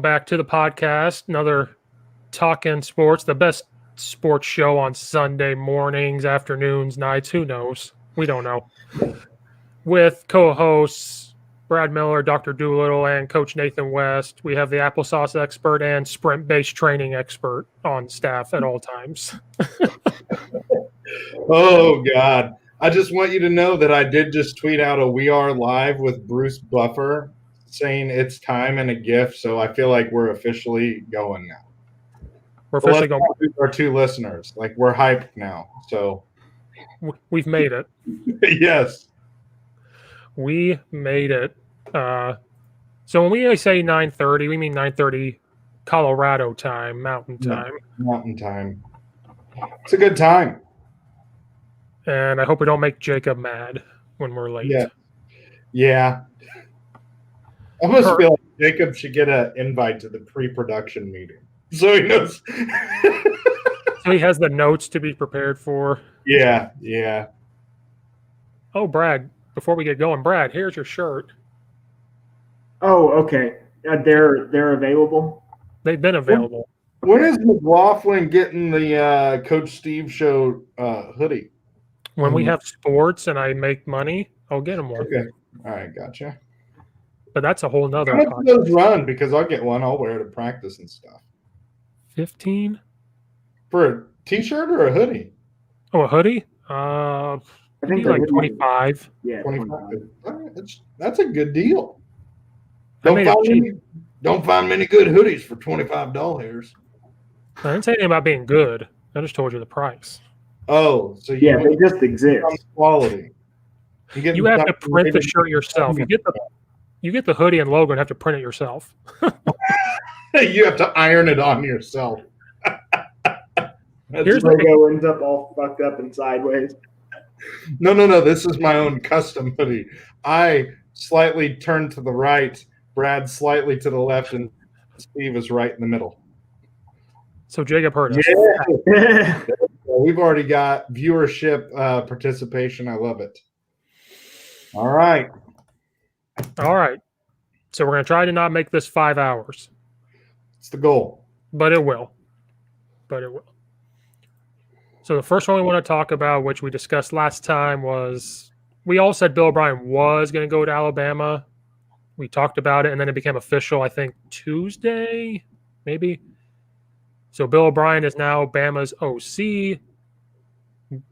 Back to the podcast, another Talking Sports, the best sports show on Sunday mornings, afternoons, nights, who knows? We don't know. With co-hosts Brad Miller, Dr. Doolittle, and Coach Nathan West. We have the applesauce expert and sprint-based training expert on staff at all times. Oh, God. I just want you to know that I did just tweet out a We Are Live with Bruce Buffer saying it's time and a gift, so I feel like we're officially going now. We're officially going. Our two listeners. Like, we're hyped now, so. We've made it. Yes. We made it. So when we say 9:30, we mean 9:30 Colorado time, Mountain time. Mountain time. It's a good time. And I hope we don't make Jacob mad when we're late. Yeah. I almost feel like Jacob should get an invite to the pre-production meeting. So he knows. So he has the notes to be prepared for. Yeah. Oh, Brad, before we get going, Brad, here's your shirt. Oh, okay. They're available? They've been available. When is McLaughlin getting the Coach Steve Show hoodie? When we have sports and I make money, I'll get them one. Okay. All right, gotcha. But that's a whole nother. How much do those run? Because I'll get one. I'll wear it to practice and stuff. 15 for a t-shirt or a hoodie? Oh, a hoodie? I think like 25. Yeah, 25. That's a good deal. Don't find many good hoodies for $25. I didn't say anything about being good. I just told you the price. Oh, so they just exist. Quality. You have to print the shirt yourself. You get the hoodie and logo and have to print it yourself. You have to iron it on yourself. Here's the logo ends up all fucked up and sideways. No. This is my own custom hoodie. I slightly turn to the right, Brad slightly to the left, and Steve is right in the middle. So Jacob heard us. Yeah. We've already got viewership participation. I love it. All right. So we're going to try to not make this 5 hours. It's the goal. But it will. So the first one we want to talk about, which we discussed last time, was we all said Bill O'Brien was going to go to Alabama. We talked about it, and then it became official, I think, Tuesday, maybe. So Bill O'Brien is now Bama's OC.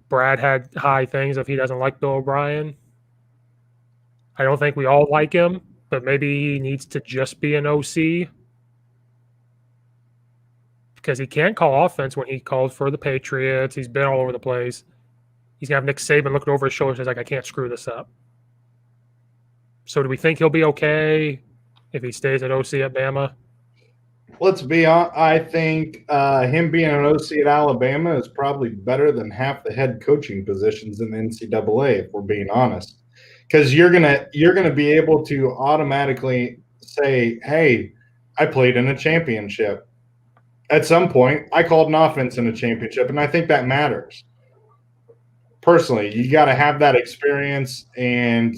Brad had high things if he doesn't like Bill O'Brien. I don't think we all like him, but maybe he needs to just be an OC. Because he can't call offense when he called for the Patriots. He's been all over the place. He's going to have Nick Saban looking over his shoulder and says, like, I can't screw this up. So do we think he'll be okay if he stays at OC at Bama? Let's be honest. I think him being an OC at Alabama is probably better than half the head coaching positions in the NCAA, if we're being honest. Because you're gonna be able to automatically say, hey, I played in a championship. At some point, I called an offense in a championship, and I think that matters. Personally, you got to have that experience, and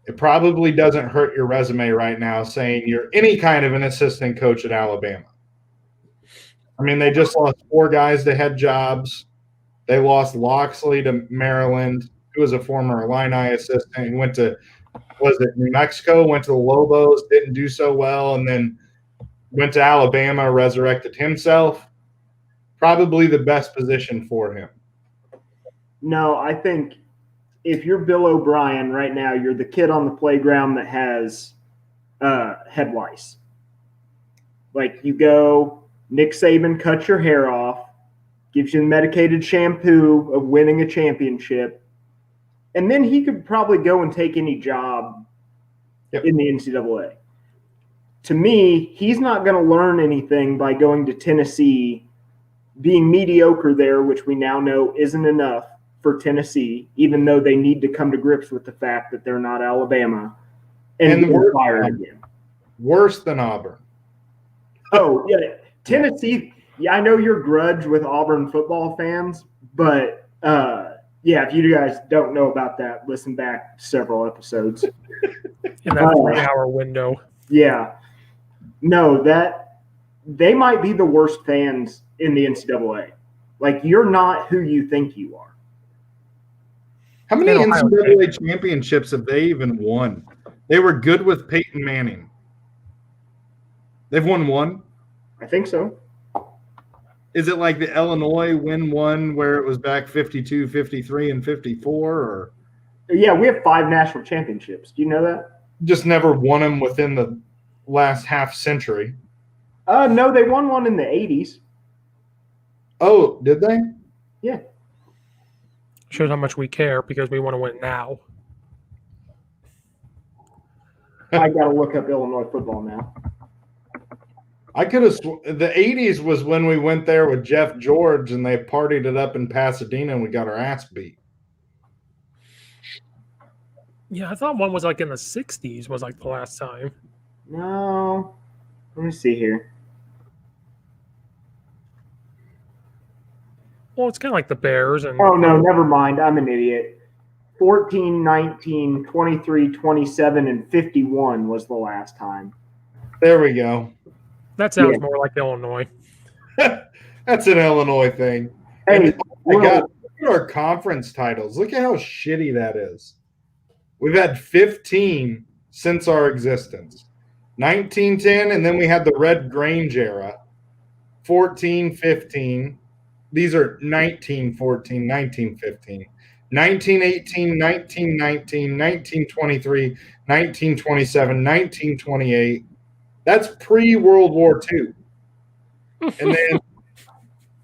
it probably doesn't hurt your resume right now saying you're any kind of an assistant coach at Alabama. I mean, they just lost 4 guys to head jobs. They lost Loxley to Maryland, who was a former Illini assistant. He went to, New Mexico, went to the Lobos, didn't do so well, and then went to Alabama, resurrected himself. Probably the best position for him. No, I think if you're Bill O'Brien right now, you're the kid on the playground that has head lice. Like, you go, Nick Saban cuts your hair off, gives you the medicated shampoo of winning a championship, and then he could probably go and take any job in the NCAA. To me, he's not going to learn anything by going to Tennessee, being mediocre there, which we now know isn't enough for Tennessee, even though they need to come to grips with the fact that they're not Alabama, and get fired again. Worse than Auburn. Oh, yeah. Tennessee, I know your grudge with Auburn football fans, but if you guys don't know about that, listen back several episodes. In that 3-hour window. Yeah. No, that they might be the worst fans in the NCAA. Like, you're not who you think you are. How many And Ohio NCAA championships have they even won? They were good with Peyton Manning. They've won one. I think so. Is it like the Illinois win one where it was back 52, 53, and 54, or Yeah, we have 5 national championships. Do you know that? just never won them within the last half century? No, they won one in the 80s. Oh, did they? Yeah. Shows how much we care because we want to win now. I got to look up Illinois football now. I could have. The 80s was when we went there with Jeff George and they partied it up in Pasadena and we got our ass beat. Yeah, I thought one was like in the 60s was like the last time. No. Let me see here. Well, it's kind of like the Bears. And Oh, no, never mind. I'm an idiot. 14, 19, 23, 27, and 51 was the last time. There we go. that sounds Yeah. more like Illinois. That's an Illinois thing. Hey, And, oh my well, God, look at our conference titles. Look at how shitty that is. We've had 15 since our existence. 1910, and then we had the Red Grange era. 14, 15. These are 1914, 1915. 1918, 1919, 1923, 1927, 1928. That's pre-World War II. And then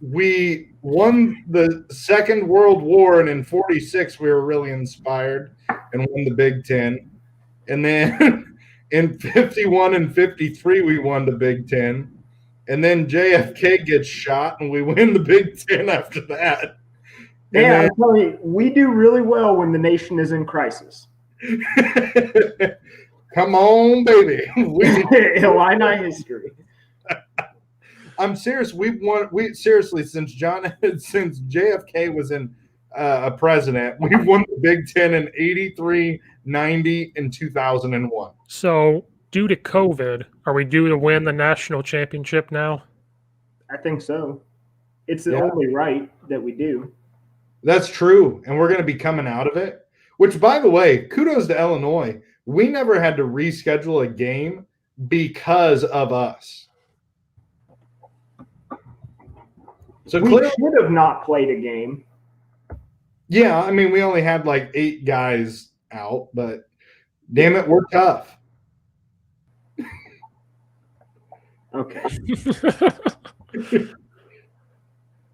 we won the Second World War, and in 46 we were really inspired and won the Big Ten. And then in 51 and 53 we won the Big Ten. And then JFK gets shot and we win the Big Ten after that. yeah, And I'm telling you, we do really well when the nation is in crisis. then, come on, baby. Illini history. I'm serious. We've won. We seriously since JFK was in a president, we've won the Big Ten in 83, 90, and 2001. So, due to COVID, are we due to win the national championship now? I think so. It's the Yeah. only right that we do. That's true, and we're going to be coming out of it. Which, by the way, kudos to Illinois. We never had to reschedule a game because of us. So We clearly, should have not played a game. yeah, I mean, we only had like 8 guys out, but damn it, we're tough. Okay.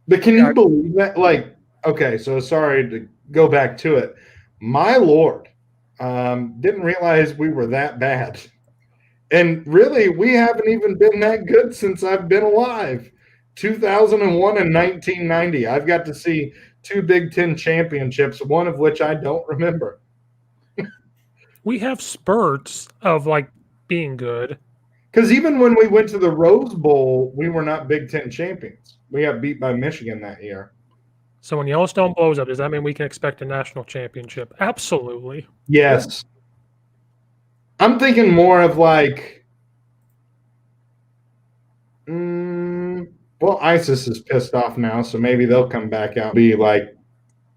But can you believe that? Like, okay, so sorry to go back to it. My Lord, didn't realize we were that bad. And really, we haven't even been that good since I've been alive. 2001 and 1990. I've got to see 2 Big Ten championships, one of which I don't remember. We have spurts of like being good. Because even when we went to the Rose Bowl, we were not Big Ten champions. We got beat by Michigan that year. So when Yellowstone blows up, does that mean we can expect a national championship? Absolutely. Yes. I'm thinking more of like, well, ISIS is pissed off now, so maybe they'll come back out and be like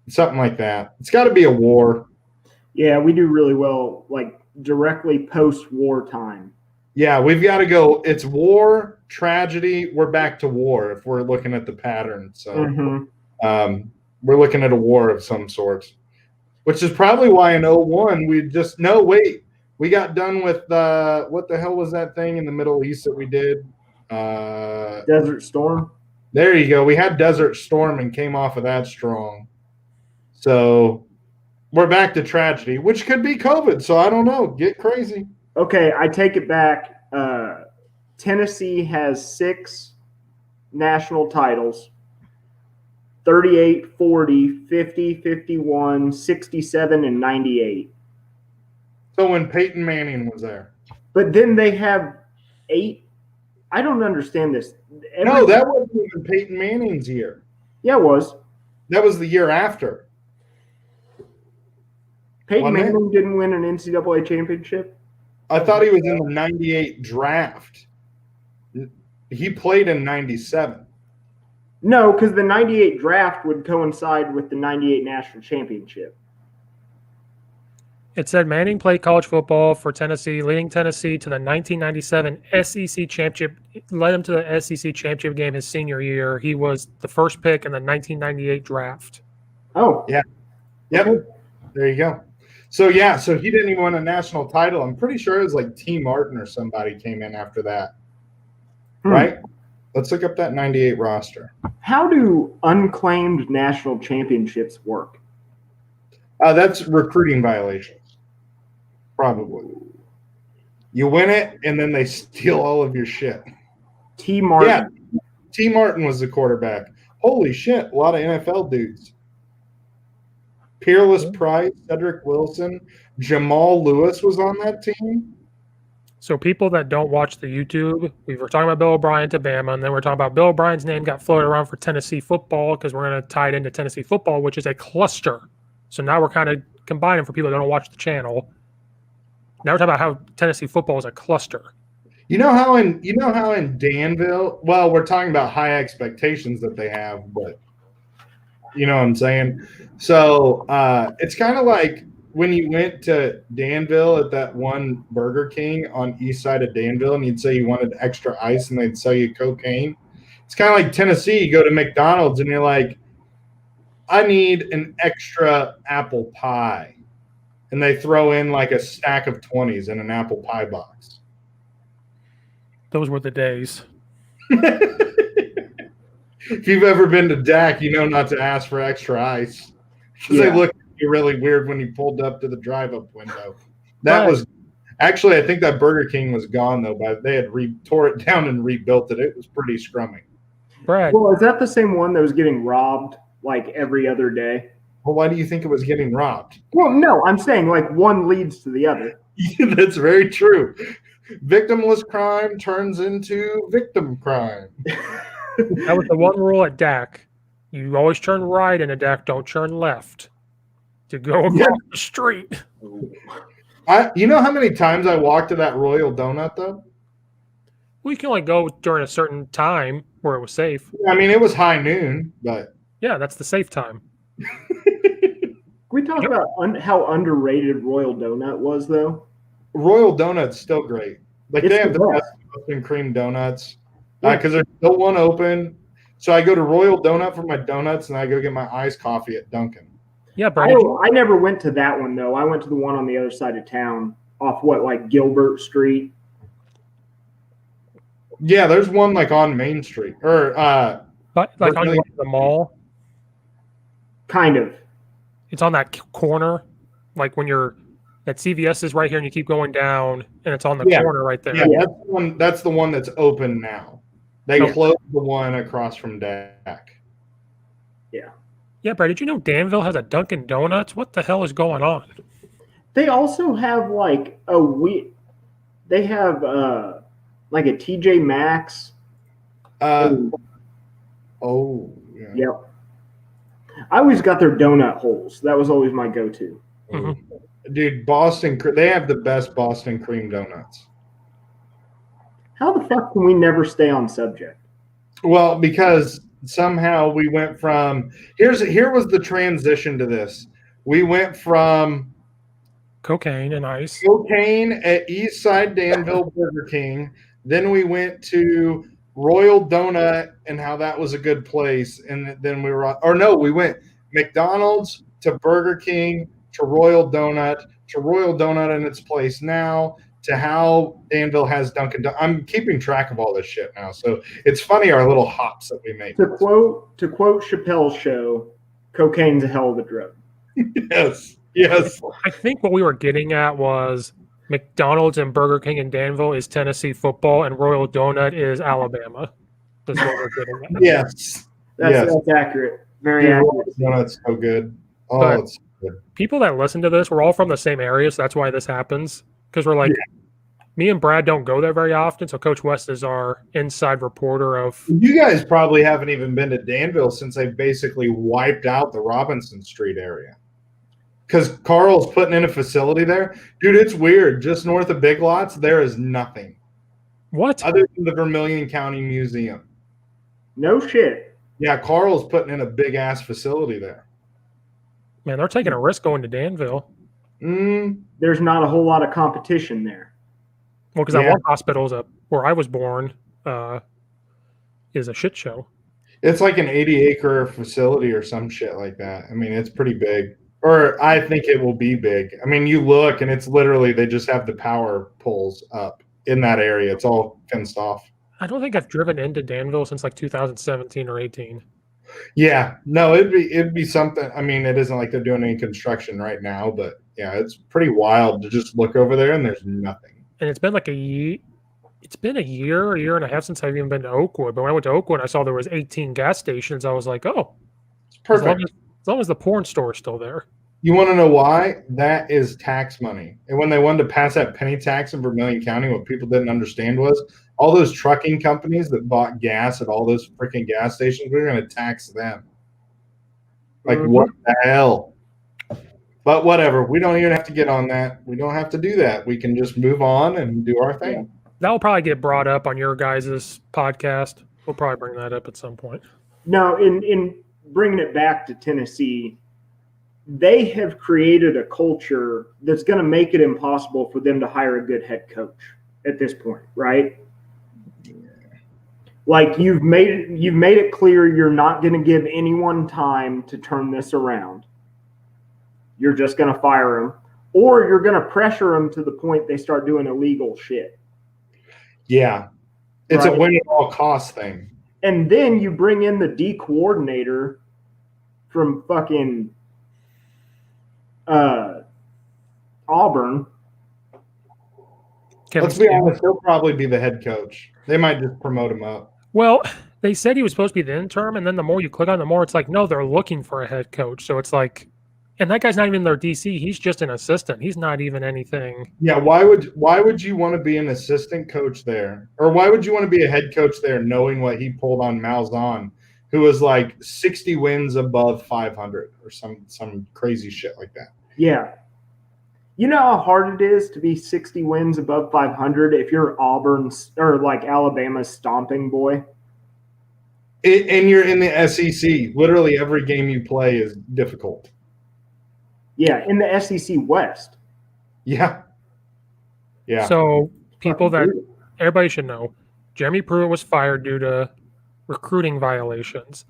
something like that. It's got to be a war. Yeah, we do really well, like directly post-war time. Yeah, we've got to go. It's war, tragedy. We're back to war if we're looking at the pattern. So we're looking at a war of some sort, which is probably why in 01 we just we got done with what the hell was that thing in the Middle East that we did? Desert Storm. There you go. We had Desert Storm and came off of that strong. So we're back to tragedy, which could be COVID. So I don't know. Get crazy. Okay, I take it back. Tennessee has 6 national titles. 38, 40, 50, 51, 67, and 98. So when Peyton Manning was there. But then they have 8. I don't understand this. No, that wasn't even Peyton Manning's year. Yeah, it was. That was the year after. Peyton Wasn't it? Manning didn't win an NCAA championship. I thought he was in the 98 draft. He played in 97. No, because the 98 draft would coincide with the 98 national championship. It said Manning played college football for Tennessee, leading Tennessee to the 1997 SEC championship. Led him to the SEC championship game his senior year. He was the first pick in the 1998 draft. Oh, Yeah. Yep. Okay. There you go. So he didn't even win a national title. I'm pretty sure it was like T. Martin or somebody came in after that. Right? Let's look up that 98 roster. How do unclaimed national championships work? That's recruiting violations. Probably. You win it, and then they steal all of your shit. T. Martin. Yeah. T. Martin was the quarterback. Holy shit. A lot of NFL dudes. Peerless Price, Cedric Wilson, Jamal Lewis was on that team. So people that don't watch the YouTube, we were talking about Bill O'Brien to Bama, and then we're talking about Bill O'Brien's name got floated around for Tennessee football because we're going to tie it into Tennessee football, which is a cluster. So now we're kind of combining for people that don't watch the channel. Now we're talking about how Tennessee football is a cluster. You know how in Danville, well, we're talking about high expectations that they have, but you know what I'm saying? So it's kind of like when you went to Danville at that one Burger King on east side of Danville and you'd say you wanted extra ice and they'd sell you cocaine. It's kind of like Tennessee. You go to McDonald's and you're like, I need an extra apple pie. And they throw in like a stack of 20s in an apple pie box. Those were the days. If you've ever been to DAC, you know not to ask for extra ice. Because they look at you really weird when you pulled up to the drive-up window. That was actually, I think that Burger King was gone though. But they had tore it down and rebuilt it. It was pretty scrummy. Brad, Well, is that the same one that was getting robbed like every other day? Well, why do you think it was getting robbed? Well, no, I'm saying like one leads to the other. That's very true. Victimless crime turns into victim crime. that was the one rule at DAC. You always turn right in a DAC, don't turn left to go across the street. You know how many times I walked to that Royal Donut though? We can only go during a certain time where it was safe. I mean, it was high noon, but Yeah, that's the safe time. Can we talk about how underrated Royal Donut was, though? Royal Donut's still great. Like It's they have the the best. best Boston cream donuts because there's still one open. So I go to Royal Donut for my donuts, and I go get my iced coffee at Dunkin'. Yeah, Brad. I never went to that one though. I went to the one on the other side of town, off like Gilbert Street. Yeah, there's one like on Main Street or But like on the mall, Kind of. it's on that corner. Like when you're at CVS is right here, and you keep going down, and it's on the corner right there. yeah, that's the one that's open now. They Okay. closed the one across from DAC. Yeah, Brad. Did you know Danville has a Dunkin' Donuts? What the hell is going on? They also have like they have like a TJ Maxx. Yeah. Yep. I always got their donut holes. That was always my go-to. Dude, they have the best Boston cream donuts. How the fuck can we never stay on subject? Well, because somehow we went from here was the transition to this. We went from Cocaine and ice. cocaine at East Side Danville Burger King, then we went to Royal Donut and how that was a good place, and then we went McDonald's to Burger King to Royal Donut in its place now, to how Danville has Dunkin'. I'm keeping track of all this shit now, so it's funny our little hops that we make. To quote Chappelle's show, cocaine's a hell of a drug. Yes. I think what we were getting at was McDonald's and Burger King in Danville is Tennessee football, and Royal Donut is Alabama. That's what we're getting at. Yes. That's accurate. Very Dude, accurate. Royal Donut's so good. Oh, But- it's good. People that listen to this, we're all from the same area, so that's why this happens. Because we're like, me and Brad don't go there very often, so Coach West is our inside reporter of. You guys probably haven't even been to Danville since they basically wiped out the Robinson Street area. Because Carl's putting in a facility there. Dude, it's weird. Just north of Big Lots, there is nothing. What? other than the Vermilion County Museum. No shit. Yeah, Carl's putting in a big ass facility there. Man, they're taking a risk going to Danville. There's not a whole lot of competition there. Well, because that Yeah. one hospital where I was born is a shit show. It's like an 80-acre facility or some shit like that. I mean, it's pretty big. Or I think it will be big. I mean, you look and it's literally they just have the power poles up in that area. It's all fenced off. I don't think I've driven into Danville since like 2017 or 18. Yeah, no, it'd be something. I mean, it isn't like they're doing any construction right now, but yeah, it's pretty wild to just look over there and there's nothing. And it's been like a year. It's been a year and a half since I've even been to Oakwood. But when I went to Oakwood, I saw there was 18 gas stations. I was like, oh, It's perfect. as long as the porn store is still there. You want to know why? That is tax money. And when they wanted to pass that penny tax in Vermilion County, what people didn't understand was all those trucking companies that bought gas at all those freaking gas stations, we're going to tax them. Like, what the hell? But whatever. We don't even have to get on that. We don't have to do that. We can just move on and do our thing. That will probably get brought up on your guys' podcast. We'll probably bring that up at some point. No, in bringing it back to Tennessee, they have created a culture that's going to make it impossible for them to hire a good head coach at this point, right? Like you've made it clear you're not going to give anyone time to turn this around. You're just going to fire them, or you're going to pressure them to the point they start doing illegal shit. Yeah. It's Right. a win at all costs thing. And then you bring in the D coordinator from fucking Auburn. Kevin Let's be Steele. honest, he'll probably be the head coach. They might just promote him up. Well, they said he was supposed to be the interim, and then the more you click on, the more it's like, no, they're looking for a head coach. So it's like, and that guy's not even their DC. He's just an assistant. He's not even anything. Yeah, why would you want to be an assistant coach there? Or why would you want to be a head coach there knowing what he pulled on Malzahn, who was like 60 wins above 500 or some crazy shit like that? Yeah. You know how hard it is to be 60 wins above 500 if you're Auburn's or like Alabama's stomping boy? And you're in the SEC. Literally every game you play is difficult. Yeah, in the SEC West. Yeah. Yeah. So people that Fucking brutal. everybody should know, Jeremy Pruitt was fired due to recruiting violations.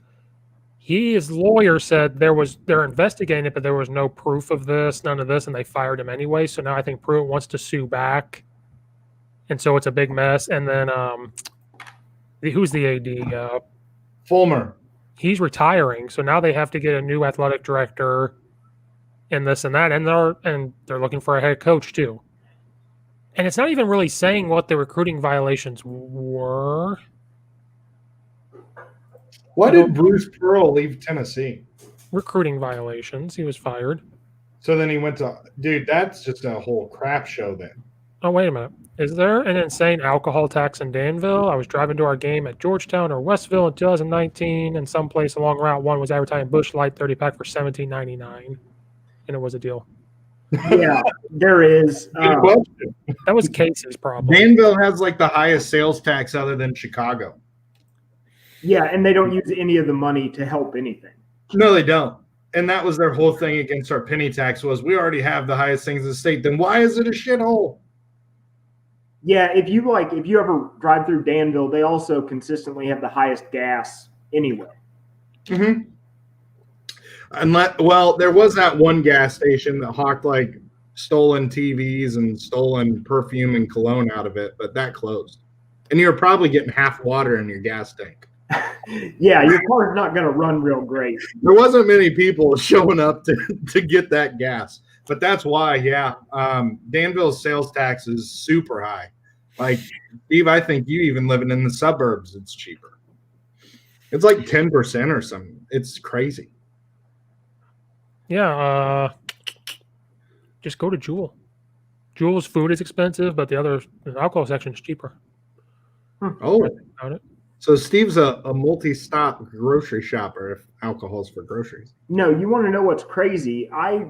His lawyer said they're investigating it, but there was no proof of this, none of this, and they fired him anyway. So now I think Pruitt wants to sue back, and so it's a big mess. And then who's the AD? Fulmer. He's retiring, so now they have to get a new athletic director, and this and that, and they're looking for a head coach too. And it's not even really saying what the recruiting violations were. Why did Bruce Pearl leave Tennessee? Recruiting violations. He was fired. So then he went to dude, that's just a whole crap show then. Oh, wait a minute. Is there an insane alcohol tax in Danville? I was driving to our game at Georgetown or Westville in 2019, and someplace along Route 1 was advertising Busch Light 30-pack for $17.99, and it was a deal. Yeah, there is. Good question. That was Casey's problem. Danville has like the highest sales tax other than Chicago. Yeah, and they don't use any of the money to help anything. No, they don't. And that was their whole thing against our penny tax was we already have the highest things in the state. Then why is it a shithole? Yeah, if you ever drive through Danville, they also consistently have the highest gas anyway. Mm-hmm. Well, there was that one gas station that hawked like stolen TVs and stolen perfume and cologne out of it, but that closed. And you're probably getting half water in your gas tank. Yeah, your car's not going to run real great. There wasn't many people showing up to get that gas, but that's why, yeah. Danville's sales tax is super high. Like, Steve, I think you even living in the suburbs, it's cheaper. It's like 10% or something. It's crazy. Yeah, just go to Jewel. Jewel's food is expensive, but the alcohol section is cheaper. Oh, About it. so Steve's a multi-stop grocery shopper if alcohol's for groceries. No, you want to know what's crazy? I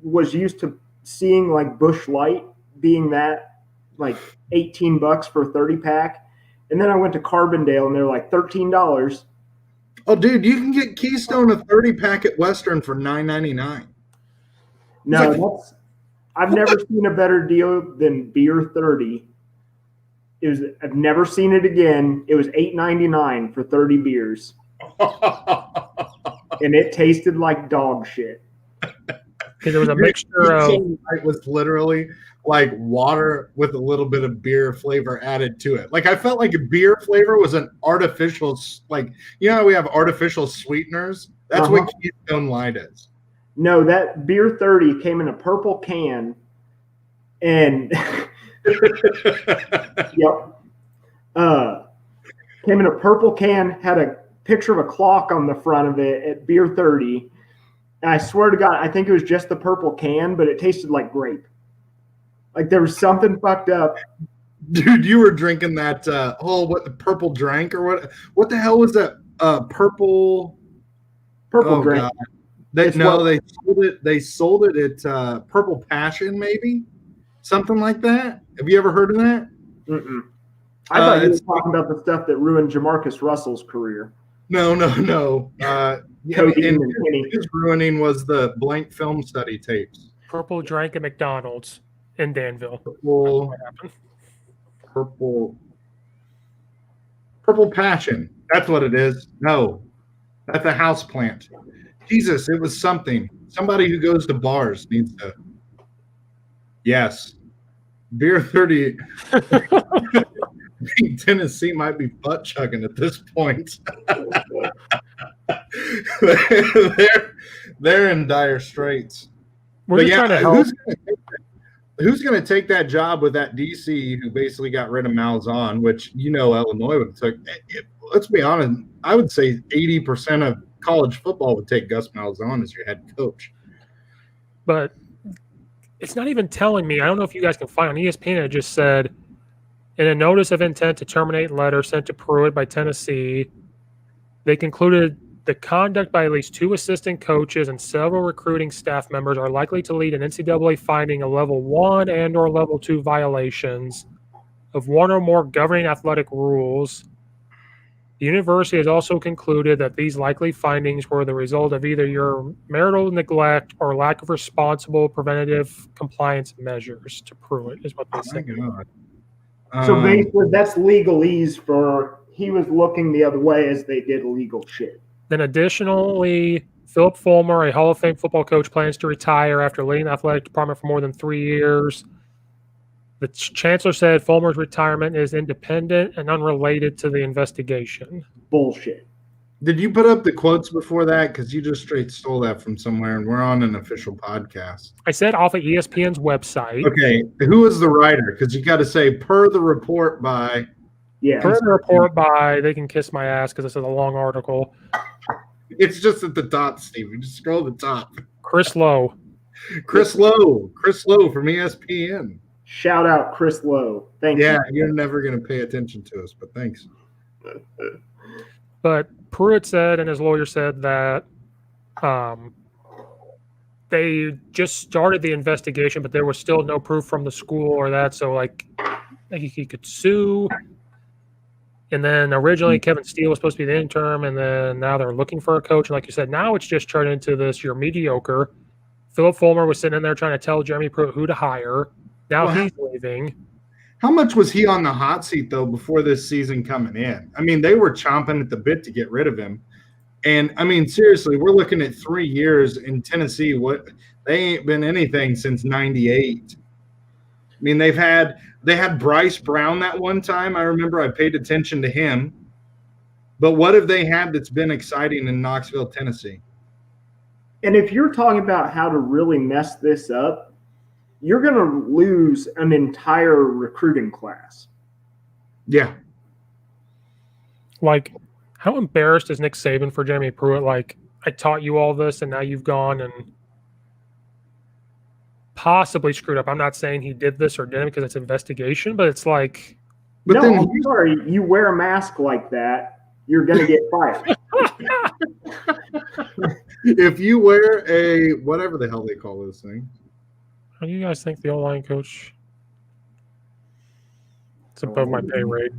was used to seeing like Busch Light being that like $18 for a 30-pack. And then I went to Carbondale and they're like $13. Oh, dude, you can get Keystone a 30-pack at Western for $9.99. No, I've never seen a better deal than beer 30. I've never seen it again. It was $8.99 for 30 beers. And it tasted like dog shit. Because there was a mixture of It was literally like water with a little bit of beer flavor added to it. Like I felt like a beer flavor was an artificial, like how we have artificial sweeteners. That's what Keystone Light is. No, that beer 30 came in a purple can, and yep, came in a purple can, had a picture of a clock on the front of it at beer 30. And I swear to God, I think it was just the purple can, but it tasted like grape. Like there was something fucked up. Dude, you were drinking that what the purple drank or what? What the hell was that? Purple Drink. God. They sold it at Purple Passion, maybe something like that. Have you ever heard of that? Mm-mm. I thought you were talking about the stuff that ruined Jamarcus Russell's career. No. His ruining was the blank film study tapes. Purple drank at McDonald's in Danville. Purple Passion. That's what it is. No, that's a house plant. Jesus, it was something. Somebody who goes to bars needs to. Yes, beer 30. Tennessee might be butt chugging at this point. they're in dire straits. We're just trying to help. Who's going to take that job with that DC who basically got rid of Malzahn, which Illinois would have took? Let's be honest. I would say 80% of college football would take Gus Malzahn as your head coach. But it's not even telling me. I don't know if you guys can find on ESPN. It just said in a notice of intent to terminate letter sent to Pruitt by Tennessee, they concluded the conduct by at least 2 assistant coaches and several recruiting staff members are likely to lead an NCAA finding of level 1 and or level 2 violations of one or more governing athletic rules. The university has also concluded that these likely findings were the result of either your marital neglect or lack of responsible preventative compliance measures to Pruitt, is what they said. So basically, that's legalese for he was looking the other way as they did illegal shit. Then additionally, Philip Fulmer, a Hall of Fame football coach, plans to retire after leading the athletic department for more than 3 years. The chancellor said Fulmer's retirement is independent and unrelated to the investigation. Bullshit. Did you put up the quotes before that? Because you just straight stole that from somewhere, and we're on an official podcast. I said off of ESPN's website. Okay, who was the writer? Because you got to say per the report by. Yeah. Per the report by, they can kiss my ass because this is a long article. It's just at the top, Steve. You just scroll to the top. Chris Lowe. Chris Lowe from ESPN. Shout out Chris Lowe. Thank you. Yeah, you're never going to pay attention to us, but thanks. But Pruitt said, and his lawyer said that they just started the investigation, but there was still no proof from the school or that. So, like he could sue. And then originally Kevin Steele was supposed to be the interim, and then now they're looking for a coach. And like you said, now it's just turned into this, you're mediocre. Philip Fulmer was sitting in there trying to tell Jeremy Pruitt who to hire. Now he's leaving. How much was he on the hot seat, though, before this season coming in? I mean, they were chomping at the bit to get rid of him. And, I mean, seriously, we're looking at 3 years in Tennessee. They ain't been anything since 98. I mean, they had Bryce Brown that one time. I remember I paid attention to him. But what have they had that's been exciting in Knoxville, Tennessee? And if you're talking about how to really mess this up, you're going to lose an entire recruiting class. Yeah. Like, how embarrassed is Nick Saban for Jeremy Pruitt? Like, I taught you all this, and now you've gone and possibly screwed up. I'm not saying he did this or didn't because it's investigation, but it's like. But no, I'm sorry. You wear a mask like that, you're going to get fired. If you wear a whatever the hell they call this thing. How do you guys think the O-line coach? It's above my pay rate.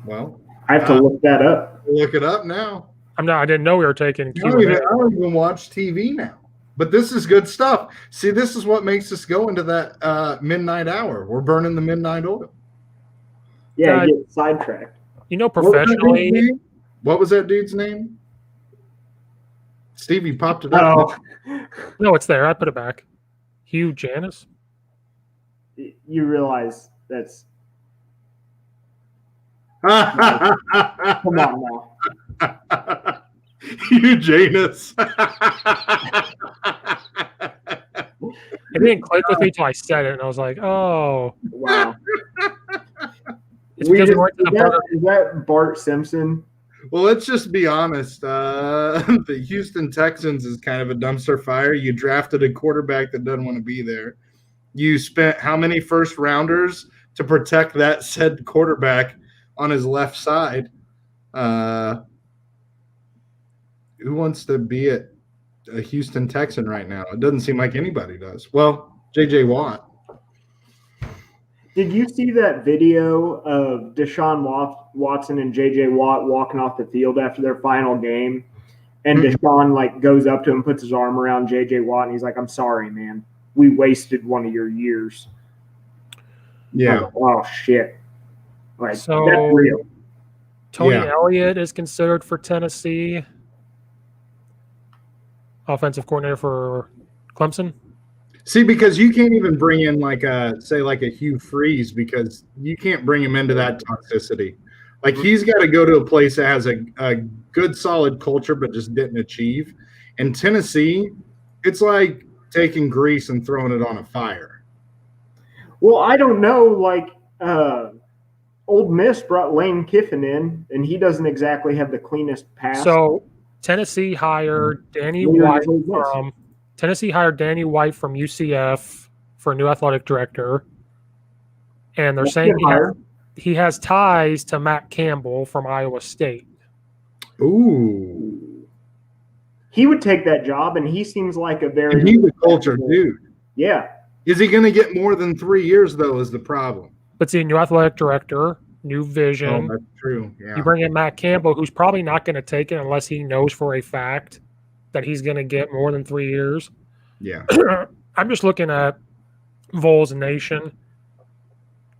Well, I have to look that up. look it up now. I didn't know we were taking I Q&A. don't even watch TV now. But this is good stuff. See, this is what makes us go into that midnight hour. We're burning the midnight oil. Yeah, you get sidetracked. You know, professionally, What was that dude's name? Stevie popped it up. Oh, no, it's there. I put it back. Hugh Janus. you realize that's Oh. come on now. You Janus. It didn't click with me until I said it, and I was like, "Oh, Wow. it's because we went to the burger." Is that Bart Simpson? Well, let's just be honest. The Houston Texans is kind of a dumpster fire. You drafted a quarterback that doesn't want to be there. You spent how many first rounders to protect that said quarterback on his left side? Who wants to be at a Houston Texan right now? It doesn't seem like anybody does. Well, J.J. Watt. Did you see that video of Deshaun Watson and J.J. Watt walking off the field after their final game? And Deshaun goes up to him, puts his arm around J.J. Watt, and he's like, "I'm sorry, man. We wasted one of your years." Yeah. Like, oh shit! So, that's real. Tony Yeah. Elliott is considered for Tennessee. Offensive coordinator for Clemson. See, because you can't even bring in like a Hugh Freeze because you can't bring him into that toxicity. Like he's got to go to a place that has a good, solid culture, but just didn't achieve. In Tennessee, it's like taking grease and throwing it on a fire. Well, I don't know. Old Miss brought Lane Kiffin in, and he doesn't exactly have the cleanest pass. So Tennessee hired Danny White from UCF for a new athletic director, and they're saying he has ties to Matt Campbell from Iowa State. Ooh, he would take that job, and he seems like a very and he's a culture dude. Yeah. Is he going to get more than 3 years though? Is the problem? But see, new athletic director, new vision. Oh, that's true. Yeah. You bring in Matt Campbell, who's probably not going to take it unless he knows for a fact that he's going to get more than 3 years. Yeah. I'm just looking at Vols Nation.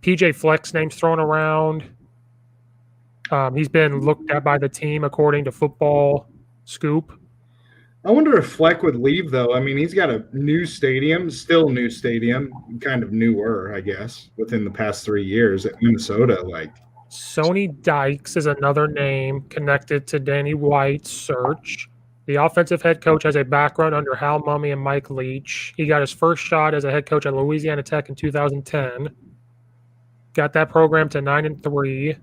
PJ Fleck's name's thrown around. He's been looked at by the team according to Football Scoop. I wonder if Fleck would leave, though. I mean, he's got a new stadium, still new stadium, kind of newer, I guess, within the past 3 years at Minnesota. Sonny Dykes is another name connected to Danny White's search. The offensive head coach has a background under Hal Mumme and Mike Leach. He got his first shot as a head coach at Louisiana Tech in 2010. Got that program to 9-3.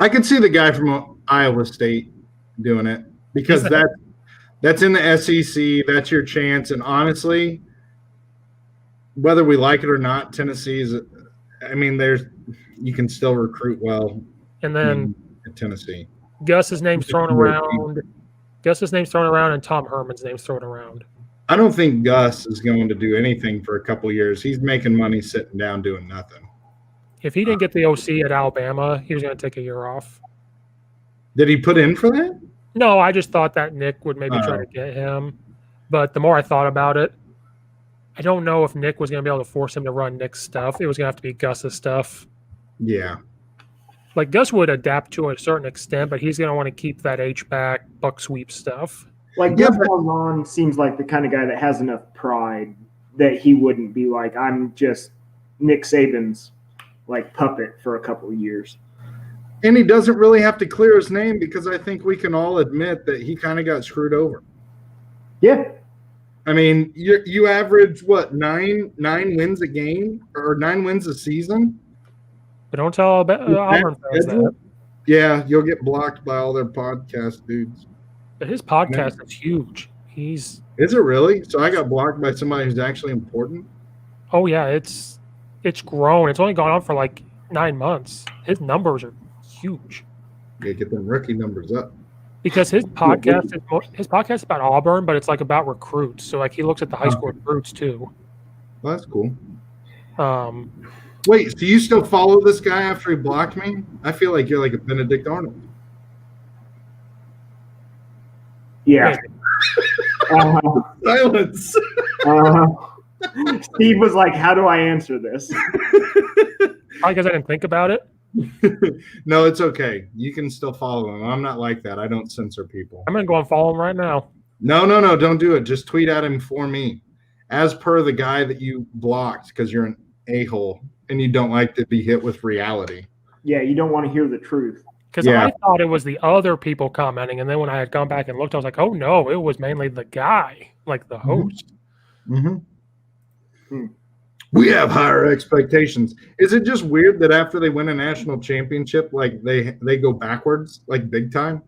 I could see the guy from Iowa State doing it because that's in the SEC. That's your chance. And honestly, whether we like it or not, Tennessee is. I mean, you can still recruit well. And then at Tennessee, Gus's name's thrown around. And Tom Herman's name's thrown around. I don't think Gus is going to do anything for a couple years. He's making money sitting down doing nothing. If he didn't get the OC at Alabama, he was going to take a year off. Did he put in for that? No, I just thought that Nick would maybe try to get him. But the more I thought about it, I don't know if Nick was going to be able to force him to run Nick's stuff. It was going to have to be Gus's stuff. Yeah. Like Gus would adapt to a certain extent, but he's going to want to keep that H-back, buck sweep stuff. Gus Malzahn seems like the kind of guy that has enough pride that he wouldn't be like, I'm just Nick Saban's puppet for a couple of years. And he doesn't really have to clear his name because I think we can all admit that he kind of got screwed over. Yeah. I mean, you average, nine wins a game or 9 wins a season? But don't tell Auburn fans that. Yeah, you'll get blocked by all their podcast dudes. But his podcast is huge. Is it really? So I got blocked by somebody who's actually important? Oh, yeah. It's grown. It's only gone on for 9 months. His numbers are huge. Yeah, get them rookie numbers up. Because his podcast is about Auburn, but it's about recruits. So he looks at the high school recruits too. Well, that's cool. Wait, so you still follow this guy after he blocked me? I feel like you're like a Benedict Arnold. Yeah. Maybe. Uh-huh. Silence. Steve was like, "How do I answer this?" Probably because I didn't think about it. No, it's okay. You can still follow him. I'm not like that. I don't censor people. I'm gonna go and follow him right now. No, don't do it. Just tweet at him for me. As per the guy that you blocked because you're an a-hole and you don't like to be hit with reality. Yeah, you don't want to hear the truth. Because Yeah. I thought it was the other people commenting, and then when I had gone back and looked, I was like, "Oh no, it was mainly the guy, like the host." Mm-hmm. We have higher expectations. Is it just weird that after they win a national championship, like they go backwards, like big time?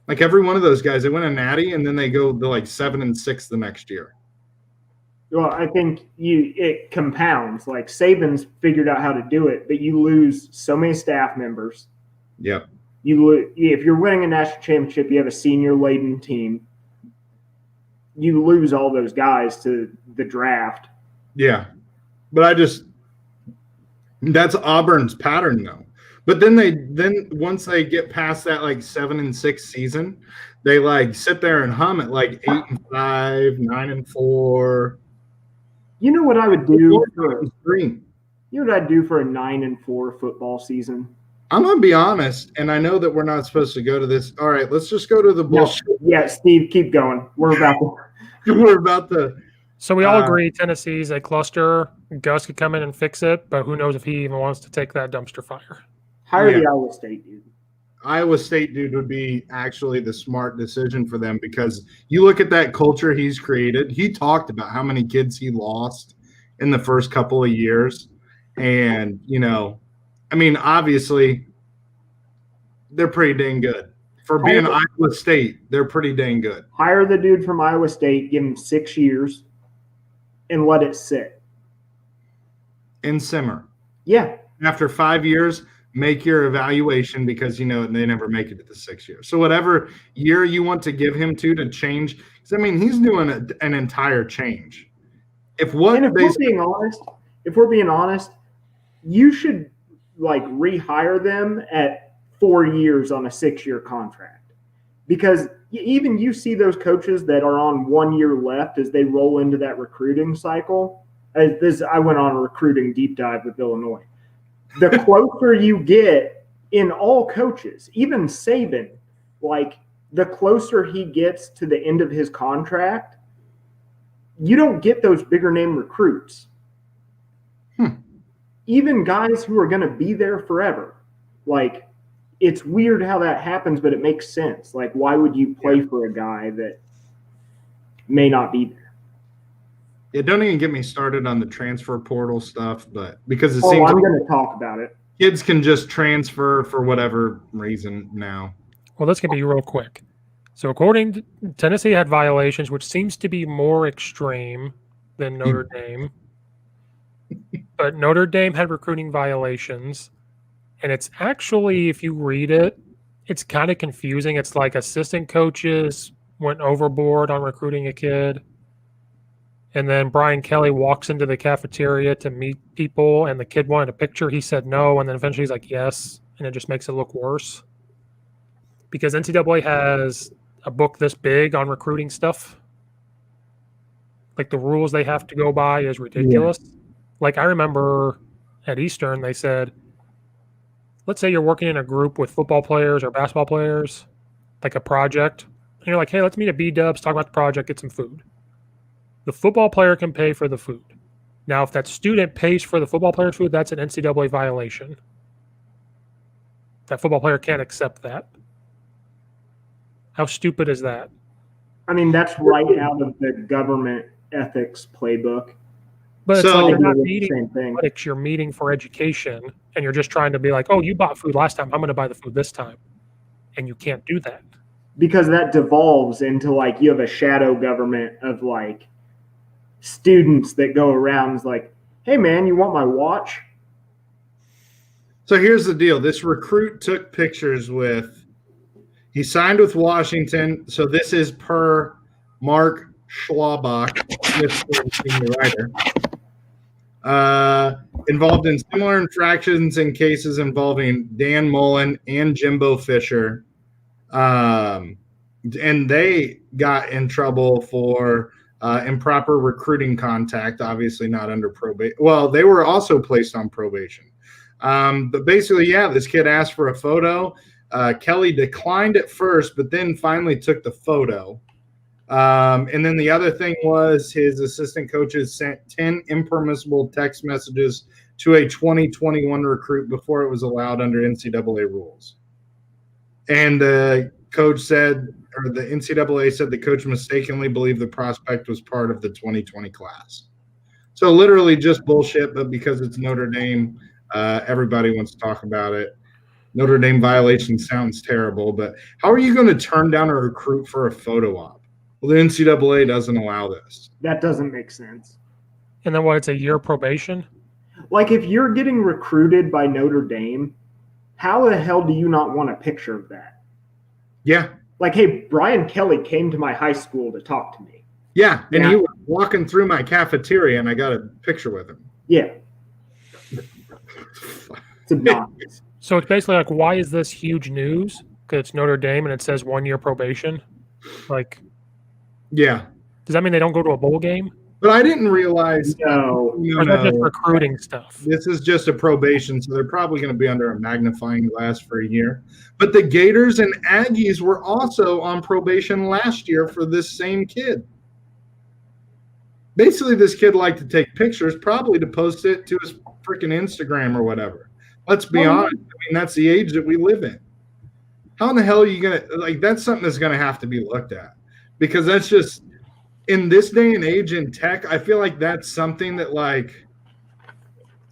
Like every one of those guys, they win a natty and then they go to like 7-6 the next year. Well, I think it compounds. Like Saban's figured out how to do it, but you lose so many staff members. Yep. If you're winning a national championship, you have a senior laden team. You lose all those guys to the draft. Yeah. But that's Auburn's pattern though. But then once they get past that like 7-6 season, they like sit there and hum at like 8-5, 9-4. You know what I would do? You know what I'd do for a 9-4 football season? I'm gonna be honest, and I know that we're not supposed to go to this. All right, let's just go to the bullshit. Yeah, Steve, keep going. We're about to. So we all agree Tennessee's a cluster. Gus could come in and fix it, but who knows if he even wants to take that dumpster fire. Hire the Iowa State dude. Iowa State dude would be actually the smart decision for them because you look at that culture he's created. He talked about how many kids he lost in the first couple of years. And, I mean, obviously, they're pretty dang good. For being Iowa State, they're pretty dang good. Hire the dude from Iowa State, give him 6 years, and let it sit. And simmer. Yeah. After 5 years, make your evaluation because, they never make it to the 6 years. So whatever year you want to give him to change, because, I mean, he's doing an entire change. If we're being honest, you should rehire them at 4 years on a 6-year contract, because even you see those coaches that are on 1 year left as they roll into that recruiting cycle. I went on a recruiting deep dive with Illinois. The closer you get in all coaches, even Saban, the closer he gets to the end of his contract, you don't get those bigger name recruits. Even guys who are going to be there forever. It's weird how that happens, but it makes sense. Why would you play for a guy that may not be there? Yeah, don't even get me started on the transfer portal stuff, but because it seems I'm going to talk about it. Kids can just transfer for whatever reason now. Well, this can be real quick. So according to Tennessee had violations, which seems to be more extreme than Notre Dame. But Notre Dame had recruiting violations. And it's actually, if you read it, it's kind of confusing. It's like assistant coaches went overboard on recruiting a kid. And then Brian Kelly walks into the cafeteria to meet people, and the kid wanted a picture. He said no, and then eventually he's like, yes. And it just makes it look worse. Because NCAA has a book this big on recruiting stuff. The rules they have to go by is ridiculous. Yeah. I remember at Eastern, they said, let's say you're working in a group with football players or basketball players, a project. And you're like, hey, let's meet at B-Dubs, talk about the project, get some food. The football player can pay for the food. Now, if that student pays for the football player's food, that's an NCAA violation. That football player can't accept that. How stupid is that? I mean, that's right out of the government ethics playbook. But it's you're not meeting athletics, you're meeting for education, and you're just trying to be like, oh, you bought food last time, I'm going to buy the food this time. And you can't do that. Because that devolves into you have a shadow government of students that go around hey man, you want my watch? So here's the deal. This recruit took pictures he signed with Washington. So this is per Mark Schlabach, senior writer. involved in similar infractions in cases involving Dan Mullen and Jimbo Fisher. And they got in trouble for improper recruiting contact, obviously not under probation. Well, they were also placed on probation. But basically, yeah, this kid asked for a photo. Kelly declined at first, but then finally took the photo. And then the other thing was his assistant coaches sent 10 impermissible text messages to a 2021 recruit before it was allowed under NCAA rules. And the coach said, or the NCAA said the coach mistakenly believed the prospect was part of the 2020 class. So literally just bullshit, but because it's Notre Dame, everybody wants to talk about it. Notre Dame violation sounds terrible, but how are you going to turn down a recruit for a photo op? Well, the NCAA doesn't allow this. That doesn't make sense. And then what? It's a year probation. Like, if you're getting recruited by Notre Dame, how the hell do you not want a picture of that? Yeah. Like, hey, Brian Kelly came to my high school to talk to me. Yeah, and he was walking through my cafeteria, and I got a picture with him. Yeah. It's obnoxious. So it's basically like, why is this huge news? Because it's Notre Dame and it says 1 year probation. Like, yeah. Does that mean they don't go to a bowl game? But I didn't realize. No. Or is that just recruiting stuff? This is just a probation, so they're probably going to be under a magnifying glass for a year. But the Gators and Aggies were also on probation last year for this same kid. Basically, this kid liked to take pictures, probably to post it to his freaking Instagram or whatever. Let's be honest. I mean, that's the age that we live in. How in the hell are you going to – like, that's something that's going to have to be looked at. Because that's just – in this day and age in tech, I feel like that's something that, like,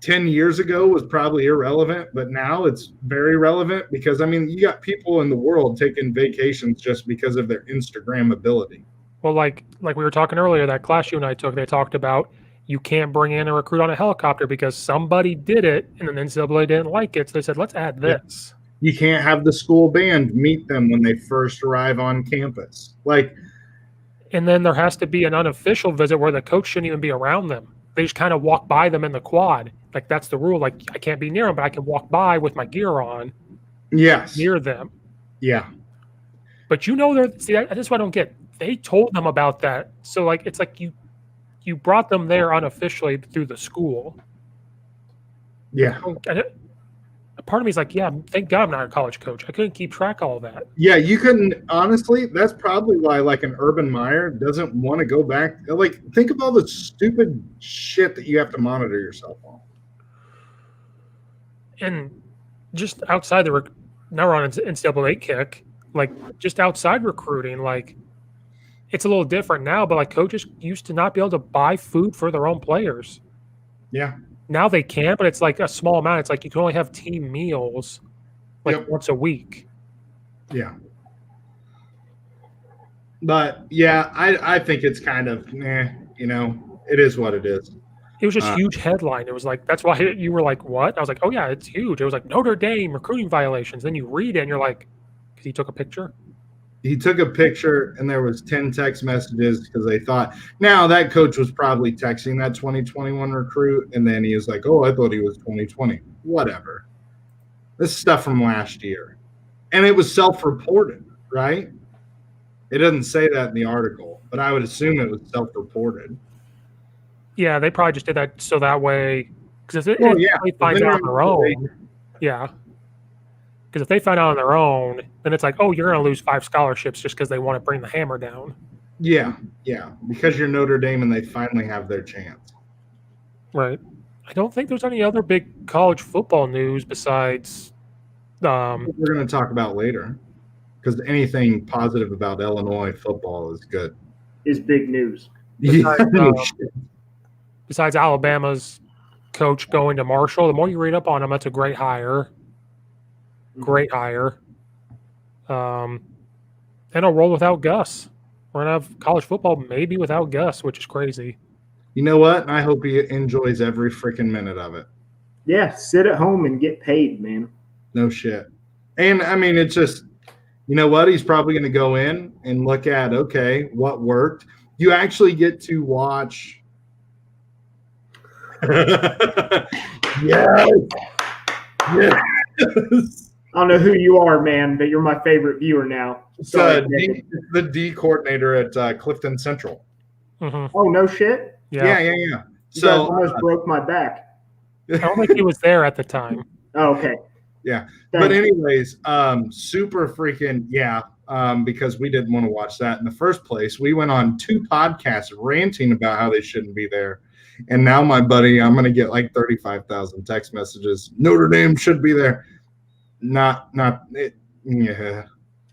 10 years ago was probably irrelevant, but now it's very relevant because, I mean, you got people in the world taking vacations just because of their Instagram ability. Well, like we were talking earlier, that class you and I took, they talked about you can't bring in a recruit on a helicopter because somebody did it and then NCAA didn't like it. So they said, let's add this. You can't have the school band meet them when they first arrive on campus. Like, and then there has to be an unofficial visit where the coach shouldn't even be around them. They just kind of walk by them in the quad. Like, that's the rule. Like, I can't be near them, but I can walk by with my gear on. Yes. Near them. Yeah. But that's what I don't get. They told them about that. So, like, it's like you brought them there unofficially through the school. Yeah. Part of me is like, yeah, thank God I'm not a college coach. I couldn't keep track of all that. Yeah, you couldn't. Honestly, that's probably why, like, an Urban Meyer doesn't want to go back. Like, think of all the stupid shit that you have to monitor yourself on. And just outside now we're on an NCAA kick, like, just outside recruiting, like, it's a little different now, but, like, coaches used to not be able to buy food for their own players. Yeah. Now they can, but it's like a small amount. It's like you can only have team meals like once a week. Yeah. But, yeah, I think it's kind of, it is what it is. It was just huge headline. It was like, that's why you were like, what? I was like, oh, yeah, it's huge. It was like Notre Dame recruiting violations. Then you read it and you're like, because he took a picture? He took a picture and there was 10 text messages because they thought – now that coach was probably texting that 2021 recruit, and then he was like, oh, I thought he was 2020. Whatever. This is stuff from last year. And it was self-reported, right? It doesn't say that in the article, but I would assume it was self-reported. Yeah, they probably just did that so that way – because if they find out on their own – yeah. Because if they find out on their own, then it's like, oh, you're going to lose 5 scholarships just because they want to bring the hammer down. Yeah, because you're Notre Dame and they finally have their chance. Right. I don't think there's any other big college football news besides we're going to talk about later, because anything positive about Illinois football is good. Is big news. Besides Alabama's coach going to Marshall, the more you read up on him, that's a great hire. Great hire. And I'll roll without Gus. We're going to have college football maybe without Gus, which is crazy. You know what? I hope he enjoys every freaking minute of it. Yeah, sit at home and get paid, man. No shit. And, I mean, it's just, you know what? He's probably going to go in and look at, okay, what worked. You actually get to watch – Yes. Yes. I don't know who you are, man, but you're my favorite viewer now. Sorry, the D coordinator at Clifton Central. Mm-hmm. Oh, no shit? Yeah. Yeah. You guys So almost broke my back. I don't think he was there at the time. Oh, okay. yeah. Thank But you. anyways, super freaking because we didn't want to watch that in the first place. We went on 2 podcasts ranting about how they shouldn't be there. And now my buddy, I'm going to get like 35,000 text messages. Notre Dame should be there. Not it. Yeah.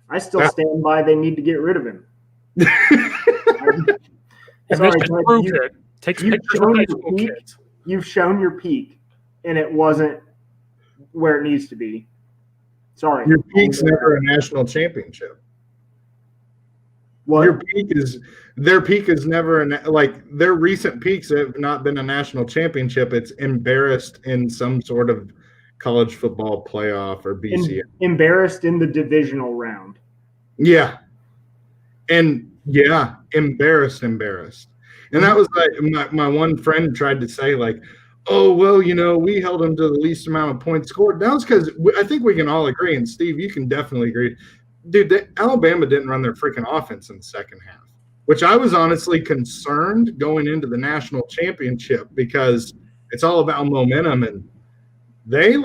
I still stand by they need to get rid of him. And this Sorry, just but proves it. Takes you've pictures shown of high your school peak. kids. You've shown your peak, and it wasn't where it needs to be. Sorry. Your peak's never a national championship. What? Their peak is never like their recent peaks have not been a national championship. It's embarrassed in some sort of college football playoff or BCS. Embarrassed in the divisional round. Yeah. And embarrassed. And that was like my one friend tried to say like, oh, well, we held them to the least amount of points scored. That was because I think we can all agree, and Steve, you can definitely agree. Dude, Alabama didn't run their freaking offense in the second half, which I was honestly concerned going into the national championship because it's all about momentum, and they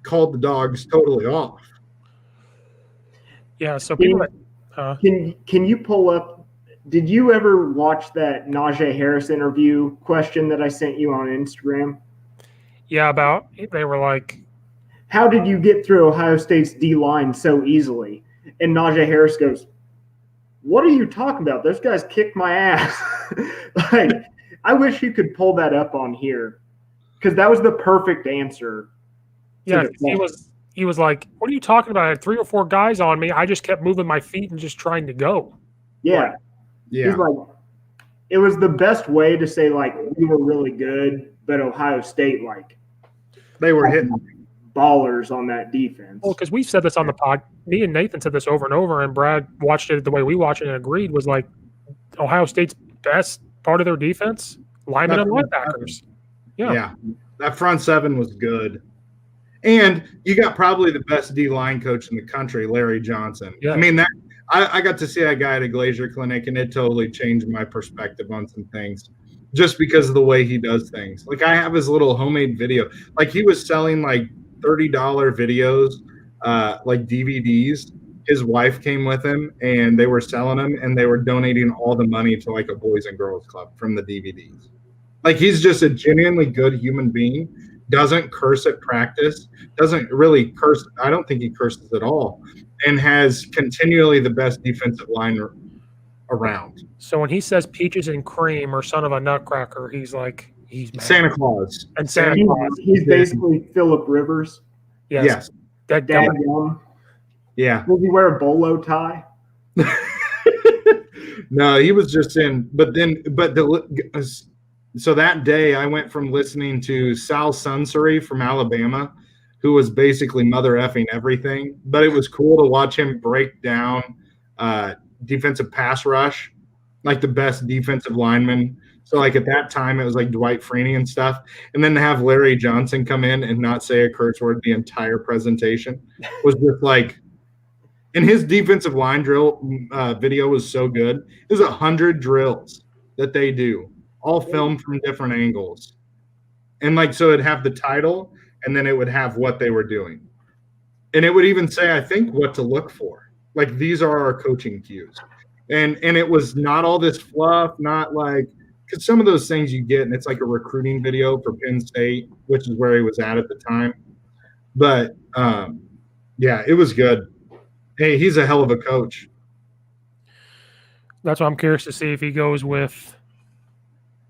called the dogs totally off. Yeah, so people can you pull up? Did you ever watch that Najee Harris interview question that I sent you on Instagram? Yeah, they were like, how did you get through Ohio State's D-line so easily? And Najee Harris goes, what are you talking about? Those guys kicked my ass. I wish you could pull that up on here because that was the perfect answer. Yeah, he was like, what are you talking about? I had 3 or 4 guys on me. I just kept moving my feet and just trying to go. Yeah. Yeah. He's like, it was the best way to say, we were really good, but Ohio State, they were hitting ballers on that defense. Well, because we've said this on the pod. Me and Nathan said this over and over, and Brad watched it the way we watched it and agreed was like Ohio State's best part of their defense, linemen and linebackers. Yeah. That front 7 was good. And you got probably the best D-line coach in the country, Larry Johnson. Yeah. I mean, I got to see that guy at a Glazier clinic, and it totally changed my perspective on some things just because of the way he does things. I have his little homemade video. He was selling $30 videos, DVDs. His wife came with him, and they were selling them, and they were donating all the money to a Boys and Girls Club from the DVDs. He's just a genuinely good human being. Doesn't curse at practice, doesn't really curse. I don't think he curses at all, and has continually the best defensive line around. So when he says peaches and cream or son of a nutcracker, he's like, he's mad. Santa Claus. And Santa Claus. He's basically Phillip Rivers. Yes. That guy. Yeah. Does he wear a bolo tie? No, he was just in. So that day, I went from listening to Sal Sunseri from Alabama, who was basically mother effing everything. But it was cool to watch him break down defensive pass rush, the best defensive lineman. So, at that time, it was Dwight Freeney and stuff. And then to have Larry Johnson come in and not say a curse word the entire presentation was just and his defensive line drill video was so good. There's 100 drills that they do, all filmed from different angles. And so it'd have the title, and then it would have what they were doing. And it would even say, I think, what to look for. These are our coaching cues. And it was not all this fluff, not because some of those things you get, and it's a recruiting video for Penn State, which is where he was at the time. But, it was good. Hey, he's a hell of a coach. That's why I'm curious to see if he goes with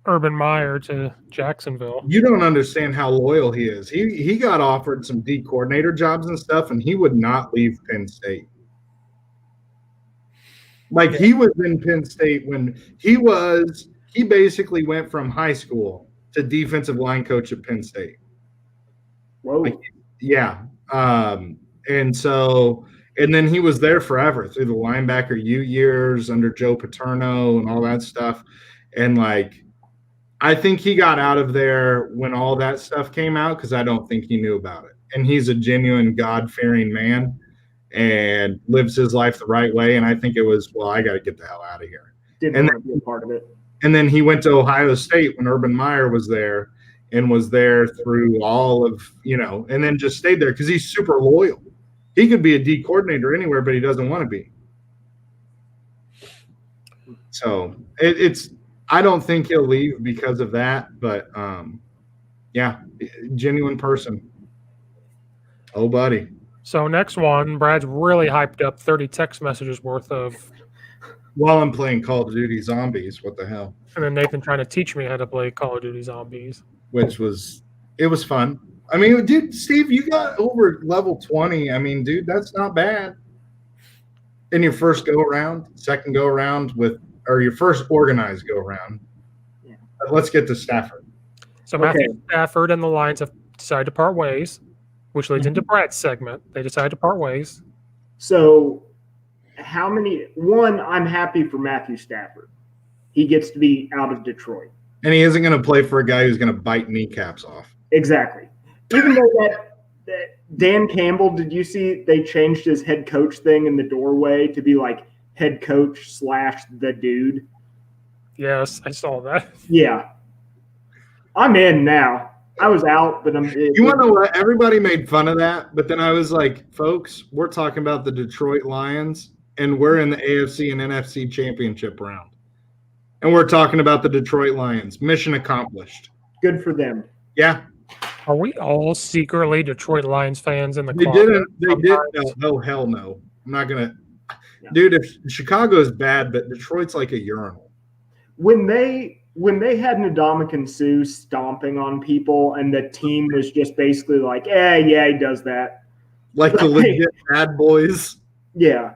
Urban Meyer to Jacksonville. You don't understand how loyal he is. He got offered some D coordinator jobs and stuff, and he would not leave Penn State. He was in Penn State when he basically went from high school to defensive line coach at Penn State. Whoa. And then he was there forever through the linebacker U years under Joe Paterno and all that stuff. And I think he got out of there when all that stuff came out because I don't think he knew about it. And he's a genuine God-fearing man and lives his life the right way. And I think it was, well, I got to get the hell out of here. Didn't want to be a part of it. And then he went to Ohio State when Urban Meyer was there and was there through all of, and then just stayed there because he's super loyal. He could be a D coordinator anywhere, but he doesn't want to be. So it's I don't think he'll leave because of that, but yeah, genuine person. Oh, buddy. So next one, Brad's really hyped up 30 text messages worth of. While I'm playing Call of Duty Zombies, what the hell? And then Nathan trying to teach me how to play Call of Duty Zombies. Which was fun. I mean, dude, Steve, you got over level 20. I mean, dude, that's not bad. In your first go around, second go around or your first organized go around. Yeah. Let's get to Stafford. So Matthew Stafford and the Lions have decided to part ways, which leads into Brad's segment. They decided to part ways. So I'm happy for Matthew Stafford. He gets to be out of Detroit. And he isn't going to play for a guy who's going to bite kneecaps off. Exactly. Even though that Dan Campbell, did you see they changed his head coach thing in the doorway to be like head coach / the dude? Yes, I saw that. Yeah. I'm in now. I was out, but I'm in. You want to know what? Everybody made fun of that, but then I was like, folks, we're talking about the Detroit Lions, and we're in the AFC and NFC championship round. And we're talking about the Detroit Lions. Mission accomplished. Good for them. Yeah. Are we all secretly Detroit Lions fans in the They closet? didn't. No, hell no. I'm not going to. Yeah. Dude, if Chicago is bad, but Detroit's like a urinal. When they had Ndamukong Suh stomping on people and the team was just basically like, yeah, he does that. Like the legit bad boys. Yeah.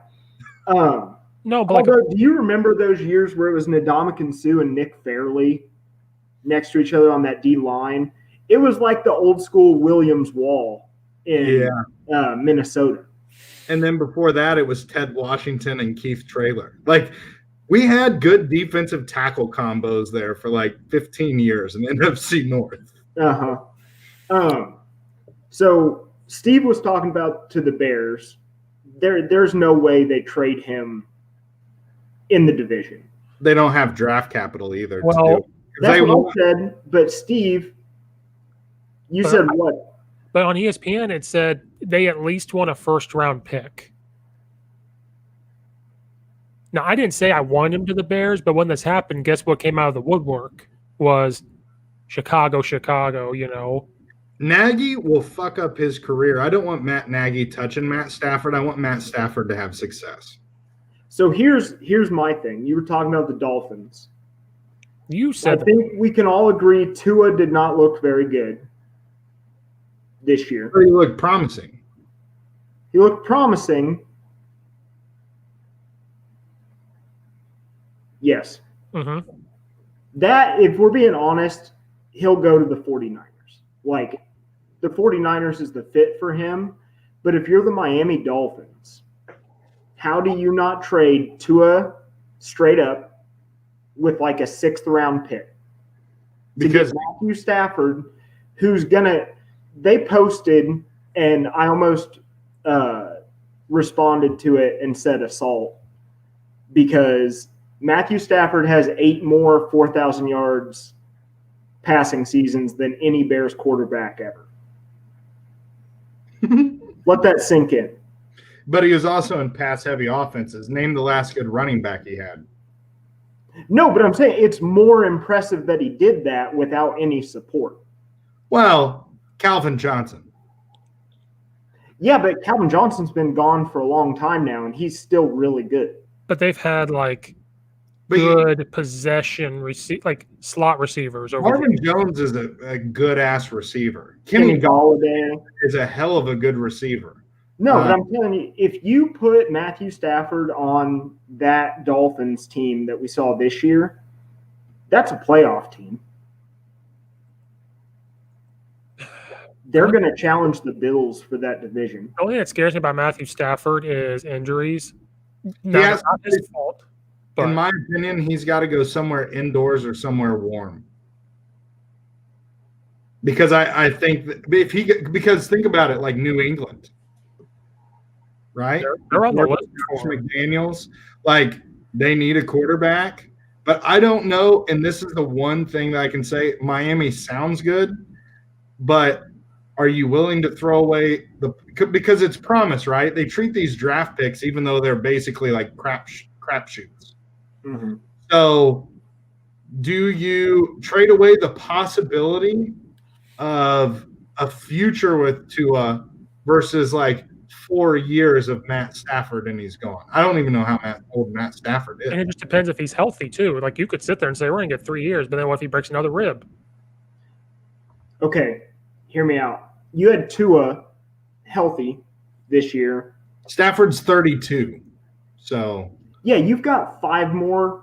No, but do you remember those years where it was Ndamukong Suh and Nick Fairley next to each other on that D line? It was like the old school Williams Wall in Minnesota. And then before that, it was Ted Washington and Keith Traylor. Like, we had good defensive tackle combos there for like 15 years in the NFC North. So Steve was talking about to the Bears. There's no way they trade him in the division. They don't have draft capital either. Well, that's what I said. But Steve, you said what? But on ESPN, it said they at least want a first-round pick. Now, I didn't say I want him to the Bears, but when this happened, guess what came out of the woodwork was Chicago, Nagy will fuck up his career. I don't want Matt Nagy touching Matt Stafford. I want Matt Stafford to have success. So here's my thing. You were talking about the Dolphins. You said I think we can all agree Tua did not look very good this year. But he looked promising. He looked promising. Yes. Mm-hmm. That, if we're being honest, he'll go to the 49ers. Like, the 49ers is the fit for him. But if you're the Miami Dolphins, how do you not trade Tua straight up with like a 6th-round pick? Because Matthew Stafford, who's going to – they posted, and I almost responded to it and said assault because – Matthew Stafford has 8 more 4,000 yards passing seasons than any Bears quarterback ever. Let that sink in. But he was also in pass-heavy offenses. Name the last good running back he had. No, but I'm saying it's more impressive that he did that without any support. Well, Calvin Johnson. Yeah, but Calvin Johnson's been gone for a long time now, and he's still really good. But they've had like good possession slot receivers. Marvin Jones is a good ass receiver. Kenny Galladay is a hell of a good receiver. No, but I'm telling you, if you put Matthew Stafford on that Dolphins team that we saw this year, that's a playoff team. They're going to challenge the Bills for that division. The only thing that scares me about Matthew Stafford is injuries. Not his fault. But in my opinion, he's got to go somewhere indoors or somewhere warm. because I think that because think about it, like New England, right? They're on the list Josh for it. McDaniels, like they need a quarterback, but I don't know. And this is the one thing that I can say: Miami sounds good, but are you willing to throw away because it's promise, right? They treat these draft picks, even though they're basically like crapshoots. Mhm. So, do you trade away the possibility of a future with Tua versus like 4 years of Matt Stafford and he's gone? I don't even know how old Matt Stafford is. And it just depends if he's healthy too. Like you could sit there and say we're gonna get 3 years, but then what if he breaks another rib? Okay, hear me out. You had Tua healthy this year. Stafford's 32, so Yeah, you've got 4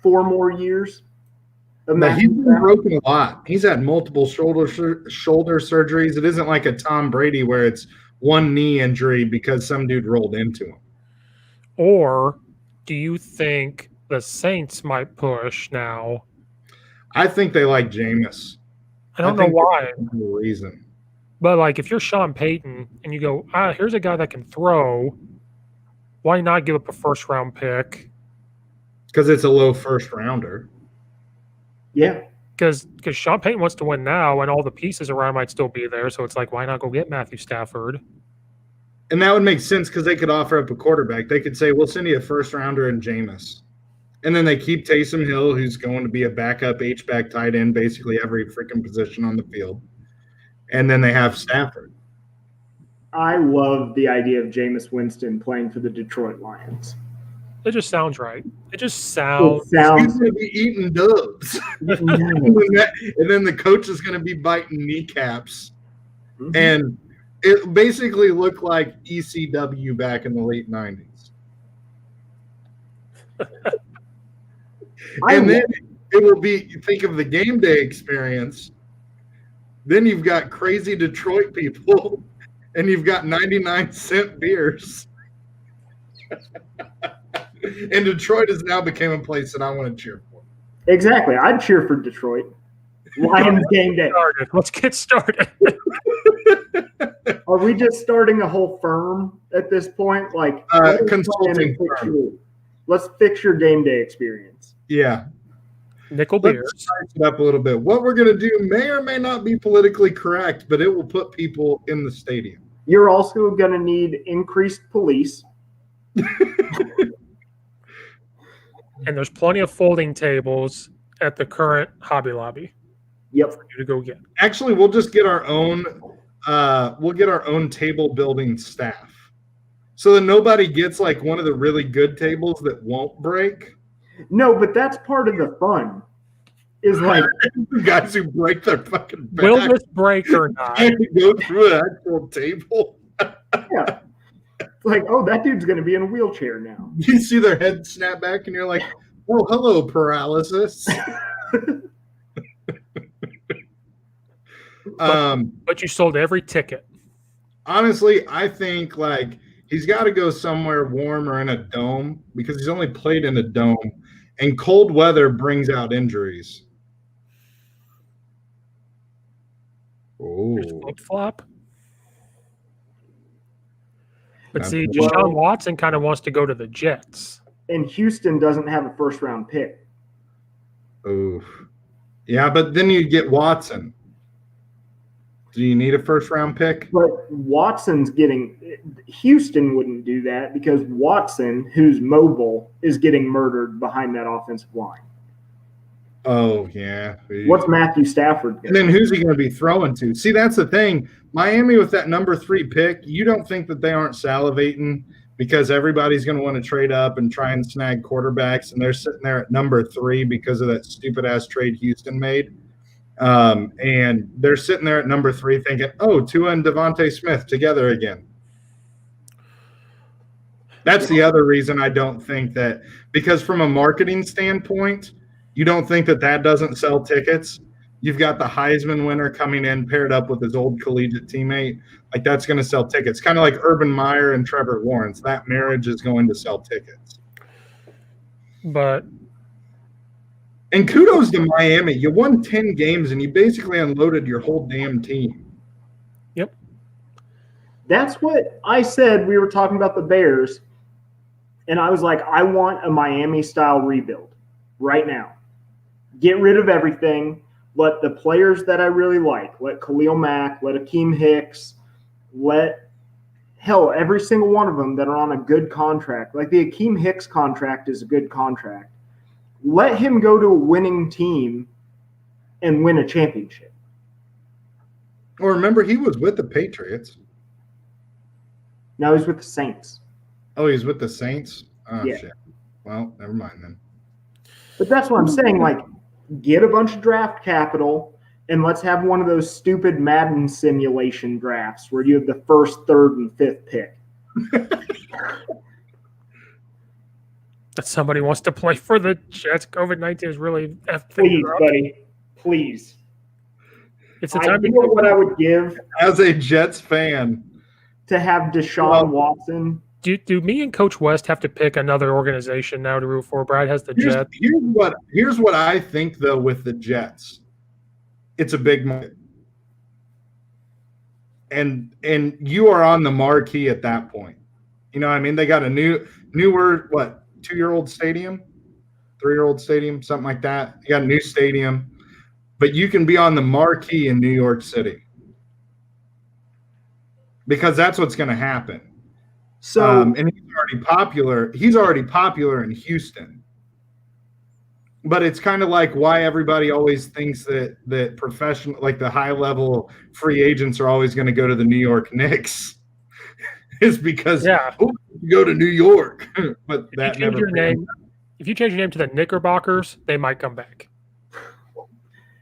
more years of but he's Matthew been Stafford. broken a lot. He's had multiple shoulder surgeries. It isn't like a Tom Brady where it's one knee injury because some dude rolled into him. Or do you think the Saints might push now? I think they like Jameis. I don't know think why, that's the reason. but like if you're Sean Payton and you go, here's a guy that can throw, why not give up a first round pick? Because it's a low first rounder. Yeah, Because Sean Payton wants to win now, and all the pieces around might still be there. So it's like, why not go get Matthew Stafford? And that would make sense because they could offer up a quarterback. They could say, we'll send you a first rounder and Jameis. And then they keep Taysom Hill, who's going to be a backup H-back tight end, basically every freaking position on the field. And then they have Stafford. I love the idea of Jameis Winston playing for the Detroit Lions. It just sounds right. It just It sounds. He's sounds going to be eating dubs. And then the coach is going to be biting kneecaps. Mhm. And it basically looked like ECW back in the late 90s. And then it will be, think of the game day experience. Then you've got crazy Detroit people, and you've got 99-cent beers. And Detroit has now become a place that I want to cheer for. Exactly. I'd cheer for Detroit. Lions game day. Let's get started. Are we just starting a whole firm at this point? Like let us Consulting plan and fix firm. let's fix your game day experience. Yeah. Nickel Let's beers. spice it up a little bit. What we're going to do may or may not be politically correct, but it will put people in the stadium. You're also going to need increased police. And there's plenty of folding tables at the current Hobby Lobby Yep. for you to go get. Actually, we'll just get our own. We'll get our own table building staff, so that nobody gets like one of the really good tables that won't break. No, but that's part of the fun. Is like Guys who break their fucking back Will this break or not? and go through an actual table. yeah. It's like, oh, that dude's going to be in a wheelchair now. You see their head snap back, and you're like, "Oh, hello, paralysis." But you sold every ticket. Honestly, I think like he's got to go somewhere warm or in a dome because he's only played in a dome, and cold weather brings out injuries. Oh, Flip flop. But That's see, well- Deshaun Watson kind of wants to go to the Jets. And Houston doesn't have a first round pick. oof. Yeah, but then you get Watson. Do you need a first round pick? But Watson's Houston wouldn't do that because Watson, who's mobile, is getting murdered behind that offensive line. Oh yeah. What's Matthew Stafford And going then who's he going to be throwing to? See, that's the thing. Miami with that number 3 pick, you don't think that they aren't salivating because everybody's going to want to trade up and try and snag quarterbacks, and they're sitting there at number 3 because of that stupid-ass trade Houston made. And they're sitting there at number 3 thinking, oh, Tua and Devontae Smith together again. That's the other reason I don't think that – because from a marketing standpoint, you don't think that doesn't sell tickets. You've got the Heisman winner coming in paired up with his old collegiate teammate. Like, that's going to sell tickets. Kind of like Urban Meyer and Trevor Lawrence. That marriage is going to sell tickets. But And kudos to Miami. You won 10 games and you basically unloaded your whole damn team. Yep. That's what I said. We were talking about the Bears, and I was like, I want a Miami-style rebuild right now. Get rid of everything. Let the players that I really like, let Khalil Mack, let Akeem Hicks, hell, every single one of them that are on a good contract. Like the Akeem Hicks contract is a good contract. Let him go to a winning team and win a championship. Well, remember, he was with the Patriots. Now he's with the Saints. Oh, he's with the Saints? Oh, Yeah. shit. Well, never mind then. But that's what I'm saying. Like, get a bunch of draft capital and let's have one of those stupid Madden simulation drafts where you have the first, third, and fifth pick. That somebody wants to play for the Jets. COVID-19 is really Please, buddy. Please. It's a You time know what I would give As a Jets fan, to have Deshaun Watson? Do me and Coach West have to pick another organization now to root for? Brad has the Jets. here's what I think, though, with the Jets. It's a big moment. And you are on the marquee at that point. You know what I mean? They got a newer, 2-year-old stadium? 3-year-old stadium? Something like that. You got a new stadium. But you can be on the marquee in New York City. Because that's what's going to happen. So, And he's already popular. He's already popular in Houston. But it's kind of like why everybody always thinks that professional, like the high level free agents are always going to go to the New York Knicks. Is because you go to New York. But that never if you change your name to the Knickerbockers, they might come back.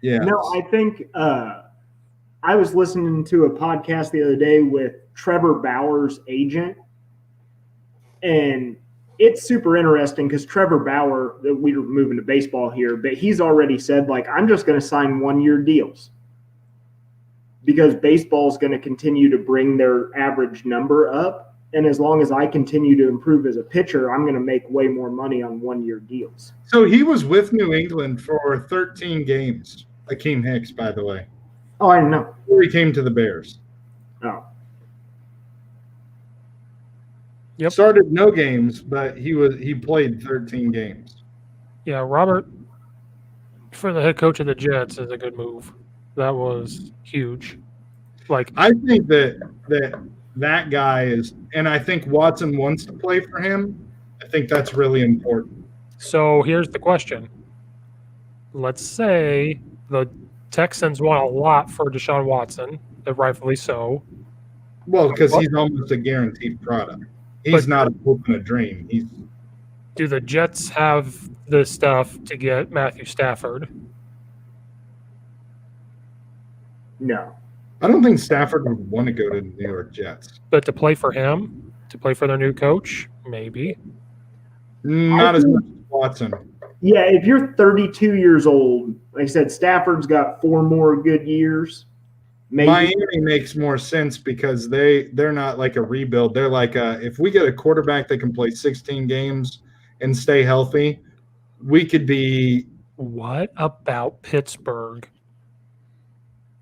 Yeah. No, I think I was listening to a podcast the other day with Trevor Bauer's agent, and it's super interesting because Trevor Bauer, we were moving to baseball here, but he's already said, like, I'm just going to sign 1-year deals because baseball is going to continue to bring their average number up. And as long as I continue to improve as a pitcher, I'm going to make way more money on 1-year deals. So he was with New England for 13 games. Akeem Hicks, by the way. Oh, I didn't know. Before he came to the Bears. Oh. Yep. Started no games, but he played 13 games. Yeah, Robert, for the head coach of the Jets, is a good move. That was huge. Like, I think that guy is, and I think Watson wants to play for him. I think that's really important. So here's the question. Let's say the Texans want a lot for Deshaun Watson, rightfully so. Well, because he's almost a guaranteed product. He's not a hope and a dream. Do the Jets have the stuff to get Matthew Stafford? No. I don't think Stafford would want to go to the New York Jets. But to play for him, to play for their new coach, maybe. Not as much as Watson. Yeah, if you're 32 years old, like I said, Stafford's got 4 more good years. Maybe. Miami makes more sense because they're not like a rebuild. They're like if we get a quarterback that can play 16 games and stay healthy, we could be. What about Pittsburgh?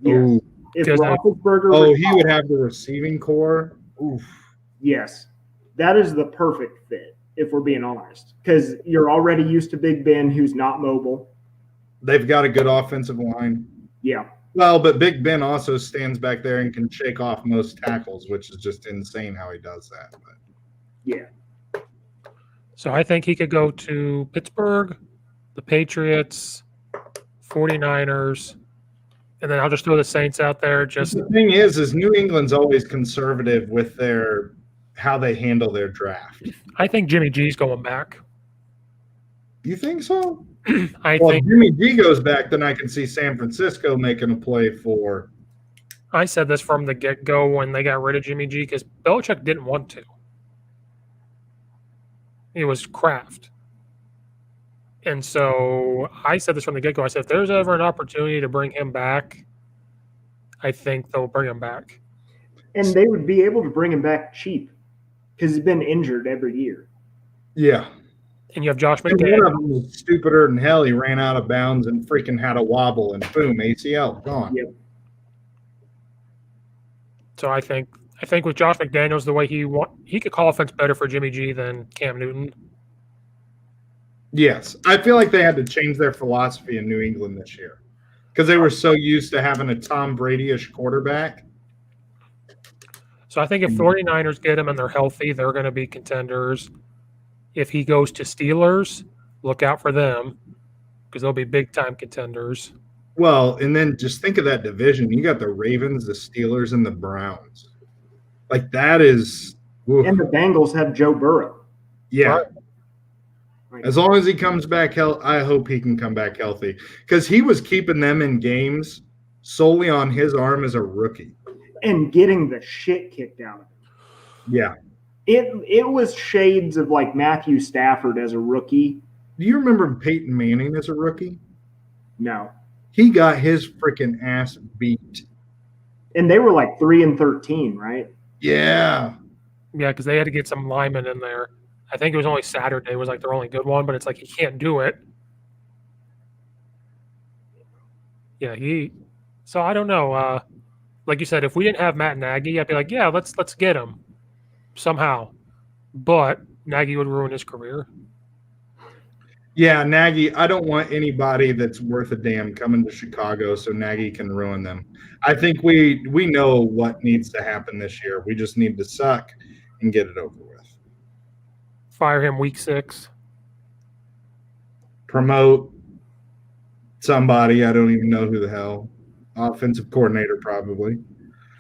Yes. If Roethlisberger he would have the receiving core. Oof. Yes, that is the perfect fit, if we're being honest, because you're already used to Big Ben, who's not mobile. They've got a good offensive line. Yeah. Well, but Big Ben also stands back there and can shake off most tackles, which is just insane how he does that. But. Yeah. So I think he could go to Pittsburgh, the Patriots, 49ers, and then I'll just throw the Saints out there. The thing is New England's always conservative with how they handle their draft. I think Jimmy G's going back. You think so? I If think Jimmy G goes back, then I can see San Francisco making a play for. I said this from the get-go when they got rid of Jimmy G because Belichick didn't want to. It was Kraft. And so I said this from the get-go. I said, if there's ever an opportunity to bring him back, I think they'll bring him back. And they would be able to bring him back cheap because he's been injured every year. Yeah. And you have Josh And one McDaniels. of them was stupider than hell. He ran out of bounds and freaking had a wobble, and boom, ACL gone. Yep. So I think with Josh McDaniels, the way he could call offense better for Jimmy G than Cam Newton. Yes, I feel like they had to change their philosophy in New England this year because they were so used to having a Tom Brady-ish quarterback. So I think if 49ers get him and they're healthy, they're going to be contenders. If he goes to Steelers, look out for them because they'll be big-time contenders. Well, and then just think of that division. You got the Ravens, the Steelers, and the Browns. Like that is oof. And the Bengals have Joe Burrow. Yeah. Right. As long as he comes back healthy, I hope he can come back healthy because he was keeping them in games solely on his arm as a rookie. And getting the shit kicked out of him. Yeah. It was shades of like Matthew Stafford as a rookie. Do you remember Peyton Manning as a rookie? No. He got his freaking ass beat. And they were like 3-13, right? Yeah. Yeah, because they had to get some linemen in there. I think it was only Saturday was like their only good one, but it's like he can't do it. Yeah, so I don't know. Like you said, if we didn't have Matt Nagy, I'd be like, yeah, let's get him somehow. But Nagy would ruin his career. Yeah, Nagy, I don't want anybody that's worth a damn coming to Chicago so Nagy can ruin them. I think we know what needs to happen this year. We just need to suck and get it over with. Fire him week 6. Promote somebody, I don't even know who the hell. Offensive coordinator probably.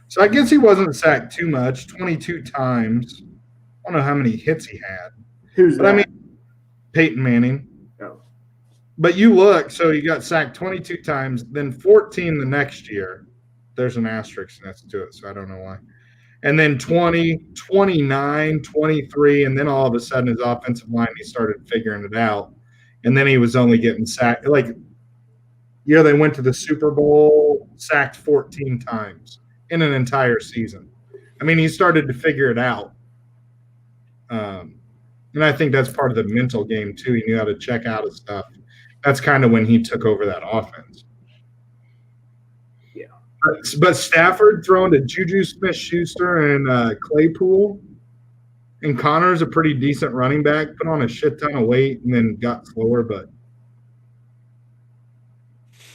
So I guess he wasn't sacked too much, 22 times. I don't know how many hits he had. Who's that? I mean, Peyton Manning. Oh. But you look, so he got sacked 22 times, then 14 the next year. There's an asterisk next to it, so I don't know why. And then 20, 29, 23, and then all of a sudden his offensive line, he started figuring it out. And then he was only getting sacked. Like, they went to the Super Bowl, sacked 14 times in an entire season. I mean, he started to figure it out. And I think that's part of the mental game, too. He knew how to check out of stuff. That's kind of when he took over that offense. Yeah. But Stafford throwing to Juju Smith-Schuster and Claypool, and Connor's a pretty decent running back, put on a shit ton of weight and then got slower, but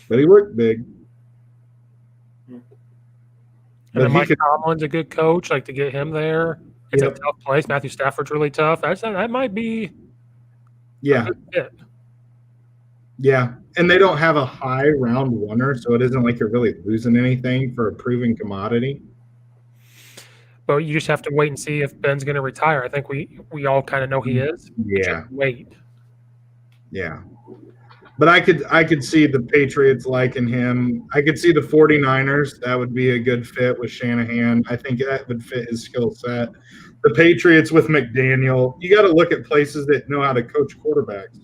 he looked big. And But then he Mike could- Tomlin's a good coach. Like to get him there, it's Yep. a tough place. Matthew Stafford's really tough. That might be Yeah, a good fit. yeah. And they don't have a high round oneer, so it isn't like you're really losing anything for a proven commodity. But you just have to wait and see if Ben's going to retire. I think we all kind of know he is. Yeah, Just wait. yeah. But I could see the Patriots liking him. I could see the 49ers. That would be a good fit with Shanahan. I think that would fit his skill set. The Patriots with McDaniel. You got to look at places that know how to coach quarterbacks.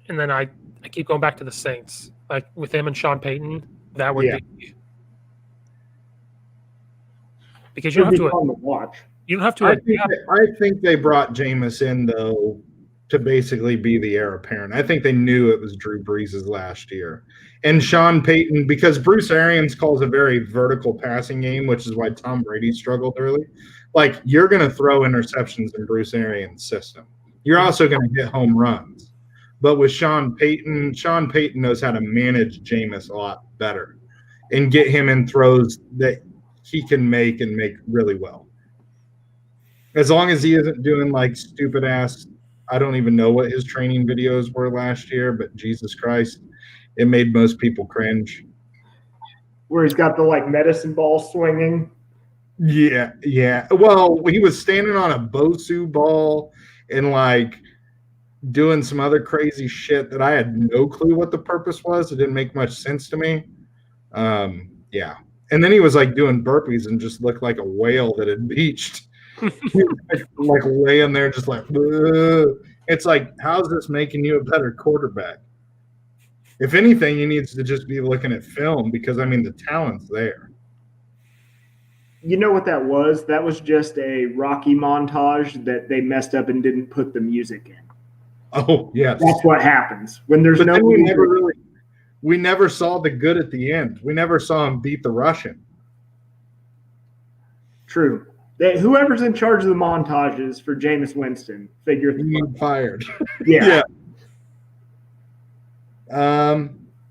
And then I keep going back to the Saints. Like with him and Sean Payton, that would Yeah. be because you don't It'd have be to fun to watch. I think they brought Jameis in, though, to basically be the heir apparent. I think they knew it was Drew Brees' last year. And Sean Payton, because Bruce Arians calls a very vertical passing game, which is why Tom Brady struggled early. Like, you're going to throw interceptions in Bruce Arians' system. You're also going to hit home runs. But with Sean Payton knows how to manage Jameis a lot better and get him in throws that he can make and make really well. As long as he isn't doing like stupid ass, I don't even know what his training videos were last year, but Jesus Christ, it made most people cringe. Where he's got the like medicine ball swinging. Yeah, yeah. Well, he was standing on a Bosu ball and like doing some other crazy shit that I had no clue what the purpose was. It didn't make much sense to me. Yeah. And then he was like doing burpees and just looked like a whale that had beached. Like laying there just like, ugh. It's like, how's this making you a better quarterback? If anything, he needs to just be looking at film because, I mean, the talent's there. You know what that was? That was just a Rocky montage that they messed up and didn't put the music in. Oh, yes. That's what happens when there's But no. then we never saw the good at the end. We never saw him beat the Russian. True. Whoever's in charge of the montages for Jameis Winston, figure He got fired. yeah.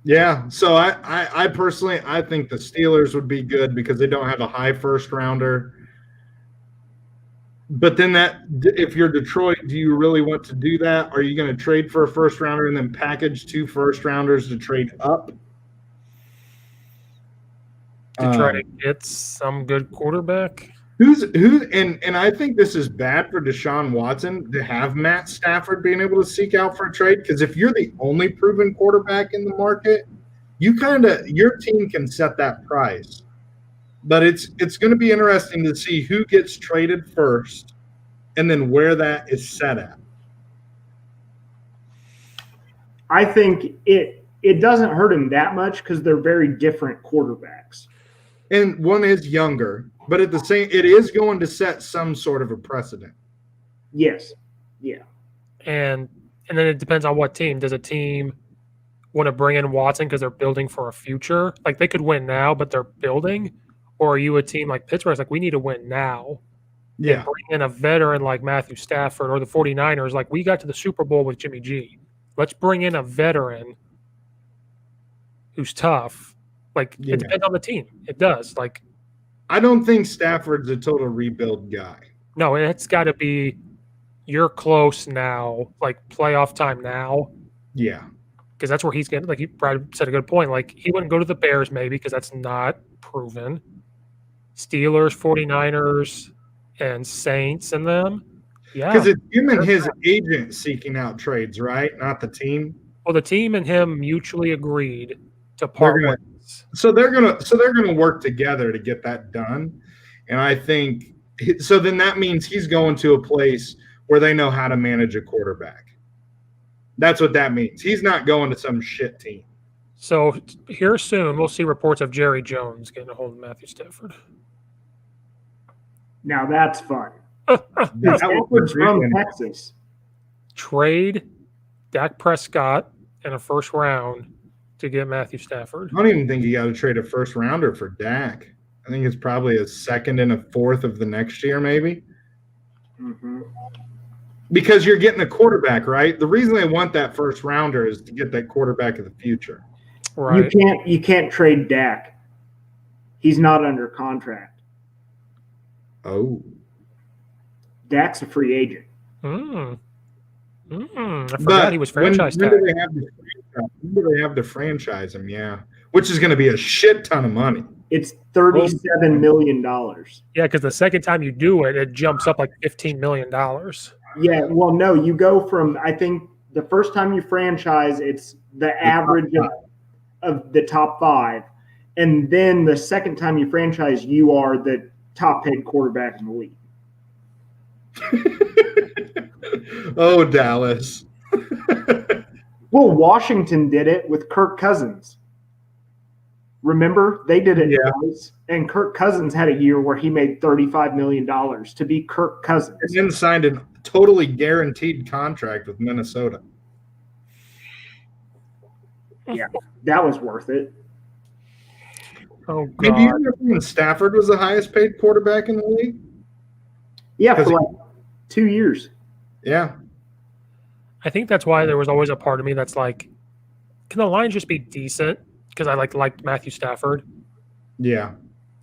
Yeah. So I personally I think the Steelers would be good because they don't have a high first rounder. But then if you're Detroit, do you really want to do that? Are you going to trade for a first rounder and then package 2 first rounders to trade up? To try to get some good quarterback. And I think this is bad for Deshaun Watson to have Matt Stafford being able to seek out for a trade, because if you're the only proven quarterback in the market, your team can set that price. But it's going to be interesting to see who gets traded first and then where that is set at. I think it doesn't hurt him that much because they're very different quarterbacks. And one is younger, but it is going to set some sort of a precedent. Yes. Yeah. And then it depends on what team. Does a team want to bring in Watson because they're building for a future? Like, they could win now, but they're building. Or are you a team like Pittsburgh? It's like, we need to win now. Yeah. And bring in a veteran like Matthew Stafford, or the 49ers. Like, we got to the Super Bowl with Jimmy G. Let's bring in a veteran who's tough. Like, Yeah. It depends on the team. It does. Like, I don't think Stafford's a total rebuild guy. no, it's got to be you're close now, like playoff time now. Yeah. Because that's where he's getting, like, you probably said a good point. Like, he wouldn't go to the Bears maybe because that's not proven. Steelers, 49ers, and Saints and them. Yeah. Because it's him and his agent seeking out trades, right? Not the team. Well, the team and him mutually agreed to part ways. So they're gonna work together to get that done. And I think so. Then that means he's going to a place where they know how to manage a quarterback. That's what that means. He's not going to some shit team. So here soon, we'll see reports of Jerry Jones getting a hold of Matthew Stafford. Now that's fun. That Stafford's from Texas. Trade Dak Prescott in a first round to get Matthew Stafford. I don't even think you got to trade a first rounder for Dak. I think it's probably a second and a fourth of the next year, maybe. Mm-hmm. Because you're getting a quarterback, right? The reason they want that first rounder is to get that quarterback of the future. Right. You can't trade Dak. He's not under contract. Oh. Dak's a free agent. I forgot he was franchise tag. When do they have to franchise him? Yeah. Which is going to be a shit ton of money. It's $37 million. Yeah, because the second time you do it, it jumps up like $15 million. Yeah, well, no, you go from, I think the first time you franchise, it's the average of the top 5. And then the second time you franchise, you are the top paid quarterback in the league. Oh, Dallas. Well, Washington did it with Kirk Cousins. Remember? They did it twice. And Kirk Cousins had a year where he made $35 million to be Kirk Cousins. And then signed a totally guaranteed contract with Minnesota. Yeah, that was worth it. Oh, God. Maybe you remember when Stafford was the highest paid quarterback in the league? Yeah, for like 2 years. Yeah. I think that's why there was always a part of me that's like, can the Lions just be decent? Because I liked Matthew Stafford. Yeah.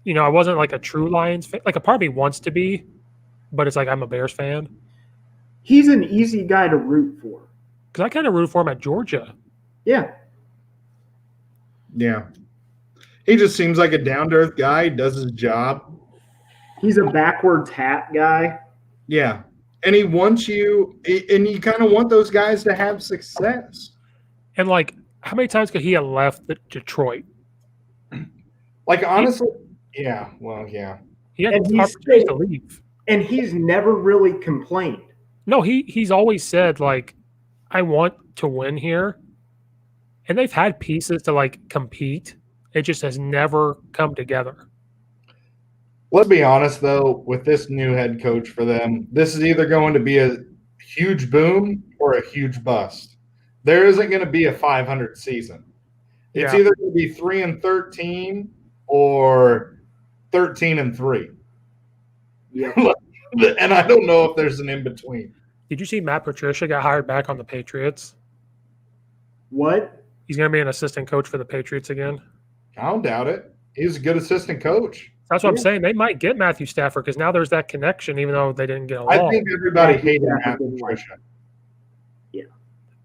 You know, I wasn't like a true Lions fan. Like, a part of me wants to be, but it's like I'm a Bears fan. He's an easy guy to root for. Because I kind of root for him at Georgia. Yeah. Yeah. He just seems like a down-to-earth guy. He does his job. He's a backwards hat guy. Yeah. And he wants you – and you kind of want those guys to have success. And, like, how many times could he have left Detroit? Like, honestly – yeah. Well, yeah. He had And he's opportunities to leave. And he's never really complained. No, he's always said, like, I want to win here. And they've had pieces to, like, compete. It just has never come together. Let's be honest, though, with this new head coach for them, this is either going to be huge boom or a huge bust. There isn't going to be a 500 season. It's Yeah. either going to be 3-13 or 13-3. Yeah. And I don't know if there's an in between. Did you see Matt Patricia got hired back on the Patriots? What? He's going to be an assistant coach for the Patriots again. I don't doubt it. He's a good assistant coach. That's what I'm Yeah. saying. They might get Matthew Stafford because now there's that connection, even though they didn't get along. I think everybody Matthew hated Matt Stafford didn't like Patricia.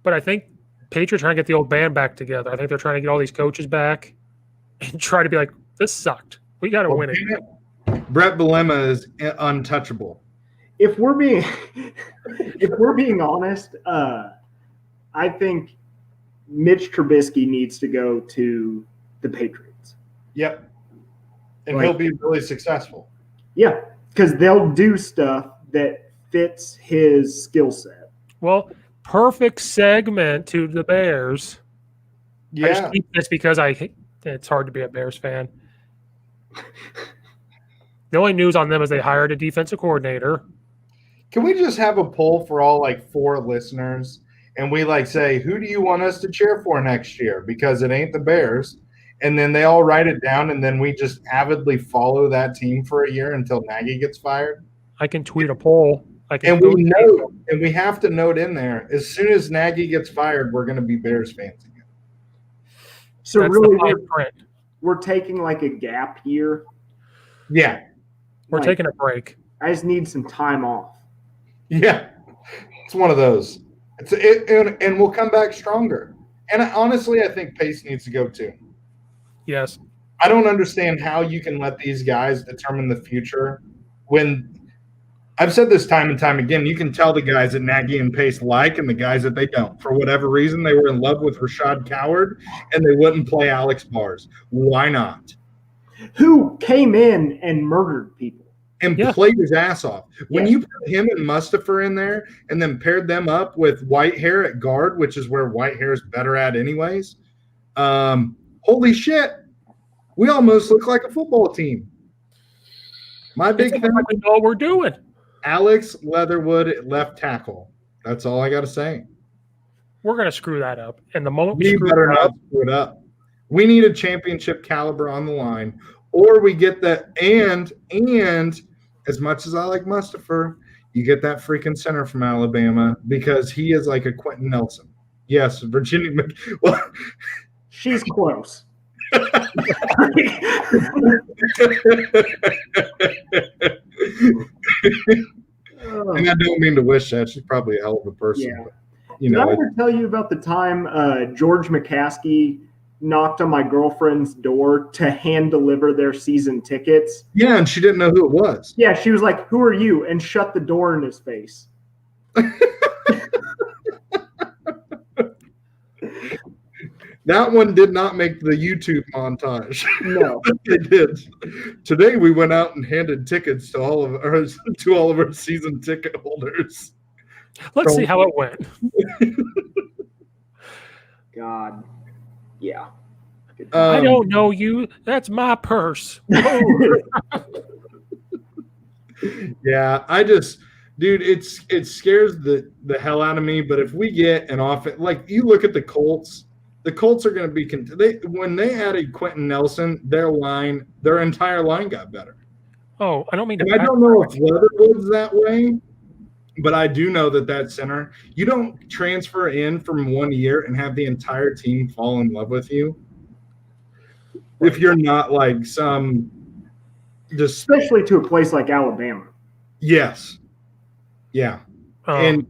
But I think Patriots are trying to get the old band back together. I think they're trying to get all these coaches back and try to be like, this sucked. We got to win it. Brett Bielema is untouchable. If we're being honest, I think Mitch Trubisky needs to go to the Patriots. Yep. And Like- he'll be really successful. Yeah, because they'll do stuff that fits his skill set. Well, perfect segment to the Bears. I Yeah. just keep this because it's hard to be a Bears fan. The only news on them is they hired a defensive coordinator. Can we just have a poll for all like 4 listeners and we like say, who do you want us to cheer for next year? Because it ain't the Bears. And then they all write it down and then we just avidly follow that team for a year until Nagy gets fired. I can tweet a poll. I can And we know, and we have to note in there, as soon as Nagy gets fired, we're going to be Bears fans again. So That's really, the fine print. we're taking like a gap year. Yeah. We're Like, taking a break. I just need some time off. Yeah. It's one of those. And we'll come back stronger. And honestly, I think Pace needs to go too. Yes. I don't understand how you can let these guys determine the future when I've said this time and time again. You can tell the guys that Nagy and Pace like and the guys that they don't. For whatever reason, they were in love with Rashad Coward and they wouldn't play Alex Bars. Why not? Who came in and murdered people? And Yeah. played his ass off. When Yeah. you put him and Mustafa in there and then paired them up with Whitehair at guard, which is where Whitehair is better at anyways, holy shit. We almost look like a football team. My big It's thing, like we know what we're doing. Alex Leatherwood at left tackle. That's all I got to say. We're going to screw that up. And the moment we We screw better it not up, screw it up. We need a championship caliber on the line, or we get that. And as much as I like Mustafa, you get that freaking center from Alabama because he is like a Quentin Nelson. Yes, Virginia. Well, She's close. and I don't mean to wish that. She's probably a hell of a person. Yeah. But, you Did I know, ever tell you about the time George McCaskey knocked on my girlfriend's door to hand deliver their season tickets? yeah, and she didn't know who it was. Yeah, she was like, "Who are you?" and shut the door in his face. That one did not make the YouTube montage. No. They did. Today we went out and handed tickets to all of our season ticket holders. let's see how it went. God. Yeah. I don't know you. That's my purse. Yeah, I just, dude, it scares the hell out of me. But if we get an offense, like you look at the Colts are going to be when they added Quentin Nelson, their entire line got better. Oh, I don't mean to. And I don't know if Leatherwood's that way, but I do know that center, you don't transfer in from 1 year and have the entire team fall in love with you. If you're not like some just Especially to a place like Alabama. yes. Yeah. And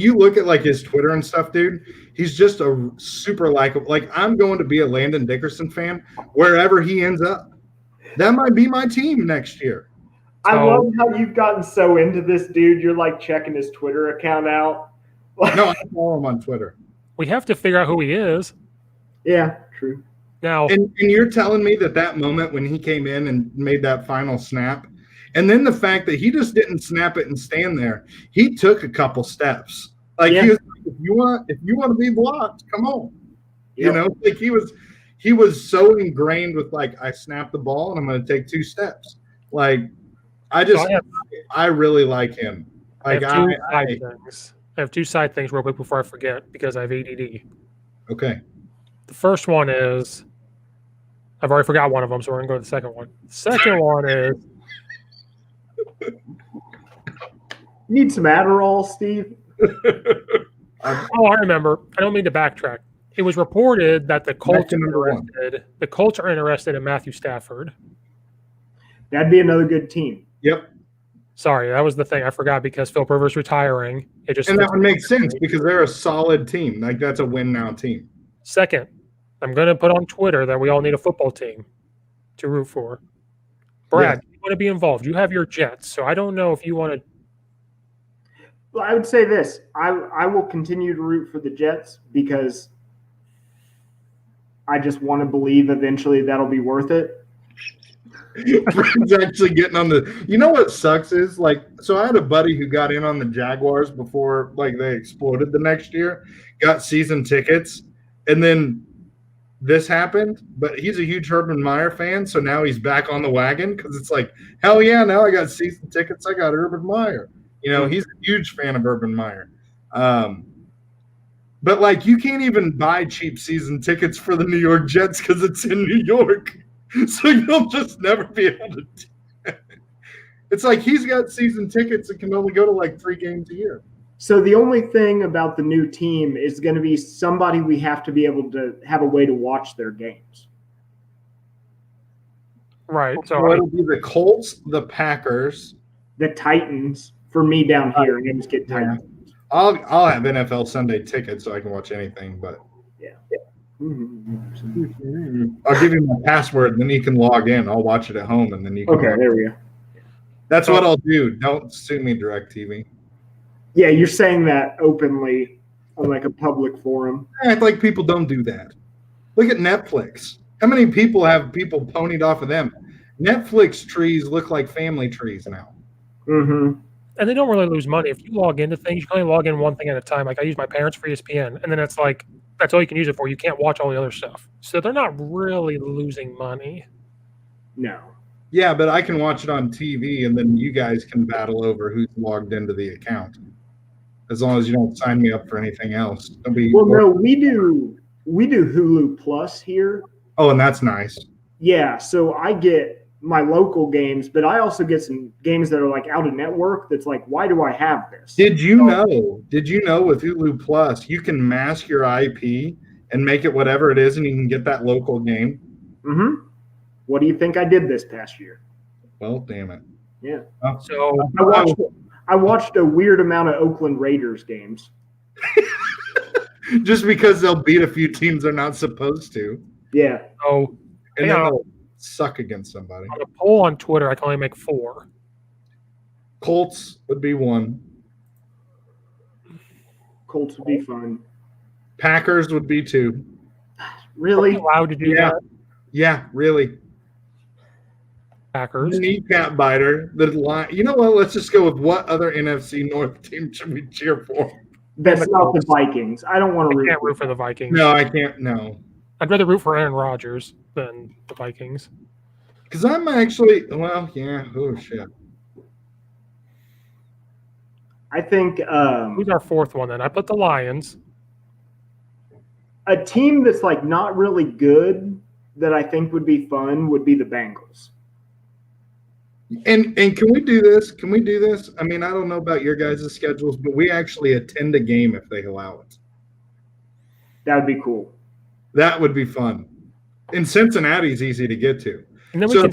you look at like his Twitter and stuff, dude, he's just a super likable. Like I'm going to be a Landon Dickerson fan wherever he ends up. That might be my team next year. I So- love how you've gotten so into this dude. You're like checking his Twitter account out. No, I follow him on Twitter. we have to figure out who he is Yeah, true. now. And you're telling me that moment when he came in and made that final snap, and then the fact that he just didn't snap it and stand there, he took a couple steps. Like Yeah. he was, if you want to be blocked, come on. You Yep. know, like he was so ingrained with like I snapped the ball and I'm going to take 2 steps. Like I So I have, really like him. I Like have two side things. I have two side things real quick before I forget because I have ADD. Okay. The first one is I've already forgot one of them, so we're gonna go to the second one. The second one is Need some Adderall, Steve? oh, I remember. I don't mean to backtrack. It was reported that the Colts are interested in Matthew Stafford. That'd be another good team. Yep. Sorry, that was the thing I forgot because Phil Rivers retiring. It just And that would make sense because they're a solid team. Like that's a win now team. Second, I'm going to put on Twitter that we all need a football team to root for. Brad, you want to be involved. You have your Jets, so I don't know if you want to. Well, I would say this. I will continue to root for the Jets because I just want to believe eventually that'll be worth it. Fred's actually getting on the. You know what sucks is like. So I had a buddy who got in on the Jaguars before like they exploded the next year, got season tickets, and then this happened. But he's a huge Urban Meyer fan, so now he's back on the wagon because it's like hell yeah, now I got season tickets. I got Urban Meyer. You know, he's a huge fan of Urban Meyer. But like you can't even buy cheap season tickets for the New York Jets because it's in New York. So you'll just never be able to do it. It's like he's got season tickets and can only go to like 3 games a year. So the only thing about the new team is going to be somebody we have to be able to have a way to watch their games. Right. So it'll be the Colts, the Packers, the Titans for me down here, and just get Titans. I'll have NFL Sunday tickets so I can watch anything, but I'll give you my password, and then you can log in. I'll watch it at home, and then you can. Okay, there we go. That's what I'll do. Don't sue me, DirecTV. Yeah, you're saying that openly on like a public forum. Act like people don't do that. Look at Netflix. How many people have people ponied off of them? Netflix trees look like family trees now. Mm-hmm. And they don't really lose money. If you log into things, you can only log in one thing at a time. Like I use my parents for ESPN, and then it's like that's all you can use it for. You can't watch all the other stuff. So they're not really losing money. No. Yeah, but I can watch it on TV, and then you guys can battle over who's logged into the account. As long as you don't sign me up for anything else. Well, no, we do Hulu Plus here. Oh, and that's nice. Yeah, so I get my local games, but I also get some games that are like out of network. That's like, why do I have this? Did you know with Hulu Plus, you can mask your IP and make it whatever it is, and you can get that local game? Mm-hmm. What do you think I did this past year? Well, damn it. Yeah. So I watched a weird amount of Oakland Raiders games. Just because they'll beat a few teams they're not supposed to. Yeah. So And then they'll suck against somebody. on a poll on Twitter, I can only make 4. Colts would be 1. Colts would be fun. Packers would be 2. Really? Are you allowed to do that? Yeah, really. Packers. Kneecap biter. The line. You know what? Let's just go with what other NFC North team should we cheer for? That's not the Vikings. I don't want to I can't root for the Vikings. No, I can't. No. I'd rather root for Aaron Rodgers than the Vikings. Because I'm actually, well, yeah. Oh, shit. I think Who's our 4th one then? I put the Lions. a team that's like not really good that I think would be fun would be the Bengals. And can we do this? Can we do this? I mean, I don't know about your guys' schedules, but we actually attend a game if they allow it. That would be cool. That would be fun. And Cincinnati's easy to get to. And then So we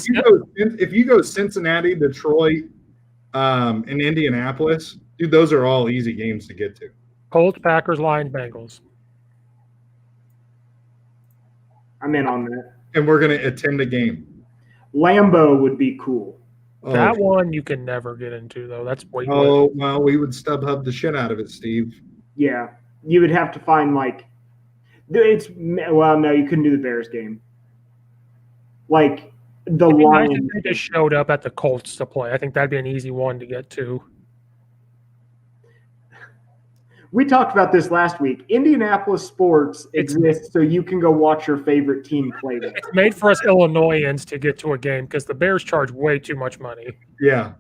if you go Cincinnati, Detroit, and Indianapolis, dude, those are all easy games to get to. Colts, Packers, Lions, Bengals. I'm in on that. And we're going to attend a game. Lambeau would be cool. Oh, That one you can never get into though. That's way. oh well, we would StubHub the shit out of it, Steve. Yeah, you would have to find like no, you couldn't do the Bears game. Like the It'd be nice Lions. if they just showed up at the Colts to play. I think that'd be an easy one to get to. We talked about this last week. Indianapolis sports exists so you can go watch your favorite team play there. It's made for us Illinoisans to get to a game because the Bears charge way too much money. Yeah.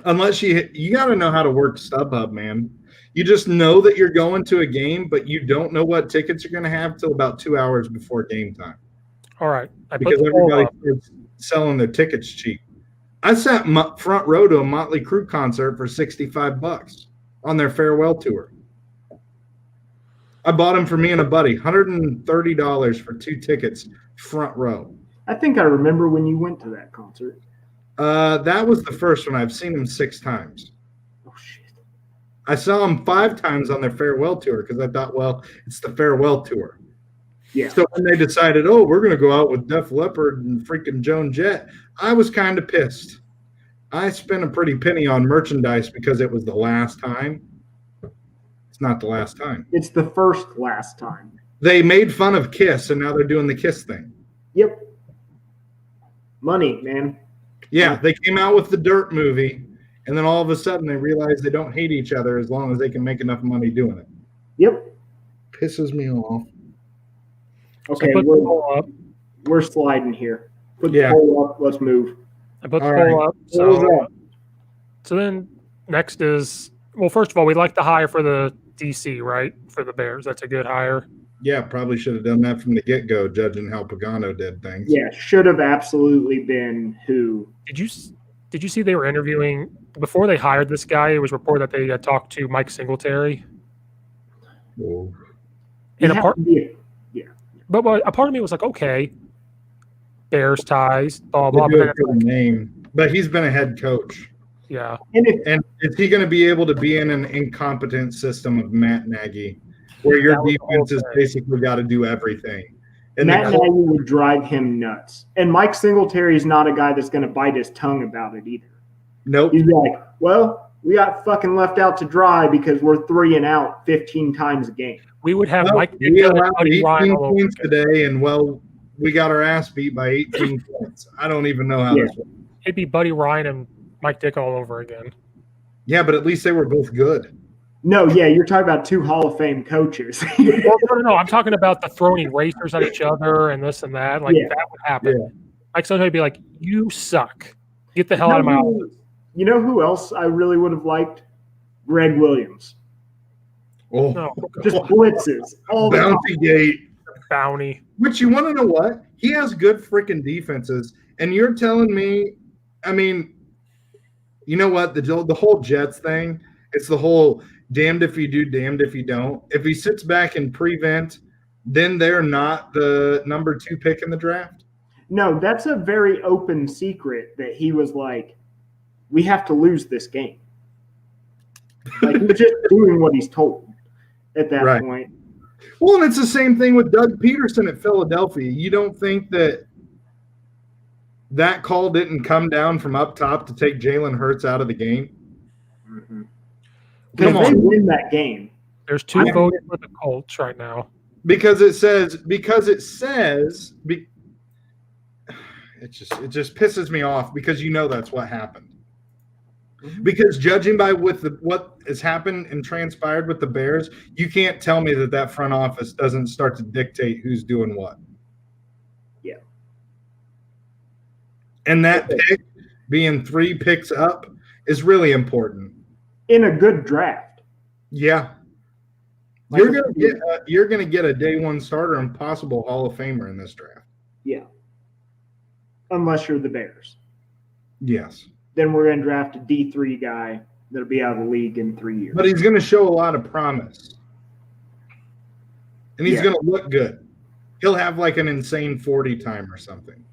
Unless you got to know how to work StubHub, man. You just know that you're going to a game, but you don't know what tickets you're going to have till about 2 hours before game time. All right. I put Because the poll everybody up. starts selling their tickets cheap. I sat front row to a Motley Crue concert for $65 on their farewell tour. I bought them for me and a buddy, $130 for 2 tickets, front row. I think I remember when you went to that concert. That was the first one. I've seen them 6 times. Oh shit! I saw them 5 times on their farewell tour because I thought, well, it's the farewell tour. Yeah. So when they decided, oh, we're going to go out with Def Leppard and freaking Joan Jett, I was kind of pissed. I spent a pretty penny on merchandise because it was the last time. It's not the last time. It's the first last time. They made fun of Kiss, and now they're doing the Kiss thing. Yep. Money, man. Yeah, they came out with the Dirt movie, and then all of a sudden they realized they don't hate each other as long as they can make enough money doing it. Yep. Pisses me off. So Okay, I put the poll up. we're sliding here. Put the Yeah. poll up. Let's move. I put the All poll right. up. What was that? So then next is, well, first of all, we'd like to hire for the DC, right? For the Bears. That's a good hire. Yeah, probably should have done that from the get-go, judging how Pagano did things. Yeah, should have absolutely been who. Did you see they were interviewing before they hired this guy? It was reported that they had talked to Mike Singletary. Whoa. And You a part, have to be- but a part of me was like, okay, Bears ties, blah They blah. do But a good name, but he's been a head coach. yeah, And if And is he going to be able to be in an incompetent system of Matt Nagy, where your That was the whole defense has thing. basically got to do everything? And Matt the Nagy would drive him nuts. And Mike Singletary is not a guy that's going to bite his tongue about it either. nope. He'd be like, well, we got fucking left out to dry because we're 3 and out 15 times a game. we would have Well, Mike we Ditka and allowed Buddy Ryan 18 all over points again. today, and well, we got our ass beat by 18 points. I don't even know how Yeah. this works. It'd be Buddy Ryan and Mike Dick all over again. Yeah, but at least they were both good. No, yeah, you're talking about 2 Hall of Fame coaches. Well, no. I'm talking about the throwing erasers at each other and this and that. Like Yeah. that would happen. Mike Singletary would be like, "You suck. Get the hell out of my office." You know who else I really would have liked? Greg Williams. Oh, No, Just blitzes all the time. Bounty Gate. bounty. Which you want to know what? He has good freaking defenses, and you're telling me, I mean, you know what? The whole Jets thing, it's the whole damned if you do, damned if you don't. If he sits back and prevent, then they're not the number 2 pick in the draft. No, that's a very open secret that he was like, we have to lose this game. Like he's just doing what he's told at that Right. point. Well, and it's the same thing with Doug Peterson at Philadelphia. You don't think that call didn't come down from up top to take Jalen Hurts out of the game? Because Come they on. win that game. There's 2 Yeah. voting for the Colts right now. Because it says it just pisses me off because you know that's what happened. Because judging by what has happened and transpired with the Bears, you can't tell me that front office doesn't start to dictate who's doing what. Yeah. And that pick being 3 picks up is really important. In a good draft. Yeah. Like- You're gonna get a day 1 starter and possible Hall of Famer in this draft. Yeah. Unless you're the Bears. Yes. Then we're going to draft a D3 guy that'll be out of the league in 3 years. But he's going to show a lot of promise. And he's Yeah. going to look good. He'll have like an insane 40 time or something.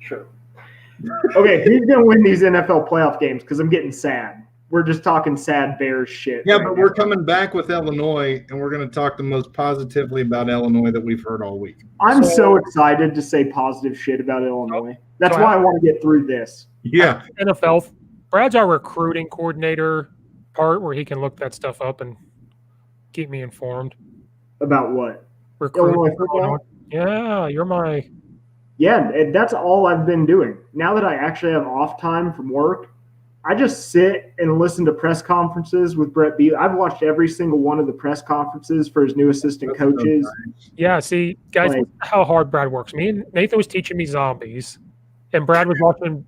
Sure. Okay, who's going to win these NFL playoff games? Because I'm getting sad. We're just talking sad Bears shit. Yeah, right but now. we're coming back with Illinois, and we're going to talk the most positively about Illinois that we've heard all week. I'm so excited to say positive shit about Illinois. That's So why I want to get through this. Yeah. NFL. Brad's our recruiting coordinator part where he can look that stuff up and keep me informed. About what? Recruiting. Illinois football? Yeah, you're my. Yeah, and that's all I've been doing. Now that I actually have off time from work, I just sit and listen to press conferences with Brett Beal. I've watched every single one of the press conferences for his new assistant coaches. Yeah, see, guys, Like- how hard Brad works. Me and Nathan was teaching me zombies. And Brad was watching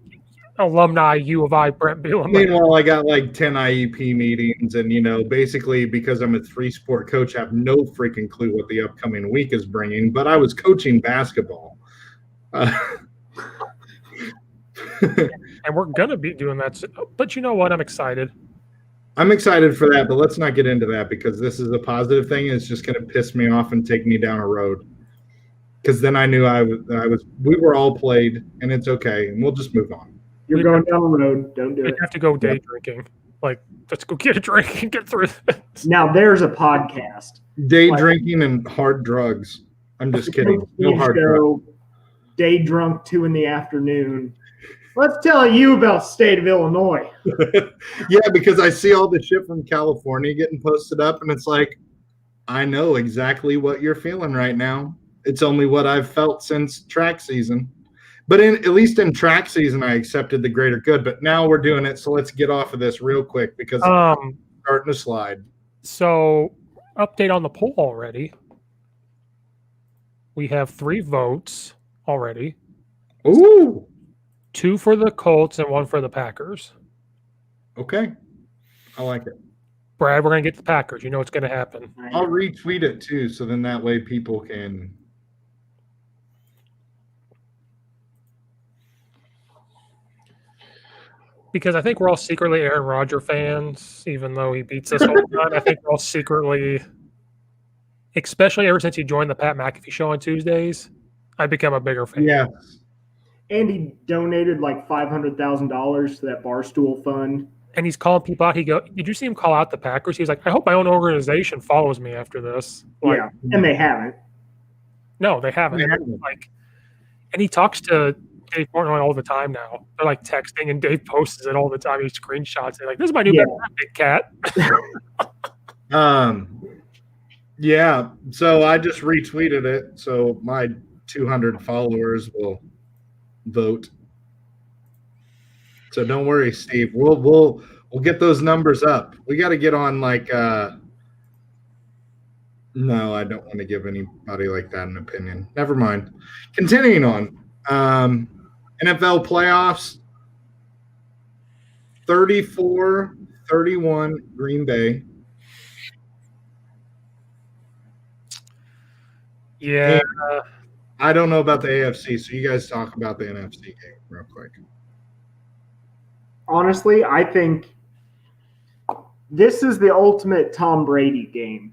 alumni U of I, Brent Bielema. Meanwhile, I got like 10 IEP meetings, and basically because I'm a 3-sport coach, I have no freaking clue what the upcoming week is bringing. But I was coaching basketball. And we're going to be doing that. But you know what? I'm excited. I'm excited for that, but let's not get into that because this is a positive thing. And it's just going to piss me off and take me down a road. Because then I knew we were all played, and it's okay, and we'll just move on. You're going down the road. Don't do We it. have to go day drinking. Like, let's go get a drink and get through this. Now there's a podcast. Day drinking and hard drugs. I'm just kidding. No hard drugs. Day drunk 2 p.m. Let's tell you about state of Illinois. Yeah, because I see all the shit from California getting posted up, and it's like, I know exactly what you're feeling right now. It's only what I've felt since track season. But at least in track season, I accepted the greater good. But now we're doing it, so let's get off of this real quick because it's starting to slide. So, update on the poll already. We have 3 votes already. Ooh. 2 for the Colts and 1 for the Packers. Okay. I like it. Brad, we're going to get the Packers. You know what's going to happen. I'll retweet it too, so then that way people can. Because I think we're all secretly Aaron Rodgers fans, even though he beats us all the time. I think we're all secretly, especially ever since he joined the Pat McAfee show on Tuesdays, I've become a bigger fan. Yeah. And he donated like $500,000 to that Barstool fund. And he's calling people out. Did you see him call out the Packers? He was like, I hope my own organization follows me after this. Like, yeah, and they haven't. No, they haven't. Like, and he talks to Dave Portnoy all the time now. They're like texting, and Dave posts it all the time. He screenshots it. Like, this is my new big cat. Yeah. So I just retweeted it. So my 200 followers will vote. So don't worry, Steve. We'll get those numbers up. We got to get on like. No, I don't want to give anybody like that an opinion. Never mind. Continuing on. NFL playoffs, 34-31 Green Bay. Yeah. And I don't know about the AFC, so you guys talk about the NFC game real quick. Honestly, I think this is the ultimate Tom Brady game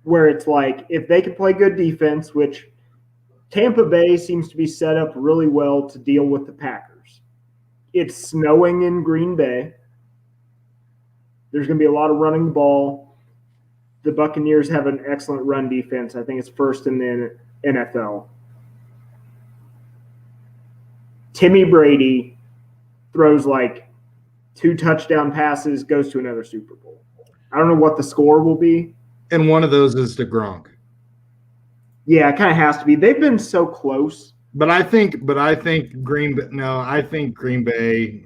where it's like if they can play good defense, which Tampa Bay seems to be set up really well to deal with the Packers. It's snowing in Green Bay. There's going to be a lot of running the ball. The Buccaneers have an excellent run defense. I think it's first in the NFL. Timmy Brady throws like 2 touchdown passes, goes to another Super Bowl. I don't know what the score will be. And one of those is the Gronk. Yeah, it kind of has to be. They've been so close. But I think Green Bay. No, I think Green Bay.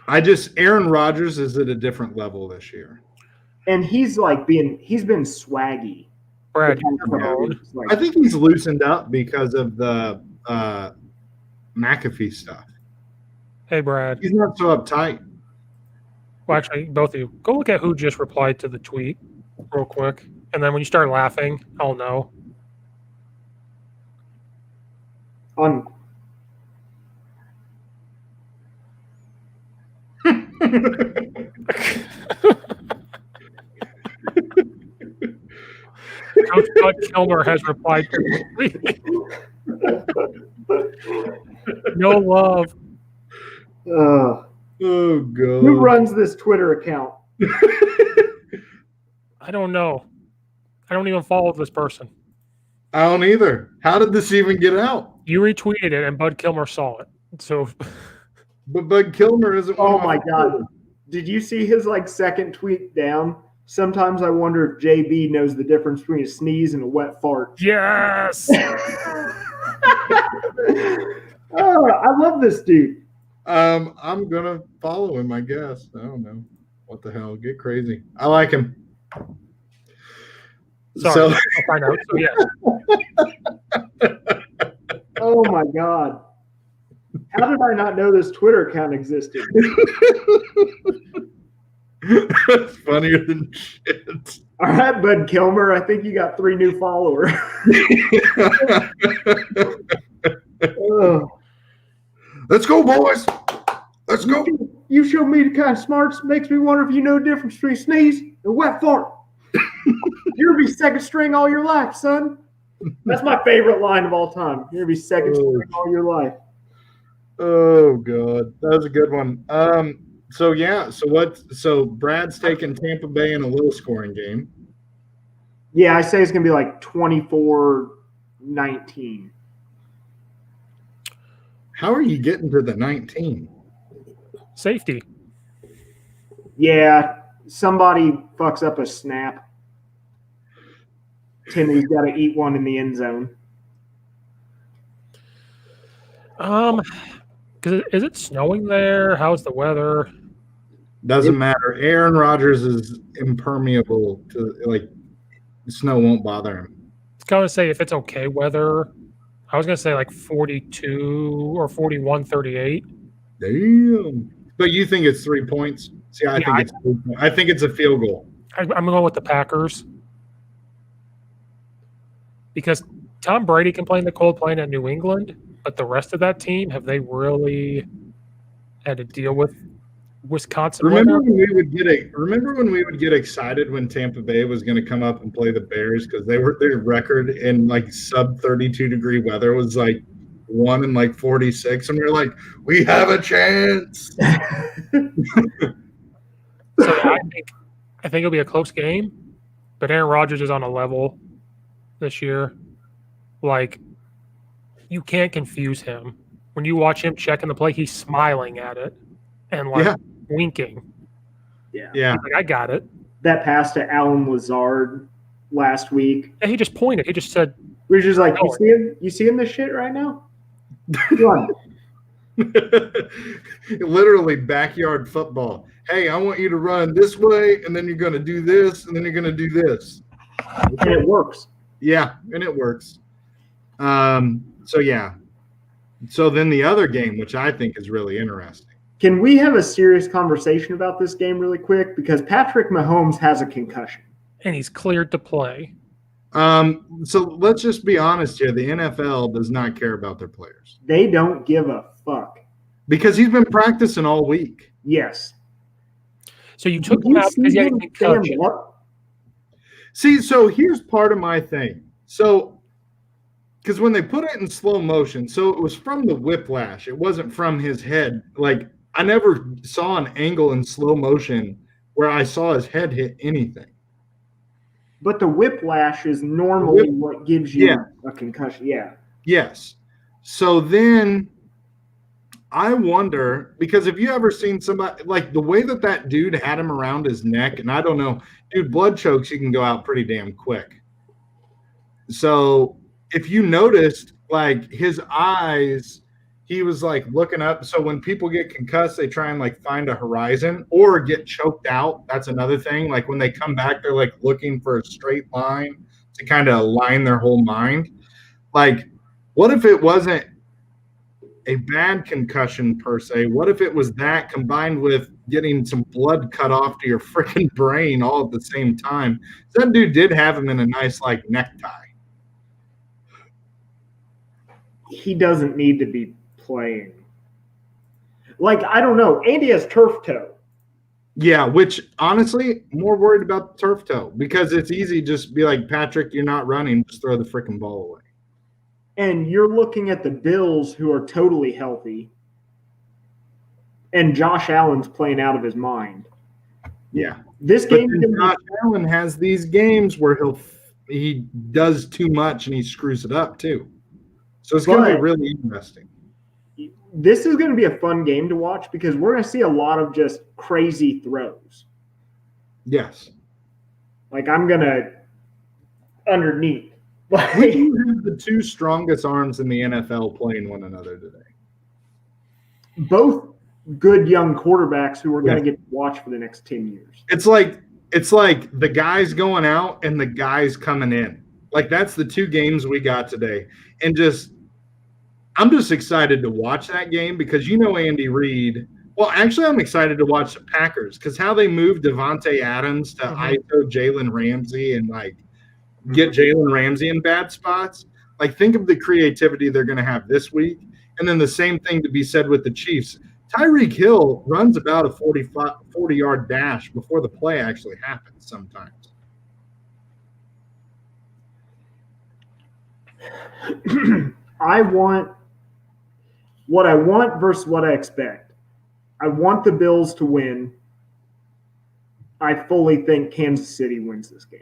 Aaron Rodgers is at a different level this year. And he's been swaggy. Brad, I think he's loosened up because of the McAfee stuff. Hey, Brad. He's not so uptight. Well, actually, both of you, go look at who just replied to the tweet real quick. And then when you start laughing, I'll know. Coach Bud Kilmer has replied to the tweet. No love. Oh, God. Who runs this Twitter account? I don't know. I don't even follow this person. I don't either. How did this even get out? You retweeted it, and Bud Kilmer saw it. So, but Bud Kilmer isn't. Oh my God! Did you see his second tweet down? Sometimes I wonder if JB knows the difference between a sneeze and a wet fart. Yes. Oh, I love this dude. I'm gonna follow him. I guess. I don't know. What the hell? Get crazy. I like him. Sorry, I'll find out. So, yeah. Oh my God. How did I not know this Twitter account existed? That's funnier than shit. All right, Bud Kilmer. I think you got 3 new followers. Oh. Let's go, boys. Let's go. You show me the kind of smarts makes me wonder if you know the difference between sneeze and wet fart. You'll be second string all your life, son. That's my favorite line of all time. You'll be second string all your life. Oh God, that was a good one. So Brad's taking Tampa Bay in a low scoring game. Yeah, I say it's gonna be like 24-19. How are you getting to the 19? Safety. Yeah, somebody fucks up a snap. Timmy's got to eat one in the end zone. Because is it snowing there? How's the weather? Doesn't matter. Aaron Rodgers is impermeable to snow won't bother him. I was going to say if it's okay weather. I was going to say like 42 or 41, 38. Damn. But you think it's 3 points? See, I think it's a field goal. I'm going with the Packers. Because Tom Brady can play in the cold playing at New England, but the rest of that team, have they really had to deal with Wisconsin? Remember when we would get excited when Tampa Bay was going to come up and play the Bears because their record in like sub 32 degree weather was like 1 in 46, and we're like, we have a chance. So I think it'll be a close game, but Aaron Rodgers is on a level this year. Like, you can't confuse him. When you watch him checking the play, he's smiling at it and winking. Yeah. He's like, I got it. That pass to Alan Lazard last week. And he just pointed. He just said, we're just like, you seeing this shit right now? Come on. Literally backyard football. Hey, I want you to run this way, and then you're going to do this, and then you're going to do this. And it works. Yeah, and it works. So then the other game, which I think is really interesting. Can we have a serious conversation about this game really quick? Because Patrick Mahomes has a concussion. And he's cleared to play. So let's just be honest here. The NFL does not care about their players. They don't give a fuck. Because he's been practicing all week. Yes. So you took him out because he had a concussion. See, so here's part of my thing. So, because when they put it in slow motion, so it was from the whiplash. It wasn't from his head. Like, I never saw an angle in slow motion where I saw his head hit anything. But the whiplash is normally what gives you a concussion. Yeah. Yes. So then I wonder, because if you ever seen somebody, like the way that dude had him around his neck, and I don't know, dude, blood chokes, you can go out pretty damn quick. So if you noticed, like his eyes, he was like looking up. So when people get concussed, they try and like find a horizon or get choked out. That's another thing. Like when they come back, they're like looking for a straight line to kind of align their whole mind. Like, what if it wasn't a bad concussion per se? What if it was that combined with getting some blood cut off to your freaking brain all at the same time? That dude did have him in a nice like necktie. He doesn't need to be playing. Like, I don't know. Andy has turf toe. Yeah, which honestly, more worried about the turf toe because it's easy just to be like, Patrick, you're not running, just throw the freaking ball away. And you're looking at the Bills, who are totally healthy, and Josh Allen's playing out of his mind. Yeah. This game, Josh Allen has these games where he does too much and he screws it up too. So it's going to be really interesting. This is going to be a fun game to watch because we're going to see a lot of just crazy throws. Yes. Like, I'm going to underneath. We do have the two strongest arms in the NFL playing one another today. Both good young quarterbacks who are going to get to watch for the next 10 years. It's like the guys going out and the guys coming in. Like, that's the two games we got today. And just I'm just excited to watch that game because Andy Reid. Well, actually, I'm excited to watch the Packers because how they moved Devontae Adams to ISO Jalen Ramsey and get Jalen Ramsey in bad spots. Think of the creativity they're going to have this week. And then the same thing to be said with the Chiefs. Tyreek Hill runs about a 40-yard dash before the play actually happens sometimes. I want what I want versus what I expect. I want the Bills to win. I fully think Kansas City wins this game.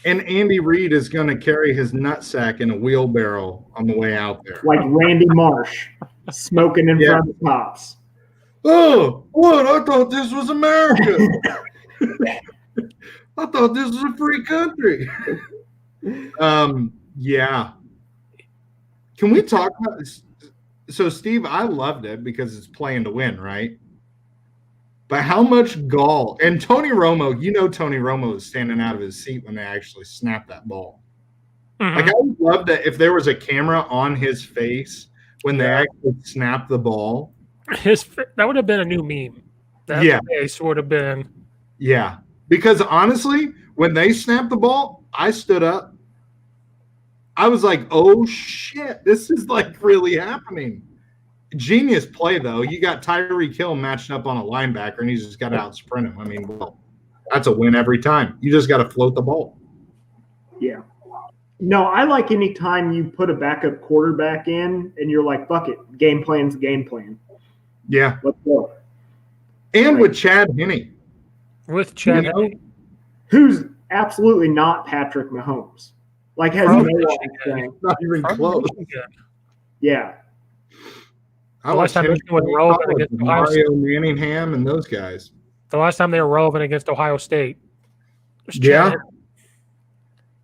And Andy Reid is going to carry his nutsack in a wheelbarrow on the way out there. Like Randy Marsh smoking in front of the cops. Oh, what? I thought this was America. I thought this was a free country. Yeah. Can we talk about this? So, Steve, I loved it because it's playing to win, right? But how much gall? And Tony Romo, Tony Romo is standing out of his seat when they actually snap that ball. I would love that if there was a camera on his face when they actually snap the ball. That would have been a new meme. That face would have been. Yeah. Because honestly, when they snapped the ball, I stood up. I was like, oh, shit, this is really happening. Genius play, though. You got Tyreek Hill matched up on a linebacker, and he's just got to out-sprint him. I mean, that's a win every time. You just got to float the ball. Yeah. No, I like any time you put a backup quarterback in, and you're like, fuck it, game plan's game plan. Yeah. Let's go. And with Chad Henne. With Chad Henne. Who's absolutely not Patrick Mahomes. Has not even close. Yeah. I watched him relevant against Mario Manningham and those guys. The last time they were relevant against Ohio State. Yeah.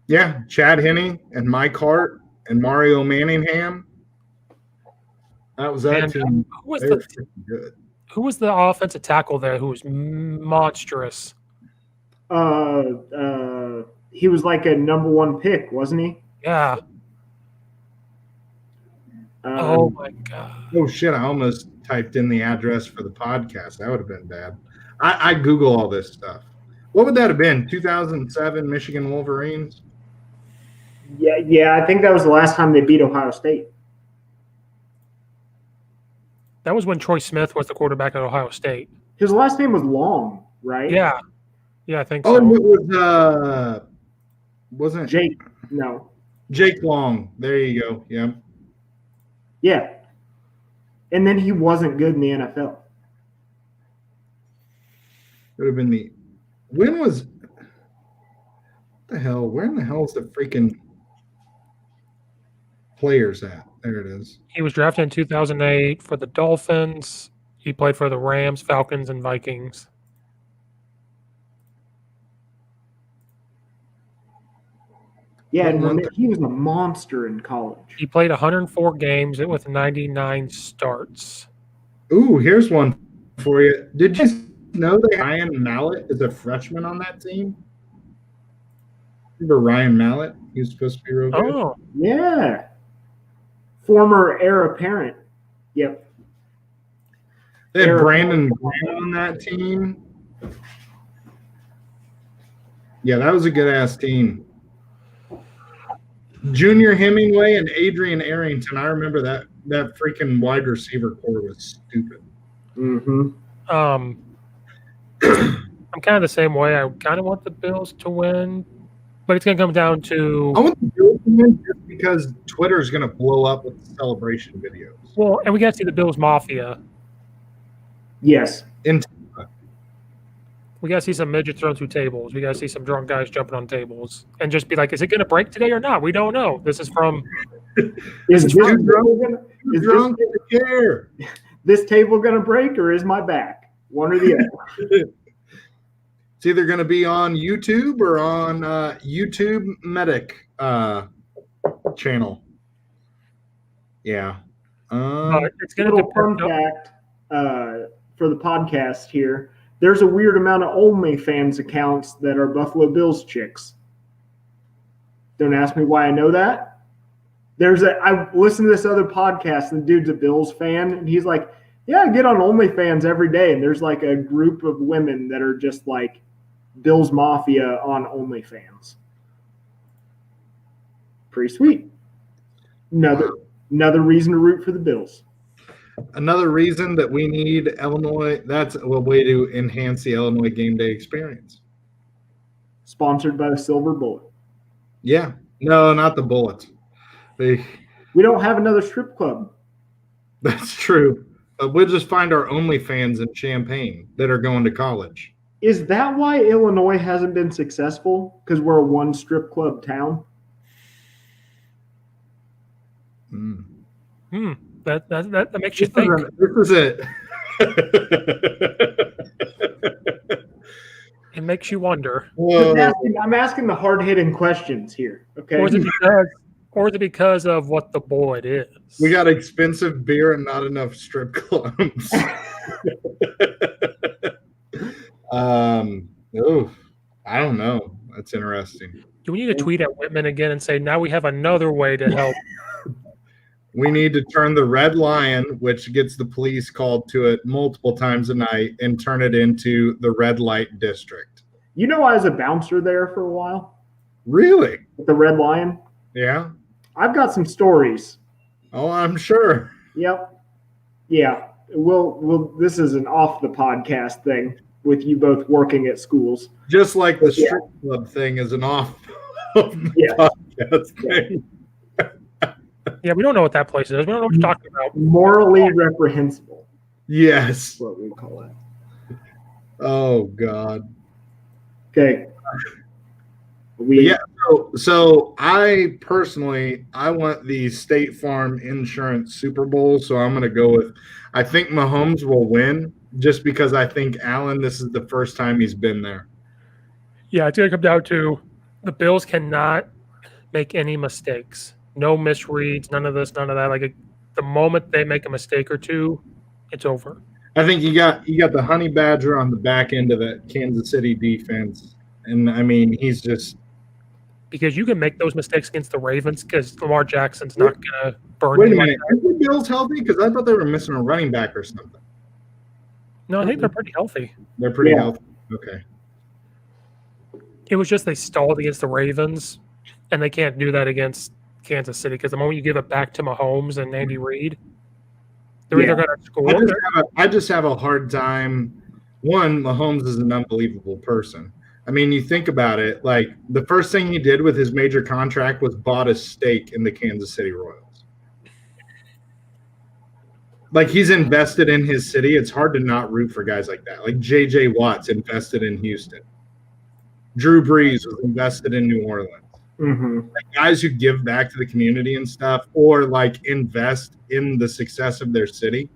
Yeah. Chad Henne and Mike Hart and Mario Manningham. That was that team. Who was the offensive tackle there who was monstrous? He was like a number one pick, wasn't he? Yeah. Oh my God. Oh shit! I almost typed in the address for the podcast. That would have been bad. I Google all this stuff. What would that have been? 2007 Michigan Wolverines? Yeah. I think that was the last time they beat Ohio State. That was when Troy Smith was the quarterback at Ohio State. His last name was Long, right? Yeah. Yeah, I think so. Oh, it was wasn't it Jake? No. Jake Long. There you go. Yeah. Yeah. And then he wasn't good in the NFL. It would have been when was what the hell? Where in the hell is the freaking players at? There it is. He was drafted in 2008 for the Dolphins. He played for the Rams, Falcons, and Vikings. Yeah, and he was a monster in college. He played 104 games with 99 starts. Ooh, here's one for you. Did you know that Ryan Mallett is a freshman on that team? Remember Ryan Mallett? He was supposed to be real good. Oh, yeah. Former heir apparent. Yep. They had Brandon Graham on that team. Yeah, that was a good-ass team. Junior Hemingway and Adrian Arrington. I remember that freaking wide receiver core was stupid. Mm-hmm. I'm kind of the same way. I kind of want the Bills to win, but it's going to come down to. I want the Bills to win just because Twitter is going to blow up with the celebration videos. Well, and we got to see the Bills Mafia. Yes. We got to see some midgets thrown through tables. We got to see some drunk guys jumping on tables and just be like, is it going to break today or not? We don't know. This is from. Is this table going to break or is my back? One or the other. It's either going to be on YouTube or on YouTube Medic channel. Yeah. It's going to depend. Fun fact for the podcast here. There's a weird amount of OnlyFans accounts that are Buffalo Bills chicks. Don't ask me why I know that. I listened to this other podcast, and the dude's a Bills fan, and he's like, yeah, I get on OnlyFans every day, and there's like a group of women that are just like Bills Mafia on OnlyFans. Pretty sweet. Another reason to root for the Bills. Another reason that we need Illinois, that's a way to enhance the Illinois game day experience. Sponsored by the Silver Bullet. Yeah. No, not the Bullets. We don't have another strip club. That's true. We'll just find our OnlyFans in Champaign that are going to college. Is that why Illinois hasn't been successful? Because we're a one strip club town? That makes you think. This is it. It makes you wonder. I'm asking the hard-hitting questions here. Okay. Or is it because of what the bullet is? We got expensive beer and not enough strip clubs. I don't know. That's interesting. Do we need to tweet at Whitman again and say, now we have another way to help? We need to turn the Red Lion, which gets the police called to it multiple times a night, and turn it into the Red Light District. You know, I was a bouncer there for a while. Really? At the Red Lion? Yeah. I've got some stories. Oh, I'm sure. Yep. Yeah. This is an off the podcast thing with you both working at schools. Just like the strip club thing is an off podcast thing. Yeah, we don't know what that place is. We don't know what you're talking about. Morally reprehensible. Yes. That's what we call it. Oh, God. Okay. So I personally, I want the State Farm Insurance Super Bowl, so I'm going to go with, I think Mahomes will win just because I think Allen, this is the first time he's been there. Yeah, it's going to come down to the Bills cannot make any mistakes. No misreads, none of this, none of that. Like the moment they make a mistake or two, it's over. I think you got the Honey Badger on the back end of that Kansas City defense. And I mean, he's just because you can make those mistakes against the Ravens because Lamar Jackson's not going to burn. Wait a minute, are the Bills healthy? Because I thought they were missing a running back or something. No, I think they're pretty healthy. They're pretty healthy. Okay. It was just they stalled against the Ravens, and they can't do that against Kansas City because the moment you give it back to Mahomes and Andy Reid, they're either going to score. I just have a hard time. One, Mahomes is an unbelievable person. I mean, you think about it, like the first thing he did with his major contract was bought a stake in the Kansas City Royals. Like he's invested in his city. It's hard to not root for guys like that. Like J.J. Watt's invested in Houston. Drew Brees was invested in New Orleans. Mm-hmm. Like guys who give back to the community and stuff, or like invest in the success of their city.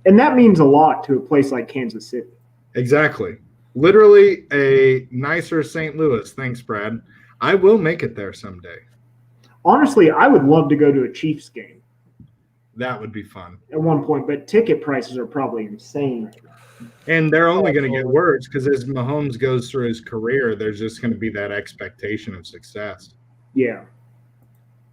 And that means a lot to a place like Kansas City. Exactly. Literally a nicer St. Louis. Thanks, Brad. I will make it there someday. Honestly, I would love to go to a Chiefs game. That would be fun. At one point, but ticket prices are probably insane right now. And they're only going to get worse because as Mahomes goes through his career, there's just going to be that expectation of success. Yeah.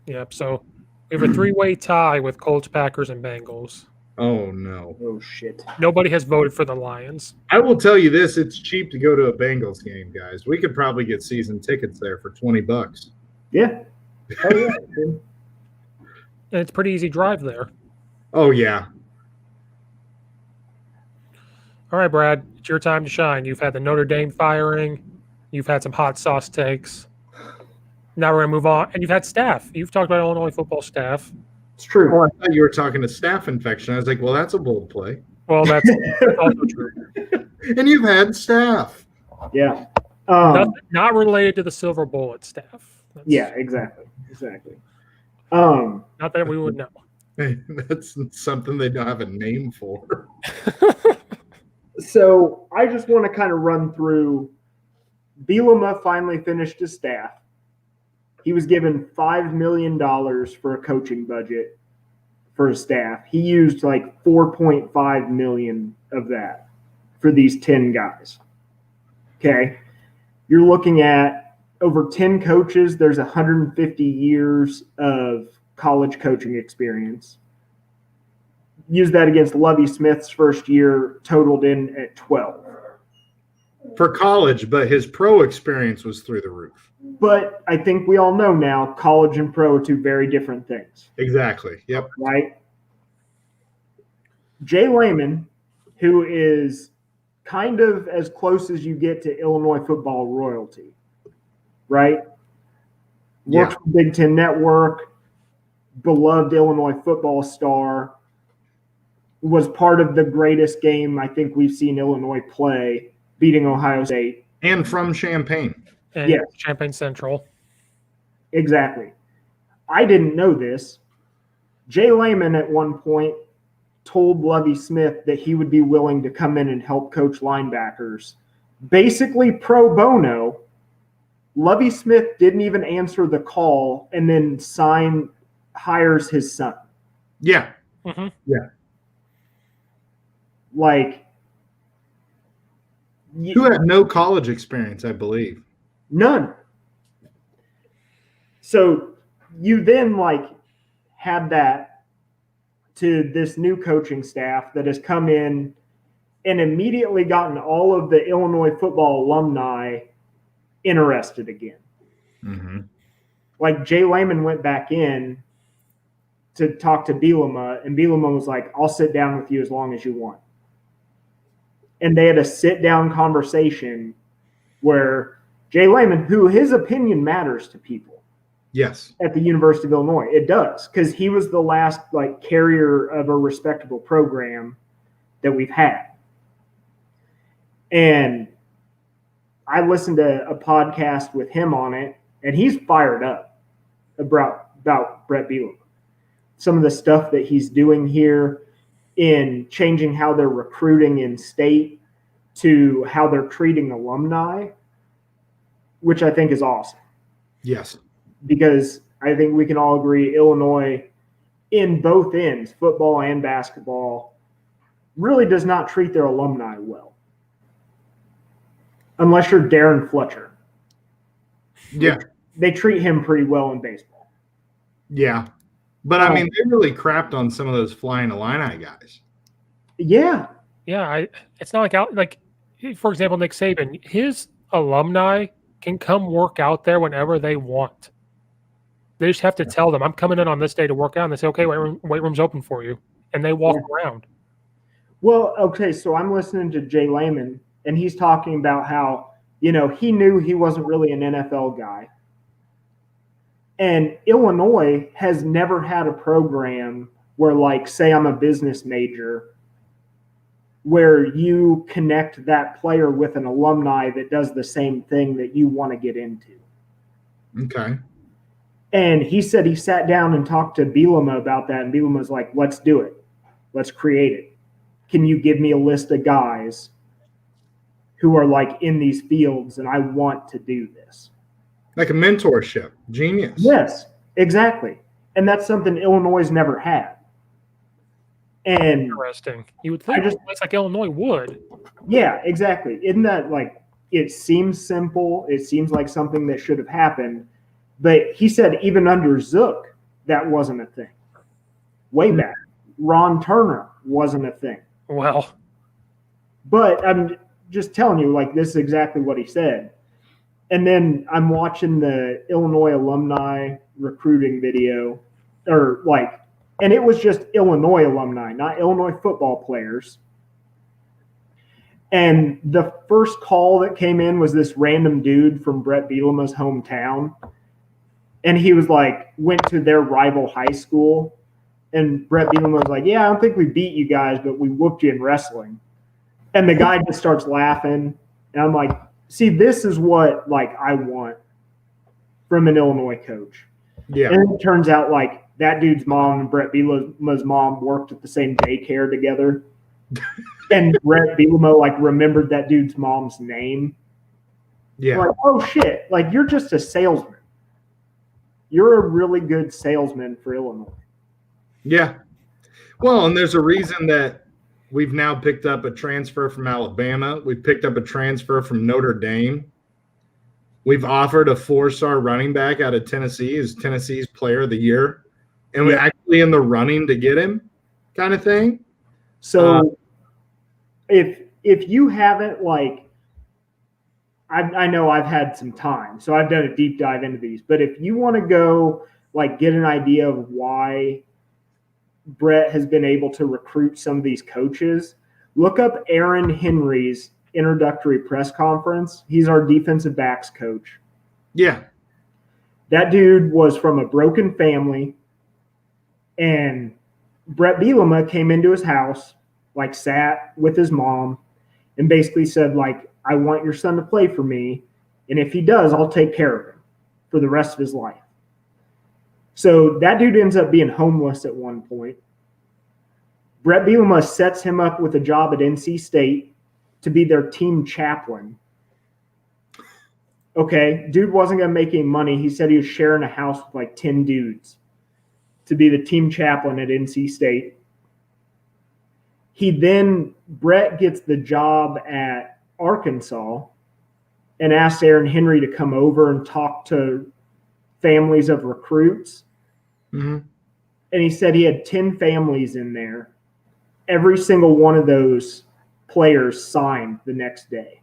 Yep. So we have a three-way tie with Colts, Packers, and Bengals. Oh, no. Oh, shit. Nobody has voted for the Lions. I will tell you this. It's cheap to go to a Bengals game, guys. We could probably get season tickets there for $20. Yeah. Oh, yeah. And it's a pretty easy drive there. Oh, yeah. All right, Brad, it's your time to shine. You've had the Notre Dame firing. You've had some hot sauce takes. Now we're going to move on. And you've had staff. You've talked about Illinois football staff. It's true. Oh, I thought you were talking to staph infection. I was like, well, that's a bold play. Well, that's also true. And you've had staph. Yeah. Not related to the Silver Bullet staff. Yeah, exactly. Exactly. Not that we would know. That's something they don't have a name for. So I just want to kind of run through. Bielema finally finished his staff. He was given $5 million for a coaching budget for his staff. He used like $4.5 million of that for these 10 guys. Okay. You're looking at over 10 coaches, there's 150 years of college coaching experience. Use that against Lovie Smith's first year, totaled in at 12. For college, but his pro experience was through the roof. But I think we all know now, college and pro are two very different things. Exactly. Yep. Right? Jay Lehman, who is kind of as close as you get to Illinois football royalty, right? Works for Big Ten Network, beloved Illinois football star, was part of the greatest game I think we've seen Illinois play, beating Ohio State. And from Champaign. And Yes. Champaign Central. Exactly. I didn't know this. Jay Lehman at one point told Lovie Smith that he would be willing to come in and help coach linebackers. Basically pro bono. Lovie Smith didn't even answer the call and then hires his son. Yeah. Mm-hmm. Like, Who had no college experience, I believe. none. So you then had that to this new coaching staff that has come in and immediately gotten all of the Illinois football alumni interested again. Mm-hmm. Like Jay Lehman went back in to talk to Bielema, and Bielema was like, I'll sit down with you as long as you want. And they had a sit-down conversation where Jay Lehman, who his opinion matters to people Yes. at the University of Illinois, it does, because he was the last carrier of a respectable program that we've had. And I listened to a podcast with him on it, and he's fired up about Brett Bielema. Some of the stuff that he's doing here in changing how they're recruiting in state to how they're treating alumni, which I think is awesome. Yes. Because I think we can all agree Illinois, in both ends, football and basketball, really does not treat their alumni well. Unless you're Darren Fletcher. Yeah. They treat him pretty well in baseball. Yeah. But, I mean, they really crapped on some of those flying Illini guys. Yeah. Yeah, it's not for example, Nick Saban, his alumni can come work out there whenever they want. They just have to tell them, I'm coming in on this day to work out, and they say, okay, weight room's open for you. And they walk around. Well, okay, so I'm listening to Jay Lehman, and he's talking about how, he knew he wasn't really an NFL guy. And Illinois has never had a program where, say I'm a business major, where you connect that player with an alumni that does the same thing that you want to get into. Okay. And he said he sat down and talked to Bielema about that, and Bielema was like, let's do it. Let's create it. Can you give me a list of guys who are in these fields, and I want to do this? Like a mentorship. Genius. Yes, exactly. And that's something Illinois never had. And Interesting. You would think a place like Illinois would. yeah, exactly. Isn't that it seems simple. It seems like something that should have happened. But he said even under Zook, that wasn't a thing. Way back. Ron Turner wasn't a thing. Well. But I'm just telling you, this is exactly what he said. And then I'm watching the Illinois alumni recruiting video, and it was just Illinois alumni, not Illinois football players. And the first call that came in was this random dude from Brett Bielema's hometown. And he was went to their rival high school. And Brett Bielema was like, yeah, I don't think we beat you guys, but we whooped you in wrestling. And the guy just starts laughing. And I'm like, see, this is what I want from an Illinois coach. Yeah. And it turns out that dude's mom and Brett Bielema's mom worked at the same daycare together. And Brett Bielema remembered that dude's mom's name. Yeah. Oh shit, you're just a salesman. You're a really good salesman for Illinois. Yeah. Well, and there's a reason that we've now picked up a transfer from Alabama. We've picked up a transfer from Notre Dame. We've offered a 4-star running back out of Tennessee as Tennessee's player of the year. And we're actually in the running to get him kind of thing. So if you haven't, like, I know I've had some time, so I've done a deep dive into these, but if you want to go, like, get an idea of why Brett has been able to recruit some of these coaches, look up Aaron Henry's introductory press conference. He's our defensive backs coach. Yeah. That dude was from a broken family, and Brett Bielema came into his house, like, sat with his mom and basically said, like, I want your son to play for me, and if he does, I'll take care of him for the rest of his life. So that dude ends up being homeless at one point. Brett Bielema sets him up with a job at NC State to be their team chaplain. Okay, dude wasn't going to make any money. He said he was sharing a house with like 10 dudes to be the team chaplain at NC State. Brett gets the job at Arkansas and asks Aaron Henry to come over and talk to families of recruits. Mm-hmm. And he said he had 10 families in there. Every single one of those players signed the next day.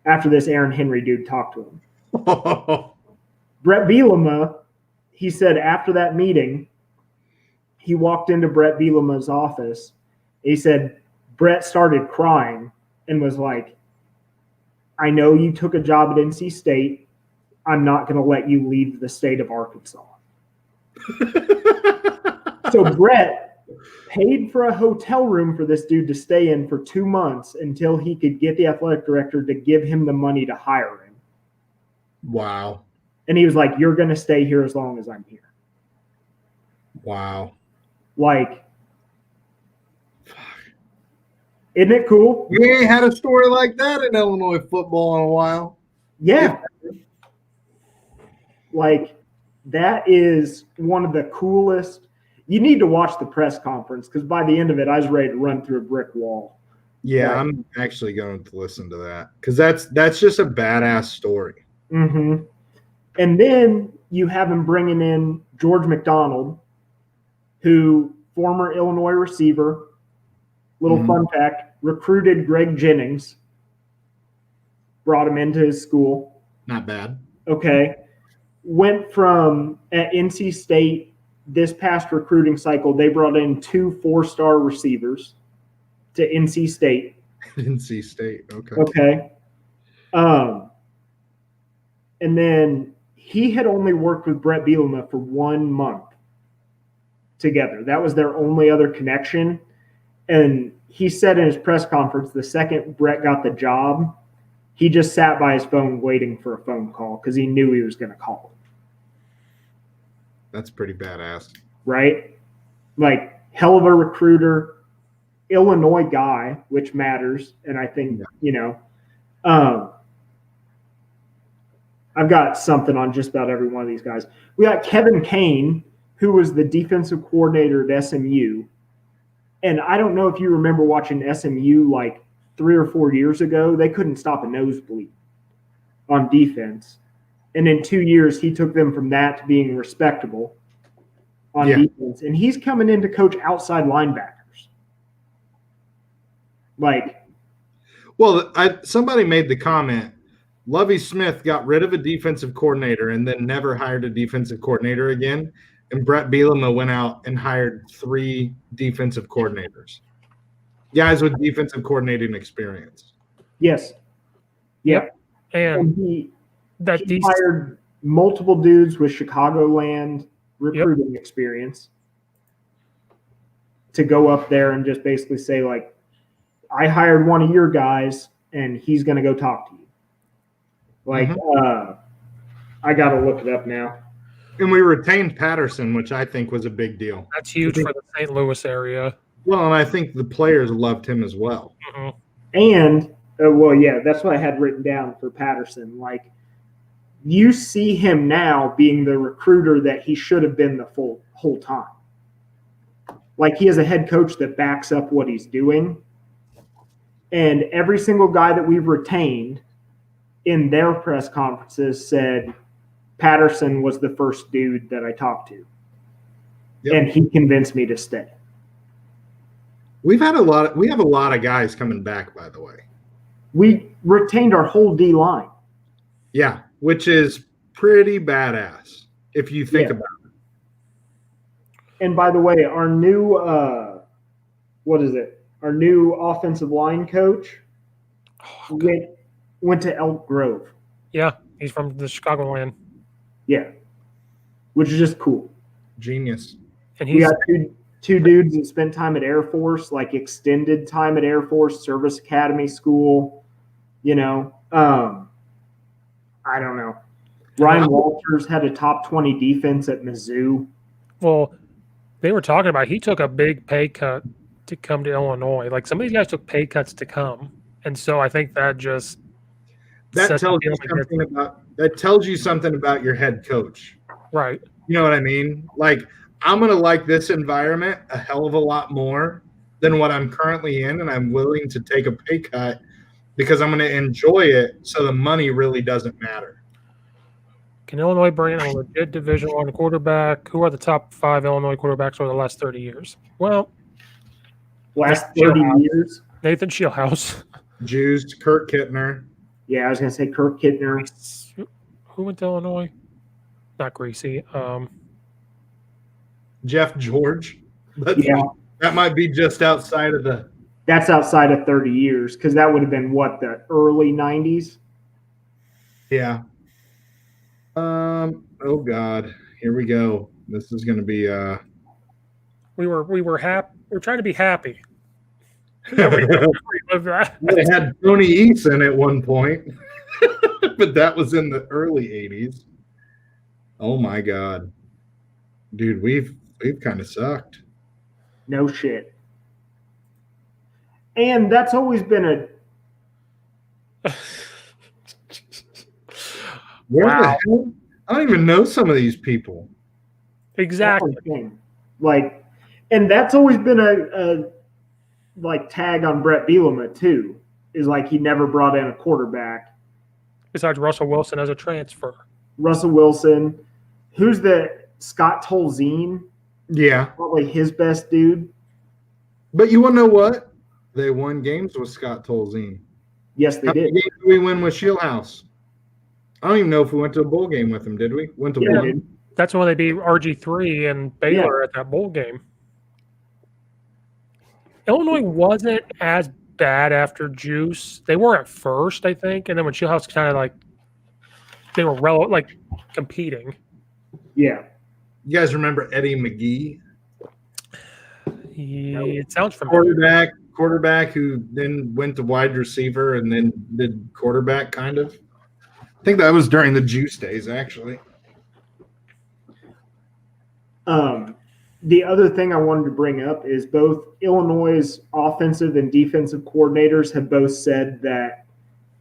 After this Aaron Henry dude talked to him. Brett Bielema, he said after that meeting, he walked into Brett Bielema's office. He said, Brett started crying and was like, I know you took a job at NC State. I'm not going to let you leave the state of Arkansas. So Brett paid for a hotel room for this dude to stay in for 2 months until he could get the athletic director to give him the money to hire him. Wow. And he was like, you're going to stay here as long as I'm here. Wow. Like, isn't it cool? We ain't had a story like that in Illinois football in a while. Yeah. Like, that is one of the coolest. You need to watch the press conference because by the end of it, I was ready to run through a brick wall. Yeah, Right. I'm actually going to listen to that because that's just a badass story. Mm-hmm. And then you have him bringing in George McDonald, who former Illinois receiver, little fun fact, recruited Greg Jennings, brought him into his school. Not bad. Okay. Went from at NC State this past recruiting cycle, they brought in 2 4-star receivers to NC State. NC State. Okay. Okay. And then he had only worked with Brett Bielema for 1 month together. That was their only other connection. And he said in his press conference, the second Brett got the job, he just sat by his phone waiting for a phone call because he knew he was going to call him. That's pretty badass. Right? Like, hell of a recruiter, Illinois guy, which matters. And I think, I've got something on just about every one of these guys. We got Kevin Kane, who was the defensive coordinator at SMU. And I don't know if you remember watching SMU like 3 or 4 years ago. They couldn't stop a nosebleed on defense. And in 2 years, he took them from that to being respectable on defense. And he's coming in to coach outside linebackers. Like, well, somebody made the comment, Lovie Smith got rid of a defensive coordinator and then never hired a defensive coordinator again. And Brett Bielema went out and hired 3 defensive coordinators. Guys with defensive coordinating experience. yes. Yep. And he that hired multiple dudes with Chicagoland recruiting experience to go up there and just basically say, like, I hired one of your guys and he's going to go talk to you. Like, I got to look it up now. And we retained Patterson, which I think was a big deal. That's huge for the St. Louis area. Well, and I think the players loved him as well. Mm-hmm. And, that's what I had written down for Patterson. Like, you see him now being the recruiter that he should have been the whole time. Like, he has a head coach that backs up what he's doing. And every single guy that we've retained in their press conferences said Patterson was the first dude that I talked to. Yep. And he convinced me to stay. We have a lot of guys coming back, by the way. We retained our whole D line. Yeah, which is pretty badass if you think about it. And by the way, our new Our new offensive line coach went to Elk Grove. Yeah, he's from the Chicagoland. Yeah, which is just cool. Genius. And We he's got two dudes that spent time at Air Force, like extended time at Air Force, Service Academy School. I don't know. Ryan Walters had a top 20 defense at Mizzou. well, they were talking about he took a big pay cut to come to Illinois. Like some of these guys took pay cuts to come. And so I think that just That sets the tells you something about your head coach. right. You know what I mean? Like, I'm going to like this environment a hell of a lot more than what I'm currently in, and I'm willing to take a pay cut because I'm going to enjoy it, so the money really doesn't matter. Can Illinois bring in a legit Division I quarterback? Who are the top 5 Illinois quarterbacks over the last 30 years? Well, Last 30 years. Nathan Shieldhouse. Juiced, Kurt Kittner. Yeah, I was going to say Kirk Kittner. Who went to Illinois? Not Greasy. Jeff George. Yeah, That might be just outside of the – that's outside of 30 years because that would have been, the early 90s? yeah. Oh, God. Here we go. This is going to be We were happy. We're trying to be happy. They had Tony Eason at one point, but that was in the early 80s. Oh, my God. Dude, we've kind of sucked. No shit. And that's always been Where Wow. the hell? I don't even know some of these people. Exactly. thing. Like, and that's always been a tag on Brett Bielema too. Is like he never brought in a quarterback. Besides Russell Wilson as a transfer. Russell Wilson, who's the Scott Tolzien? Yeah. Probably his best dude. But you want to know what? They won games with Scott Tolzien. Yes, they How many did. games did we win with Shieldhouse? I don't even know if we went to a bowl game with him, did we? Went to Yeah, one. dude. That's when they beat RG3 and Baylor at that bowl game. Illinois wasn't as bad after Juice. They were at first, I think, and then when Shieldhouse kind of they were competing. Yeah. You guys remember Eddie McGee? It sounds familiar. Quarterback who then went to wide receiver and then did quarterback kind of. I think that was during the Juice days, actually. The other thing I wanted to bring up is both Illinois' offensive and defensive coordinators have both said that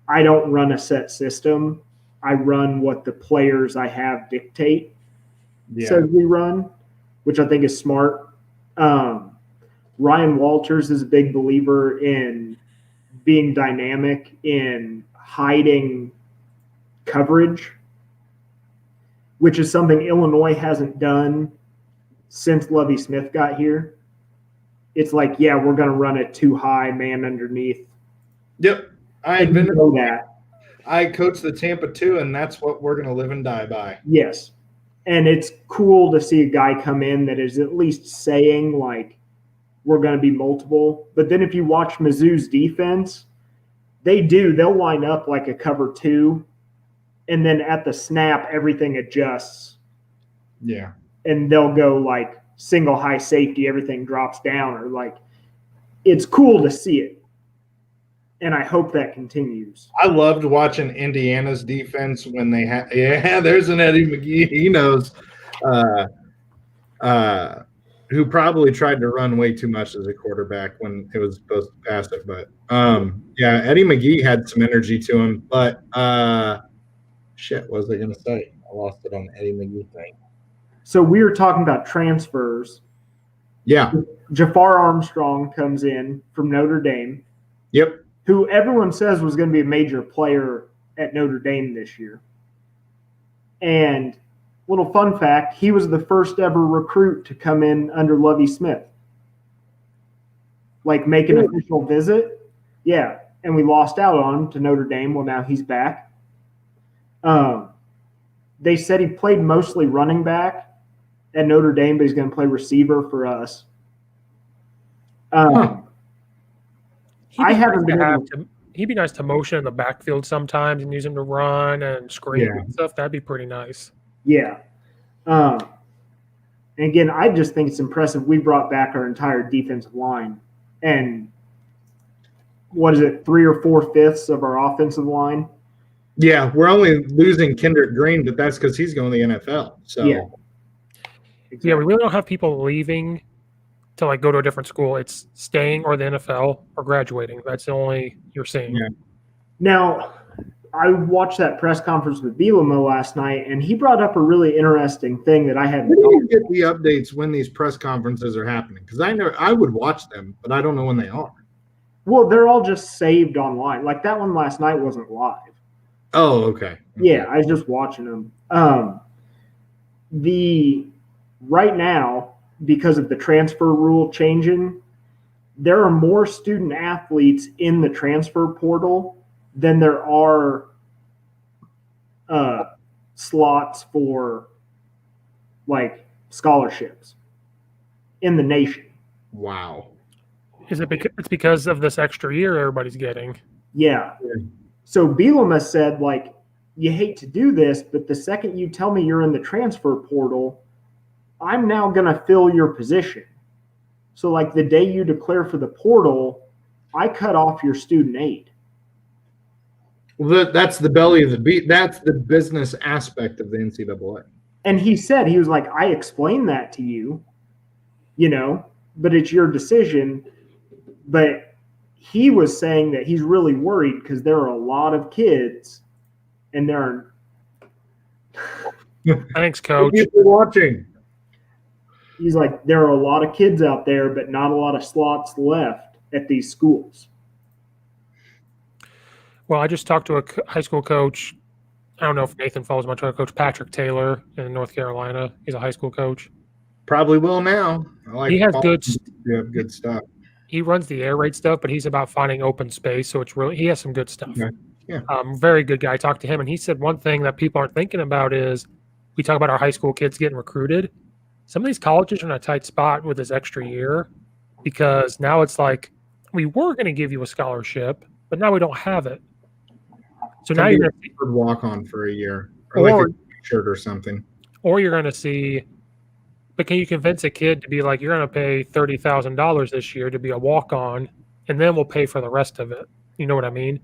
I don't run a set system. I run what the players I have dictate. Yeah. Says we run, which I think is smart. Ryan Walters is a big believer in being dynamic, in hiding coverage, which is something Illinois hasn't done since Lovie Smith got here. It's like, yeah, we're going to run it too high, man underneath. Yep. I And you invented know that. I coached the Tampa 2, and that's what we're going to live and die by. Yes. And it's cool to see a guy come in that is at least saying, like, we're going to be multiple. But then if you watch Mizzou's defense, they'll line up like a cover 2, and then at the snap, everything adjusts. Yeah. And they'll go like single high safety, everything drops down, or like it's cool to see it. And I hope that continues. I loved watching Indiana's defense when they had there's an Eddie McGee. He knows who probably tried to run way too much as a quarterback when it was supposed to pass it. But Eddie McGee had some energy to him. But what was I gonna say? I lost it on the Eddie McGee thing. So we were talking about transfers. Yeah. Jafar Armstrong comes in from Notre Dame, Yep. who everyone says was going to be a major player at Notre Dame this year. And little fun fact, he was the first ever recruit to come in under Lovie Smith. Like make an official visit. Yeah. And we lost out on him to Notre Dame. Well, now he's back. They said he played mostly running back at Notre Dame, but he's going to play receiver for us. I haven't been able to. He'd be nice to motion in the backfield sometimes and use him to run and screen and stuff. That'd be pretty nice. Yeah. And again, I just think it's impressive. We brought back our entire defensive line. And what is it, 3 or 4/5 of our offensive line? Yeah, we're only losing Kendrick Green, but that's because he's going to the NFL. So yeah. Exactly. Yeah, we really don't have people leaving to like go to a different school. It's staying or the NFL or graduating. That's the only you're seeing. Yeah. Now, I watched that press conference with Bielema last night, and he brought up a really interesting thing that I hadn't. Where do you get the updates when these press conferences are happening? Because I would watch them, but I don't know when they are. Well, they're all just saved online. Like that one last night wasn't live. Oh, okay. Yeah, I was just watching them. Right now, because of the transfer rule changing, there are more student athletes in the transfer portal than there are slots for like scholarships in the nation. Wow. Is it it's because of this extra year everybody's getting? Yeah. So Bielema said, like, you hate to do this, but the second you tell me you're in the transfer portal, I'm now going to fill your position. So, like, the day you declare for the portal, I cut off your student aid. Well, that's the belly of the beast. That's the business aspect of the NCAA. And he said, he was like, I explained that to you, but it's your decision. But he was saying that he's really worried because there are a lot of kids and there are. Thanks, Coach. Thank you for watching. He's like, there are a lot of kids out there, but not a lot of slots left at these schools. Well, I just talked to a high school coach. I don't know if Nathan follows much on Coach Patrick Taylor in North Carolina. He's a high school coach. Probably will now. He has good stuff. He runs the air raid stuff, but he's about finding open space. So it's really, he has some good stuff. Okay. Yeah. Very good guy. I talked to him, and he said one thing that people aren't thinking about is we talk about our high school kids getting recruited. Some of these colleges are in a tight spot with this extra year because now it's like we were going to give you a scholarship, but now we don't have it. So now you're going to walk on for a year or like a shirt or something. Or you're going to see, but can you convince a kid to be like, you're going to pay $30,000 this year to be a walk-on, and then we'll pay for the rest of it. You know what I mean?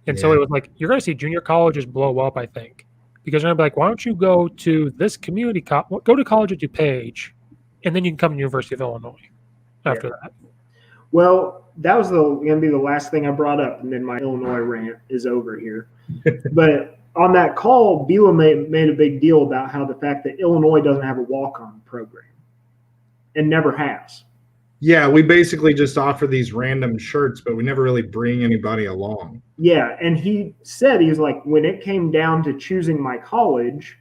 And so it was like, you're going to see junior colleges blow up, I think, because they're going to be like, why don't you go to this community, go to college at DuPage, and then you can come to the University of Illinois after that. Well, that was going to be the last thing I brought up, and then my Illinois rant is over here. But on that call, Bielema made a big deal about how the fact that Illinois doesn't have a walk-on program and never has. Yeah, we basically just offer these random shirts, but we never really bring anybody along. Yeah, and he said, he was like, when it came down to choosing my college,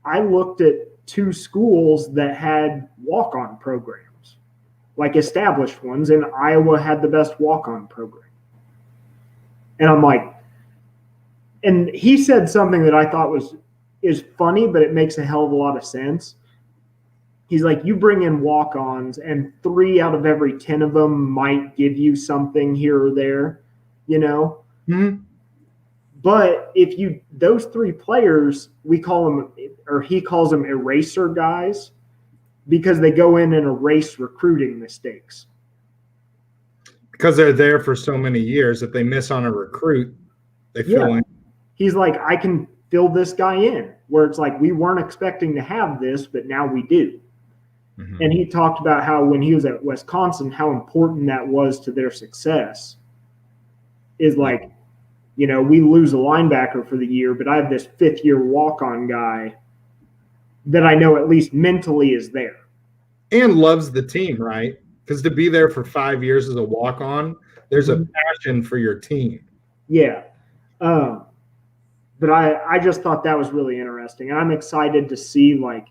I looked at 2 schools that had walk-on programs, like established ones, and Iowa had the best walk-on program. And I'm like, and he said something that I thought is funny, but it makes a hell of a lot of sense. He's like, you bring in walk-ons, and 3 out of every 10 of them might give you something here or there, Mm-hmm. But if those 3 players, we call them, or he calls them eraser guys, because they go in and erase recruiting mistakes. Because they're there for so many years, if they miss on a recruit, they fill in. He's like, I can fill this guy in, where it's like, we weren't expecting to have this, but now we do. Mm-hmm. And he talked about how when he was at Wisconsin, how important that was to their success. Is like, we lose a linebacker for the year, but I have this 5th-year walk-on guy that I know at least mentally is there. And loves the team, right? Because to be there for 5 years as a walk-on, there's a passion for your team. Yeah. But I just thought that was really interesting. And I'm excited to see like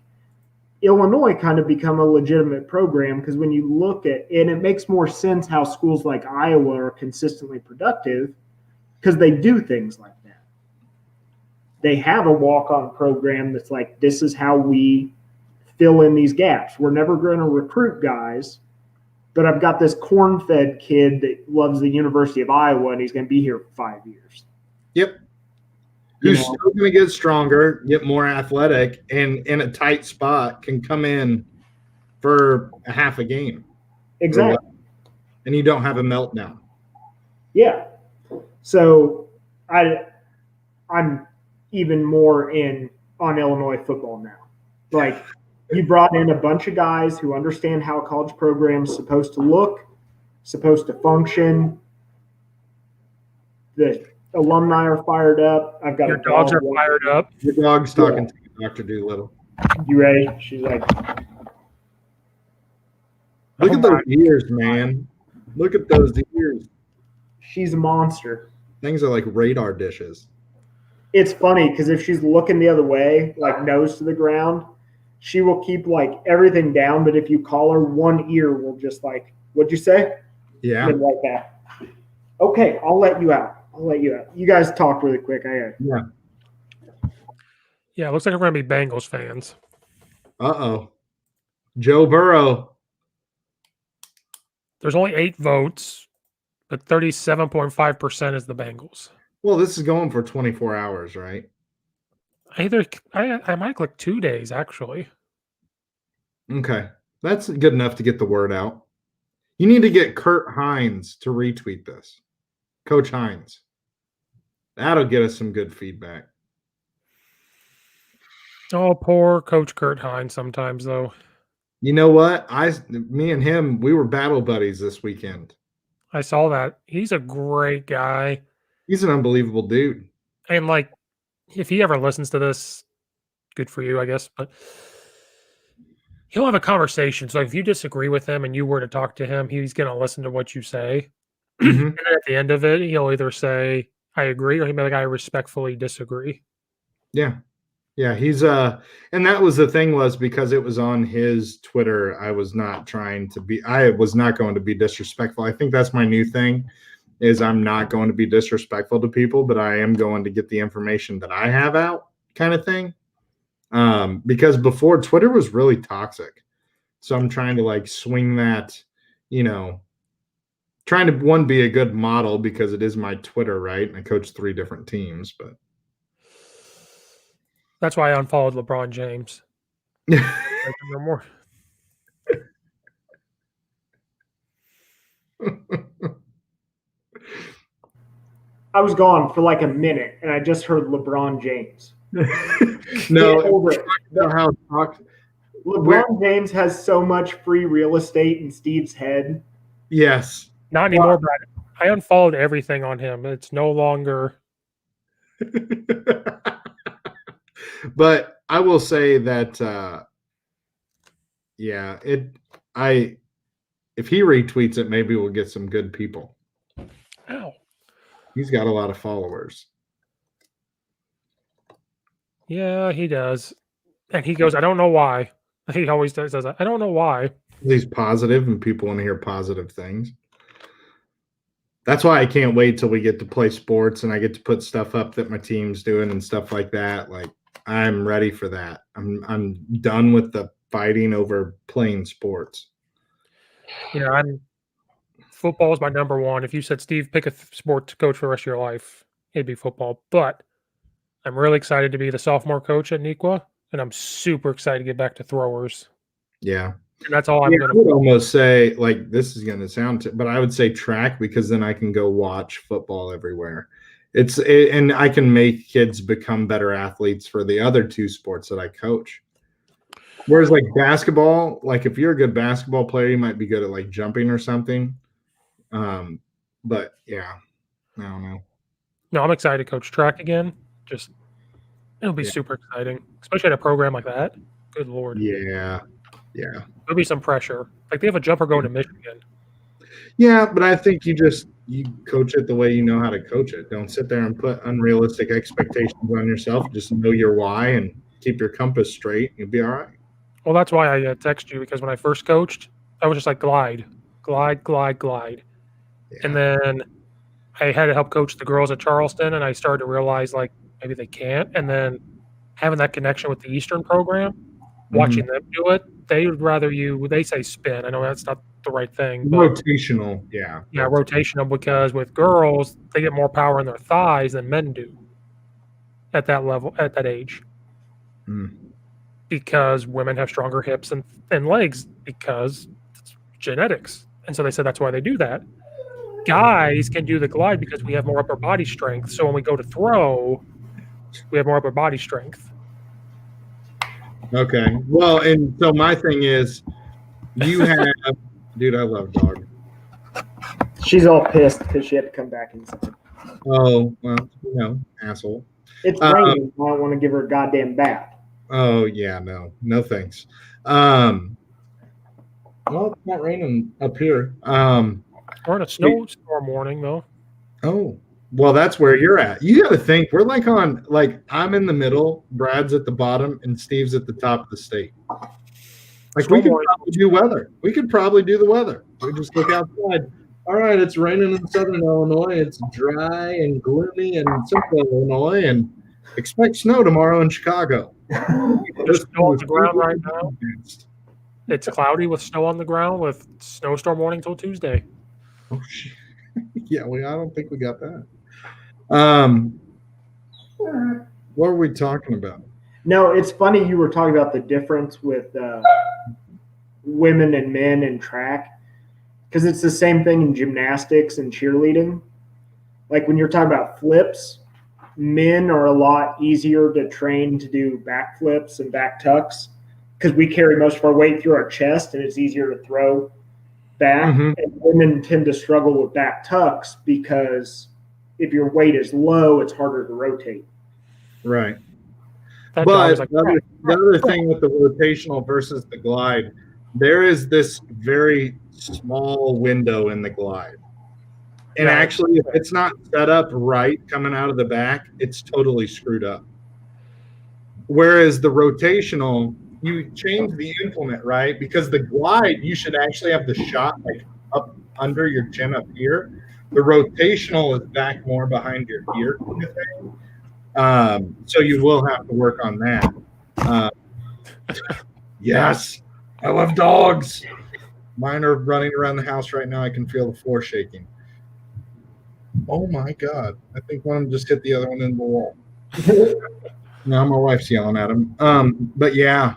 Illinois kind of become a legitimate program because when you look at and it makes more sense how schools like Iowa are consistently productive because they do things like that. They have a walk-on program that's like, this is how we fill in these gaps. We're never going to recruit guys, but I've got this corn-fed kid that loves the University of Iowa, and he's going to be here for 5 years. Yep. Who's still going to get stronger, get more athletic, and in a tight spot can come in for a half a game. Exactly. And you don't have a meltdown. Yeah. So I'm even more in on Illinois football now. Like, you brought in a bunch of guys who understand how a college program is supposed to look, supposed to function. The alumni are fired up. I've got Your dogs are fired up. Your dog's talking to you, Dr. Doolittle. You ready? She's like, look at those ears, man. Look at those ears. she's a monster. Things are like radar dishes. It's funny because if she's looking the other way, like nose to the ground, she will keep like everything down. But if you call her, one ear will just like, what'd you say? Yeah. And like that. Okay, I'll let you out. You guys talk really quick. Yeah. Yeah, it looks like we're going to be Bengals fans. Uh-oh. Joe Burrow. There's only 8 votes, but 37.5% is the Bengals. Well, this is going for 24 hours, right? I might click 2 days, actually. Okay. That's good enough to get the word out. You need to get Kurt Hines to retweet this. Coach Hines. That'll get us some good feedback. Oh, poor Coach Kurt Hines sometimes, though. You know what? Me and him, we were battle buddies this weekend. I saw that. He's a great guy. He's an unbelievable dude. And, like, if he ever listens to this, good for you, I guess. But he'll have a conversation. So if you disagree with him and you were to talk to him, he's going to listen to what you say. Mm-hmm. And then at the end of it, he'll either say, I agree, or he'll be like, I respectfully disagree. Yeah. Yeah, he's and that was the thing, was because it was on his Twitter, I was not going to be disrespectful. I think that's my new thing, is I'm not going to be disrespectful to people, but I am going to get the information that I have out, kind of thing. Because before, Twitter was really toxic. So I'm trying to like swing that, trying to be a good model, because it is my Twitter, right? And I coach 3 different teams, but that's why I unfollowed LeBron James. No more. I was gone for like a minute, and I just heard LeBron James. No, LeBron James has so much free real estate in Steve's head. Yes. Not anymore, Brad. I unfollowed everything on him. It's no longer. But I will say that, if he retweets it, maybe we'll get some good people. Ow. He's got a lot of followers. Yeah, he does. And he goes, I don't know why. He always says that. I don't know why. He's positive, and people want to hear positive things. That's why I can't wait till we get to play sports and I get to put stuff up that my team's doing and stuff like that. Like, I'm ready for that. I'm done with the fighting over playing sports. Football is my number one. If you said, Steve, pick a sport to coach for the rest of your life, it'd be football. But I'm really excited to be the sophomore coach at Neuqua, and I'm super excited to get back to throwers. Yeah. And that's all I'm going to I would almost say, like, this is going to sound, but I would say track, because then I can go watch football everywhere. And I can make kids become better athletes for the other 2 sports that I coach. Whereas like basketball, like if you're a good basketball player, you might be good at like jumping or something. But yeah, I don't know. No, I'm excited to coach track again. It'll be super exciting, especially at a program like that. Good Lord. Yeah. Yeah. There'll be some pressure. Like they have a jumper going to Michigan. Yeah, but I think you coach it the way you know how to coach it. Don't sit there and put unrealistic expectations on yourself. Just know your why and keep your compass straight. You'll be all right. Well, that's why I text you, because when I first coached, I was just like glide, glide, glide, glide. Yeah. And then I had to help coach the girls at Charleston, and I started to realize like maybe they can't. And then having that connection with the Eastern program, watching them do it, they would rather they say spin. I know that's not the right thing, but Rotational, yeah. yeah, rotational, because with girls, they get more power in their thighs than men do at that level, at that age. Because women have stronger hips and legs because it's genetics. And so they said that's why they do that. Guys can do the glide because we have more upper body strength. So when we go to throw, we have more upper body strength. Okay. Well, and so my thing is, you have, dude, I love dog. She's all pissed because she had to come back inside. Oh, well, asshole. It's raining. I don't want to give her a goddamn bath. Oh, yeah, no thanks. Well, it's not raining up here. We're in a snowstorm warning, though. Oh, well, that's where you're at. You got to think we're I'm in the middle, Brad's at the bottom, and Steve's at the top of the state. Like we could probably do weather. We could probably do the weather. We just look outside. All right, it's raining in southern Illinois. It's dry and gloomy in central Illinois, and expect snow tomorrow in Chicago. There's snow on the ground right now. It's cloudy with snow on the ground with snowstorm warning till Tuesday. Oh shit! Yeah, I don't think we got that. What were we talking about? No, it's funny you were talking about the difference with women and men in track, because it's the same thing in gymnastics and cheerleading. Like when you're talking about flips, men are a lot easier to train to do back flips and back tucks because we carry most of our weight through our chest and it's easier to throw back. Mm-hmm. And women tend to struggle with back tucks because if your weight is low, it's harder to rotate. Right. That But like, the other thing with the rotational versus the glide, there is this very small window in the glide. And actually, if it's not set up right coming out of the back, it's totally screwed up. Whereas the rotational, you change the implement, right? Because the glide, you should actually have the shot like up under your chin up here. The rotational is back more behind your ear. So you will have to work on that. Yes, I love dogs. Mine are running around the house right now. I can feel the floor shaking. Oh my God. I think one of them just hit the other one in the wall. Now my wife's yelling at him. But yeah.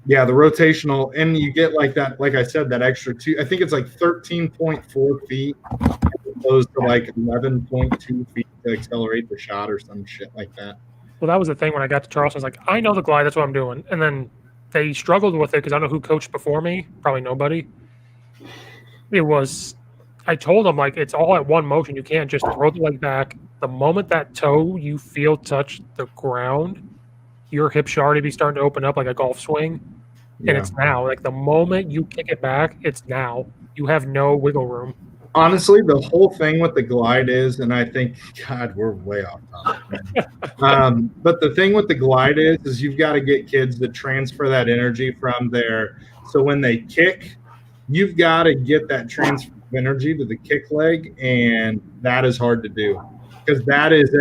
Yeah, the rotational, and you get like that, like I said, that extra I think it's like 13.4 feet as opposed to like 11.2 feet to accelerate the shot or some shit like that. Well, that was the thing when I got to Charleston. I was like, I know the glide, that's what I'm doing. And then they struggled with it because I don't know who coached before me. Probably nobody. I told them, like, it's all at one motion. You can't just throw the leg back. The moment that toe you feel touch the ground, your hip should already be starting to open up like a golf swing. And it's now. Like, the moment you kick it back, it's now. You have no wiggle room. Honestly, the whole thing with the glide is, and I think, God, we're way off topic. But the thing with the glide is you've got to get kids to transfer that energy from there. So when they kick, you've got to get that transfer of energy to the kick leg, and that is hard to do because that is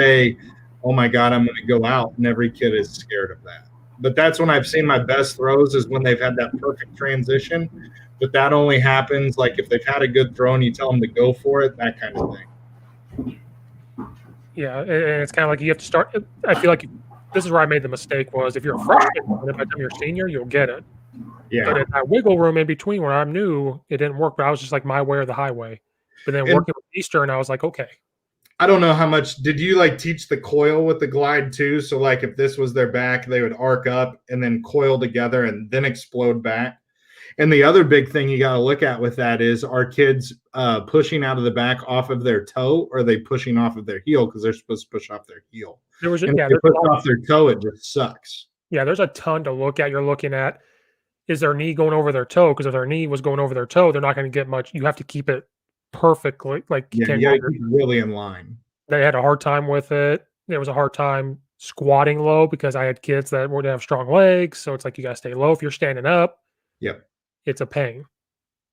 oh my God, I'm going to go out, and every kid is scared of that. But that's when I've seen my best throws is when they've had that perfect transition. But that only happens like if they've had a good throw and you tell them to go for it, that kind of thing. Yeah, and it's kind of like you have to start. I feel like this is where I made the mistake was if you're a freshman, by the time you're a senior, you'll get it. Yeah. But in that wiggle room in between where I'm new, it didn't work. But I was just like my way or the highway. But then working with Eastern, I was like, okay. I don't know how much did you like teach the coil with the glide too? So like if this was their back, they would arc up and then coil together and then explode back. And the other big thing you got to look at with that is are kids pushing out of the back off of their toe, or are they pushing off of their heel because they're supposed to push off their heel? If they push off their toe, it just sucks. Yeah, there's a ton to look at. You're looking at is their knee going over their toe? Because if their knee was going over their toe, they're not going to get much. You have to keep it perfectly. Like you Yeah, can't you go gotta keep it really in line. They had a hard time with it. There was a hard time squatting low because I had kids that wouldn't have strong legs. So it's like you got to stay low. If you're standing up, Yep. it's a pain.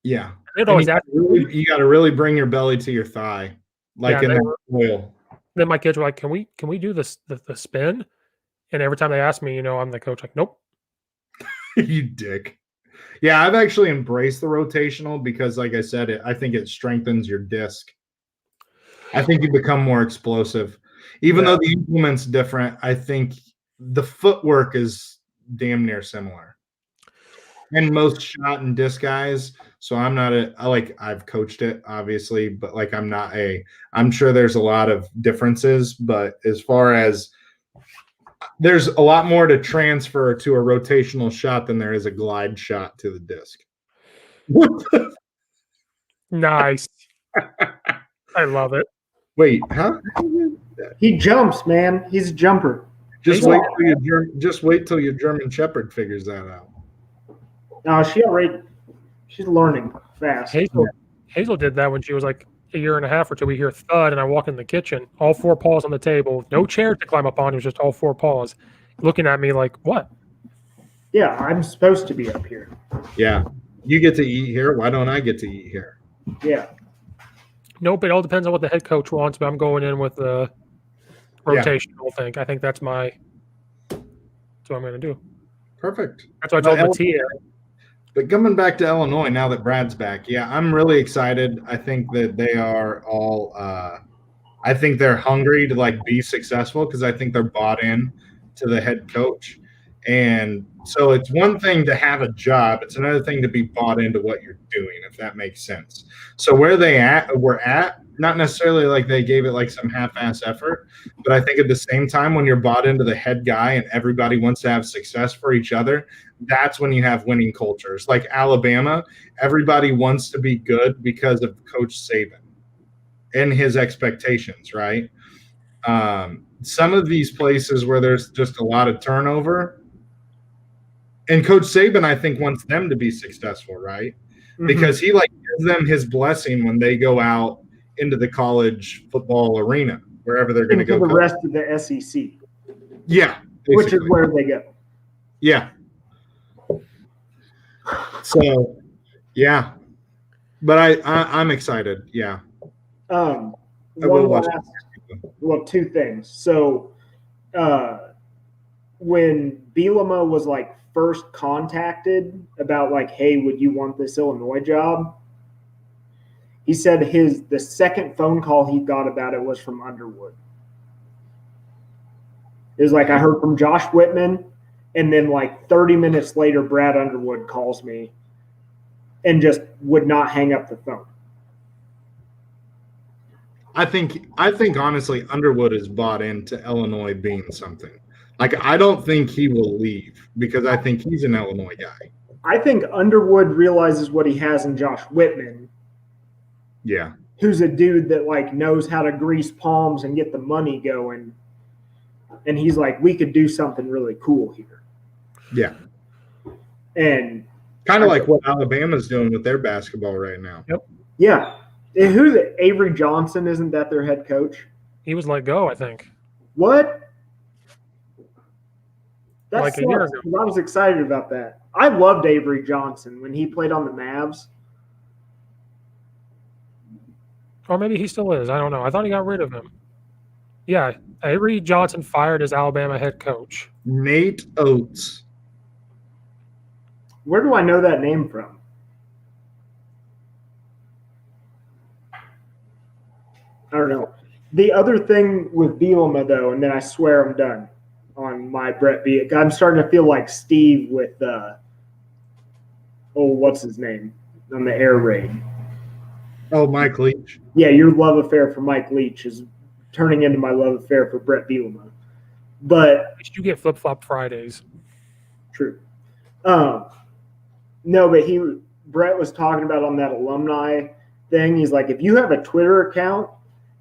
Yeah. They'd And always ask me, you got to really bring your belly to your thigh, like Yeah, in they that were- oil. then my kids were like, "Can we do this the spin?" And every time they ask me, I'm the coach, like, "Nope." You dick. Yeah, I've actually embraced the rotational because, like I said, I think it strengthens your disc. I think you become more explosive. Even though the implement's different, I think the footwork is damn near similar. And most shot and disc guys, so I'm not I've coached it, obviously, but like I'm sure there's a lot of differences, but as far as there's a lot more to transfer to a rotational shot than there is a glide shot to the disc. Nice. I love it. Wait, huh? He jumps, man. He's a jumper. Just wait till your German Shepherd figures that out. No, she's learning fast. Hazel did that when she was like a year and a half or two. We hear thud, and I walk in the kitchen, all four paws on the table, no chairs to climb up on. It was just all four paws, looking at me like, "What?" Yeah, I'm supposed to be up here. Yeah, you get to eat here. Why don't I get to eat here? Yeah. Nope. It all depends on what the head coach wants, but I'm going in with the rotational thing. I think that's what I'm going to do. Perfect. That's what I told Mattia. But coming back to Illinois, now that Brad's back, yeah, I'm really excited. I think that they are all I think they're hungry to like be successful because I think they're bought in to the head coach. And so it's one thing to have a job. It's another thing to be bought into what you're doing, if that makes sense. So where we're at, not necessarily like they gave it like some half-ass effort, but I think at the same time, when you're bought into the head guy and everybody wants to have success for each other, that's when you have winning cultures. Like Alabama, everybody wants to be good because of Coach Saban and his expectations, right? Some of these places where there's just a lot of turnover, and Coach Saban, I think, wants them to be successful, right? Mm-hmm. Because he like gives them his blessing when they go out into the college football arena, wherever they're going to go. The rest of the SEC. Yeah. Basically. Which is where they go. Yeah. So, yeah. But I'm excited. Yeah. Two things. So, when Bielema was like first contacted about like, hey, would you want this Illinois job? He said the second phone call he got about it was from Underwood. It was like, I heard from Josh Whitman, and then like 30 minutes later, Brad Underwood calls me and just would not hang up the phone. I think honestly, Underwood is bought into Illinois being something. Like, I don't think he will leave because I think he's an Illinois guy. I think Underwood realizes what he has in Josh Whitman. Yeah. Who's a dude that like knows how to grease palms and get the money going. And he's like, we could do something really cool here. Yeah. And kind of like what Alabama's doing with their basketball right now. Yep. Yeah. Avery Johnson, isn't that their head coach? He was let go, I think. What? That's like a year ago. I was excited about that. I loved Avery Johnson when he played on the Mavs. Or maybe he still is. I don't know. I thought he got rid of him. Yeah, Avery Johnson fired as Alabama head coach. Nate Oates. Where do I know that name from? I don't know. The other thing with Bielema, though, and then I swear I'm done on my Brett B. I'm starting to feel like Steve with what's his name on the air raid? Oh, Mike Leach. Yeah, your love affair for Mike Leach is turning into my love affair for Brett Bielema. But at least you get flip-flop Fridays. True. No, but Brett was talking about on that alumni thing. He's like, if you have a Twitter account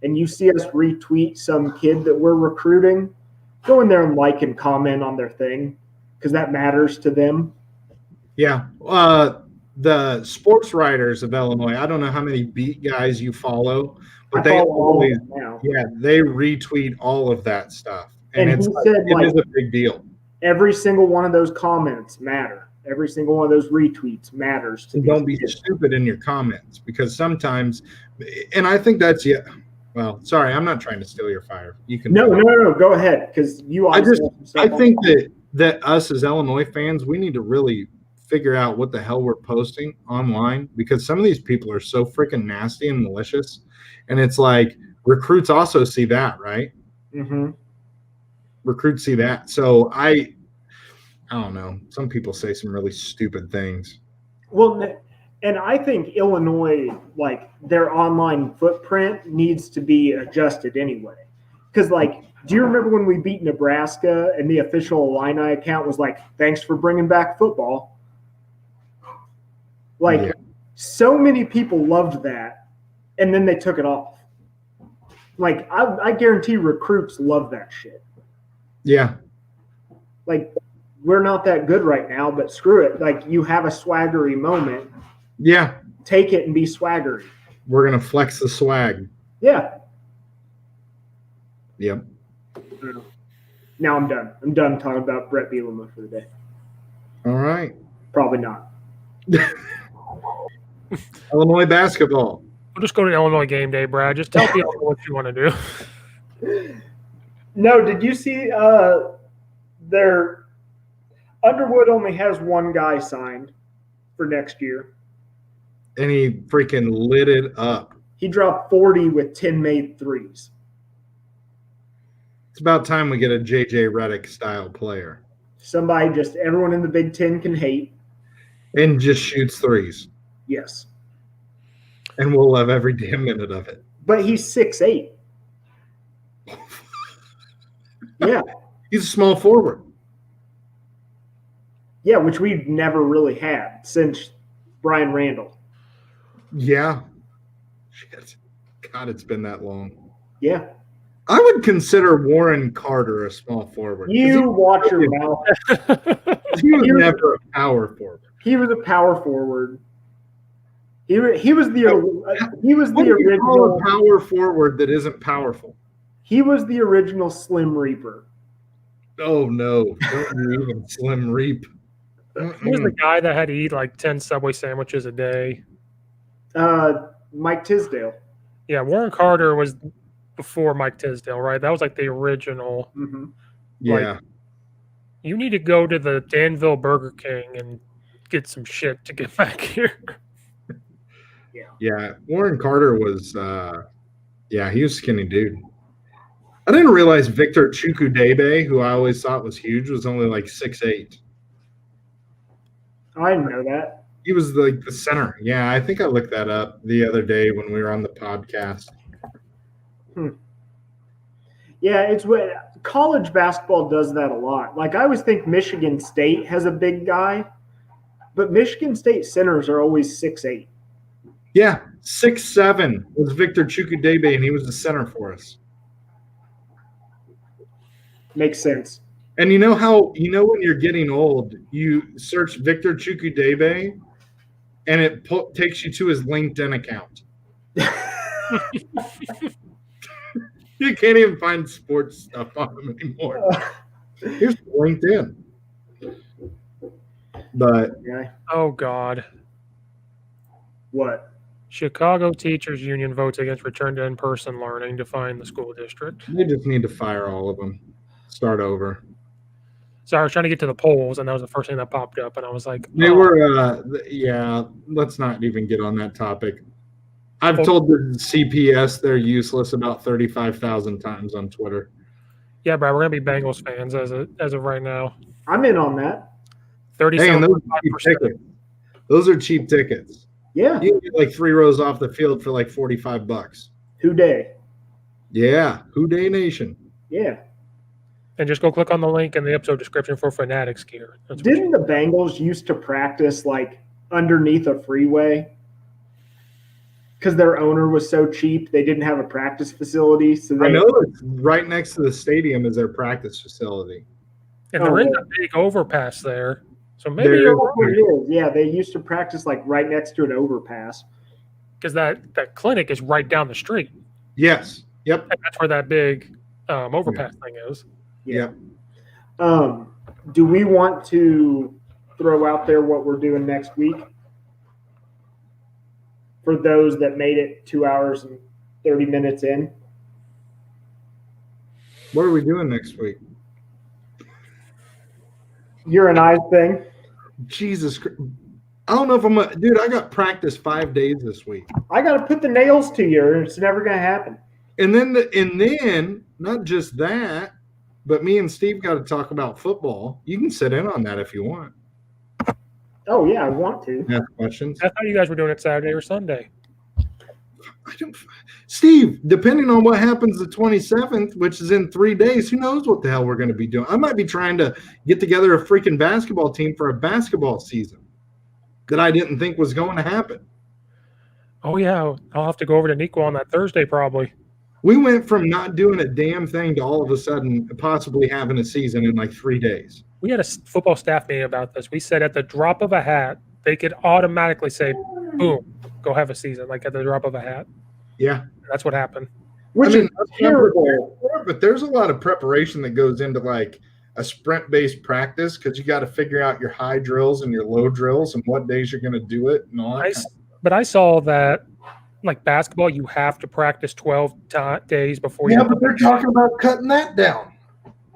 and you see us retweet some kid that we're recruiting, go in there and like and comment on their thing because that matters to them. Yeah. The sports writers of Illinois, I don't know how many beat guys you follow, but I they follow all always, of them now. yeah, they retweet all of that stuff. And it's he said, it like, is a big deal. every single one of those comments matter. Every single one of those retweets matters to And these don't be kids. stupid in your comments, because sometimes, and I think that's well, sorry, I'm not trying to steal your fire. You can No. Go ahead, because you. I obviously have some stuff I on think that. that us as Illinois fans, we need to really figure out what the hell we're posting online, because some of these people are so freaking nasty and malicious, and it's like recruits also see that, right? Mhm. Recruits see that, so I don't know. Some people say some really stupid things. Well, and I think Illinois, like their online footprint, needs to be adjusted anyway. Because, like, do you remember when we beat Nebraska and the official Illini account was like, "Thanks for bringing back football"? Like, Yeah. so many people loved that, and then they took it off. Like, I guarantee recruits love that shit. Yeah, Like, we're not that good right now, but screw it. Like, you have a swaggery moment, yeah, take it and be swaggery. we're gonna flex the swag. Yeah. Yep. Now I'm done. I'm done talking about Brett Bielema for the day. All right. Probably not. Illinois basketball. We'll just go to Illinois game day, Brad. Just tell people what you want to do. No, did you see their Underwood only has one guy signed for next year. And he freaking lit it up. He dropped 40 with 10 made threes. It's about time we get a JJ Redick style player. Somebody just everyone in the Big Ten can hate. And just shoots threes. Yes. And we'll have every damn minute of it. But he's 6'8". Yeah. He's a small forward. Yeah, which we've never really had since Brian Randall. Yeah. Shit. God, it's been that long. Yeah. I would consider Warren Carter a small forward. You watch your mouth. He was never a power forward. He was a power forward. He was the What do you call original a power forward that isn't powerful? He was the original Slim Reaper. Oh no! Don't you even Slim Reap. Who was the guy that had to eat like 10 Subway sandwiches a day? Mike Tisdale. Yeah, Warren Carter was before Mike Tisdale, right? That was like the original. Mm-hmm. Yeah. You need to go to the Danville Burger King and get some shit to get back here. Yeah. Warren Carter was he was a skinny dude. I didn't realize Victor Chukudebe, who I always thought was huge, was only like 6'8". I didn't know that. He was like the center. Yeah, I think I looked that up the other day when we were on the podcast. Yeah, it's what college basketball does that a lot. Like I always think Michigan State has a big guy, but Michigan State centers are always 6'8". Yeah, 6'7" was Victor Chukudebe, and he was the center for us. Makes sense. And when you're getting old, you search Victor Chukudebe, and it takes you to his LinkedIn account. You can't even find sports stuff on him anymore. Here's LinkedIn. But Yeah. Oh, God. What? Chicago Teachers Union votes against return to in-person learning to find the school district. they just need to fire all of them. Start over. So I was trying to get to the polls, and that was the first thing that popped up, and I was like, They oh. were, let's not even get on that topic. I've told the CPS they're useless about 35,000 times on Twitter. Yeah, Brad, we're going to be Bengals fans as of right now. I'm in on that. 37.5%. Those are cheap tickets. Those are cheap tickets. Yeah. You can get like 3 rows off the field for like $45. Who day? Yeah. Who Day Nation. Yeah. And just go click on the link in the episode description for Fanatics gear. That's what Didn't the Bengals used to practice like underneath a freeway? Because their owner was so cheap, they didn't have a practice facility. So I know it's right next to the stadium is their practice facility. and there is a big overpass there. So maybe There you're is- That's what it is. Yeah, they used to practice like right next to an overpass. because that clinic is right down the street. Yes. Yep. And that's where that big overpass thing is. Yep. Do we want to throw out there what we're doing next week? For those that made it 2 hours and 30 minutes in. What are we doing next week? You're an eyes thing. Jesus Christ. I don't know if I'm dude, I got practice 5 days this week. I got to put the nails to you, or it's never going to happen. And then not just that, but me and Steve got to talk about football. You can sit in on that if you want. Oh, yeah, I want to. Ask questions. I thought you guys were doing it Saturday or Sunday. I don't, Steve, depending on what happens the 27th, which is in 3 days, who knows what the hell we're going to be doing. I might be trying to get together a freaking basketball team for a basketball season that I didn't think was going to happen. Oh, yeah. I'll have to go over to Nico on that Thursday probably. We went from not doing a damn thing to all of a sudden possibly having a season in like 3 days. We had a football staff meeting about this. We said at the drop of a hat, they could automatically say, boom, go have a season, like at the drop of a hat. Yeah. That's what happened. Which is terrible. But there's a lot of preparation that goes into like a sprint-based practice because you got to figure out your high drills and your low drills and what days you're going to do it and all that. But I saw that, like basketball, you have to practice 12 days before Yeah, you. but they're talking about cutting that down.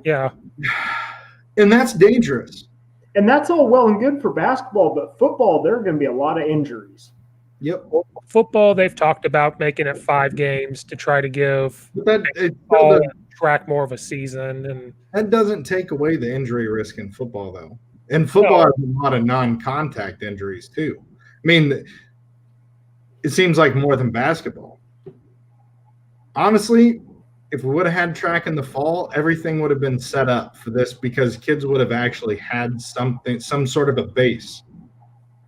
Yeah. And that's dangerous. And that's all well and good for basketball, but football, there are going to be a lot of injuries. Yep. Football, they've talked about making it 5 games to try to give But all track more of a season. And that doesn't take away the injury risk in football, though. And football has a lot of non-contact injuries, too. I mean, it seems like more than basketball. Honestly, if we would have had track in the fall, everything would have been set up for this because kids would have actually had some sort of a base.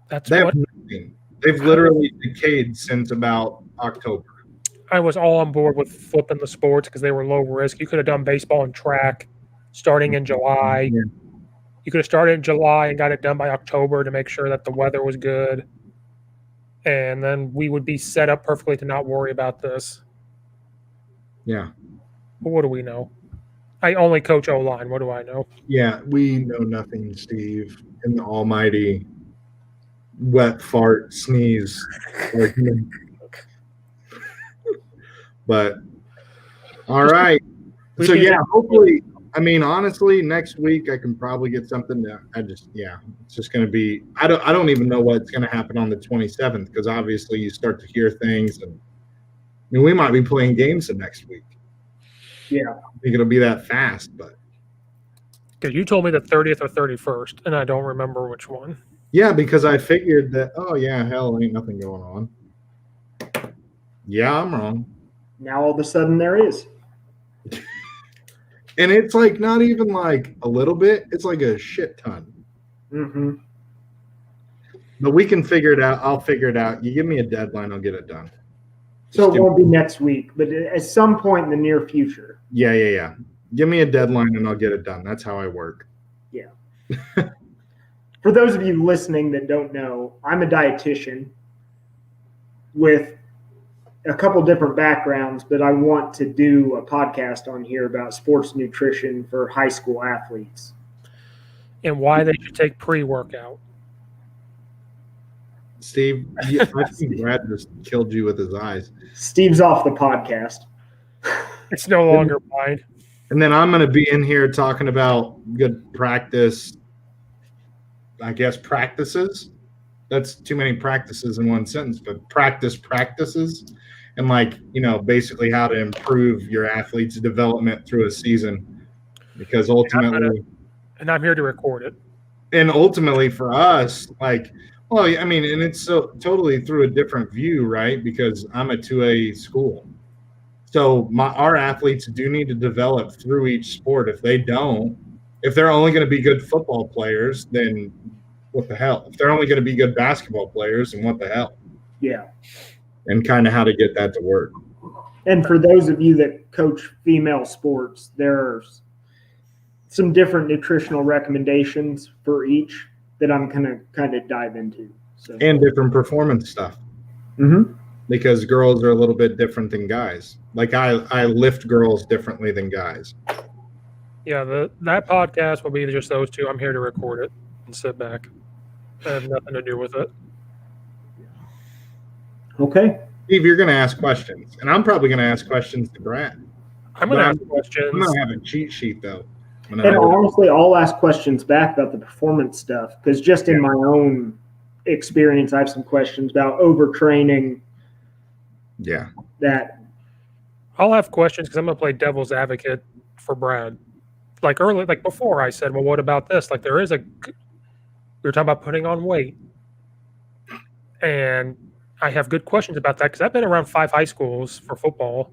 that's They what have nothing. They've literally decayed since about October. I was all on board with flipping the sports because they were low risk. You could have done baseball and track starting in July. Yeah. You could have started in July and got it done by October to make sure that the weather was good. And then we would be set up perfectly to not worry about this. Yeah. But what do we know? I only coach O-line. What do I know? Yeah, we know nothing, Steve, in the almighty wet fart sneeze. But all right. We So can- yeah, hopefully, I mean, honestly, next week I can probably get something that it's just going to be, I don't even know what's going to happen on the 27th because obviously you start to hear things and I mean, we might be playing games the next week. Yeah. I think it'll be that fast, but Because you told me the 30th or 31st, and I don't remember which one. yeah, because I figured that, oh yeah, hell, ain't nothing going on. Yeah, I'm wrong. Now all of a sudden there is. And it's like not even like a little bit, it's like a shit ton. Mm-hmm. But we can figure it out. I'll figure it out. You give me a deadline, I'll get it done. So it won't be next week, but at some point in the near future. Yeah. Give me a deadline and I'll get it done. That's how I work. For those of you listening that don't know, I'm a dietitian with a couple different backgrounds, but I want to do a podcast on here about sports nutrition for high school athletes. And why they should take pre-workout. Steve, I think Brad just killed you with his eyes. Steve's off the podcast. It's no longer mine. And then I'm going to be in here talking about good practice, I guess, practices. That's too many practices in one sentence, but practices. And like, basically how to improve your athlete's development through a season. Because ultimately, And I'm here to record it. and ultimately for us, like, well, I mean, and it's so totally through a different view, right? Because I'm a 2A school. So our athletes do need to develop through each sport. If they don't, if they're only going to be good football players, then what the hell? If they're only going to be good basketball players, then what the hell? Yeah. And kind of how to get that to work. And for those of you that coach female sports, there's some different nutritional recommendations for each that I'm gonna kind of dive into. So And different performance stuff. Mhm. Because girls are a little bit different than guys. Like I lift girls differently than guys. Yeah, that podcast will be just those two. I'm here to record it and sit back. I have nothing to do with it. Okay. Steve, you're going to ask questions, and I'm probably going to ask questions to Brad. I'm going to ask I'm questions. going to have a cheat sheet though. And honestly, I'll ask questions back about the performance stuff because just in my own experience, I have some questions about overtraining. Yeah. That I'll have questions because I'm going to play devil's advocate for Brad. Like early, like before, I said, well, what about this? Like we were talking about putting on weight, and I have good questions about that because I've been around 5 high schools for football,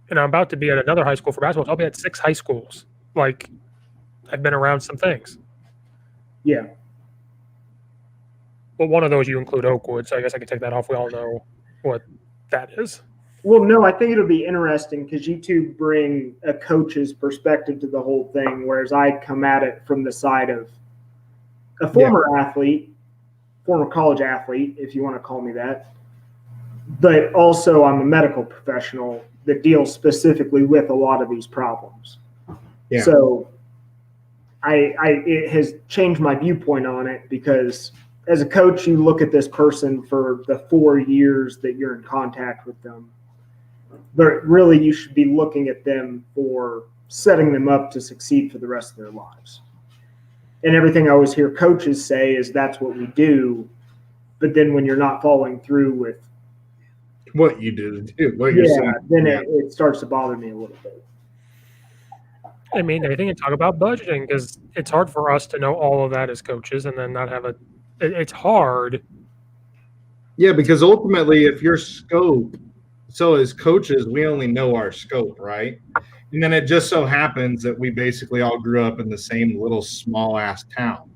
and I'm about to be at another high school for basketball. So I'll be at 6 high schools. Like I've been around some things. Yeah. Well, one of those you include Oakwood, so I guess I can take that off. We all know what that is. Well, no, I think it'll be interesting because you two bring a coach's perspective to the whole thing, whereas I come at it from the side of a former athlete, former college athlete, if you want to call me that. But also, I'm a medical professional that deals specifically with a lot of these problems. Yeah. So, it has changed my viewpoint on it because as a coach, you look at this person for the 4 years that you're in contact with them. But really, you should be looking at them for setting them up to succeed for the rest of their lives. And everything I always hear coaches say is that's what we do. But then when you're not following through with what you do, what you're saying, then it starts to bother me a little bit. I mean, I think talk about budgeting because it's hard for us to know all of that as coaches and then not have it's hard. Yeah, because ultimately, if your scope, so as coaches, we only know our scope, right? And then it just so happens that we basically all grew up in the same little small ass town.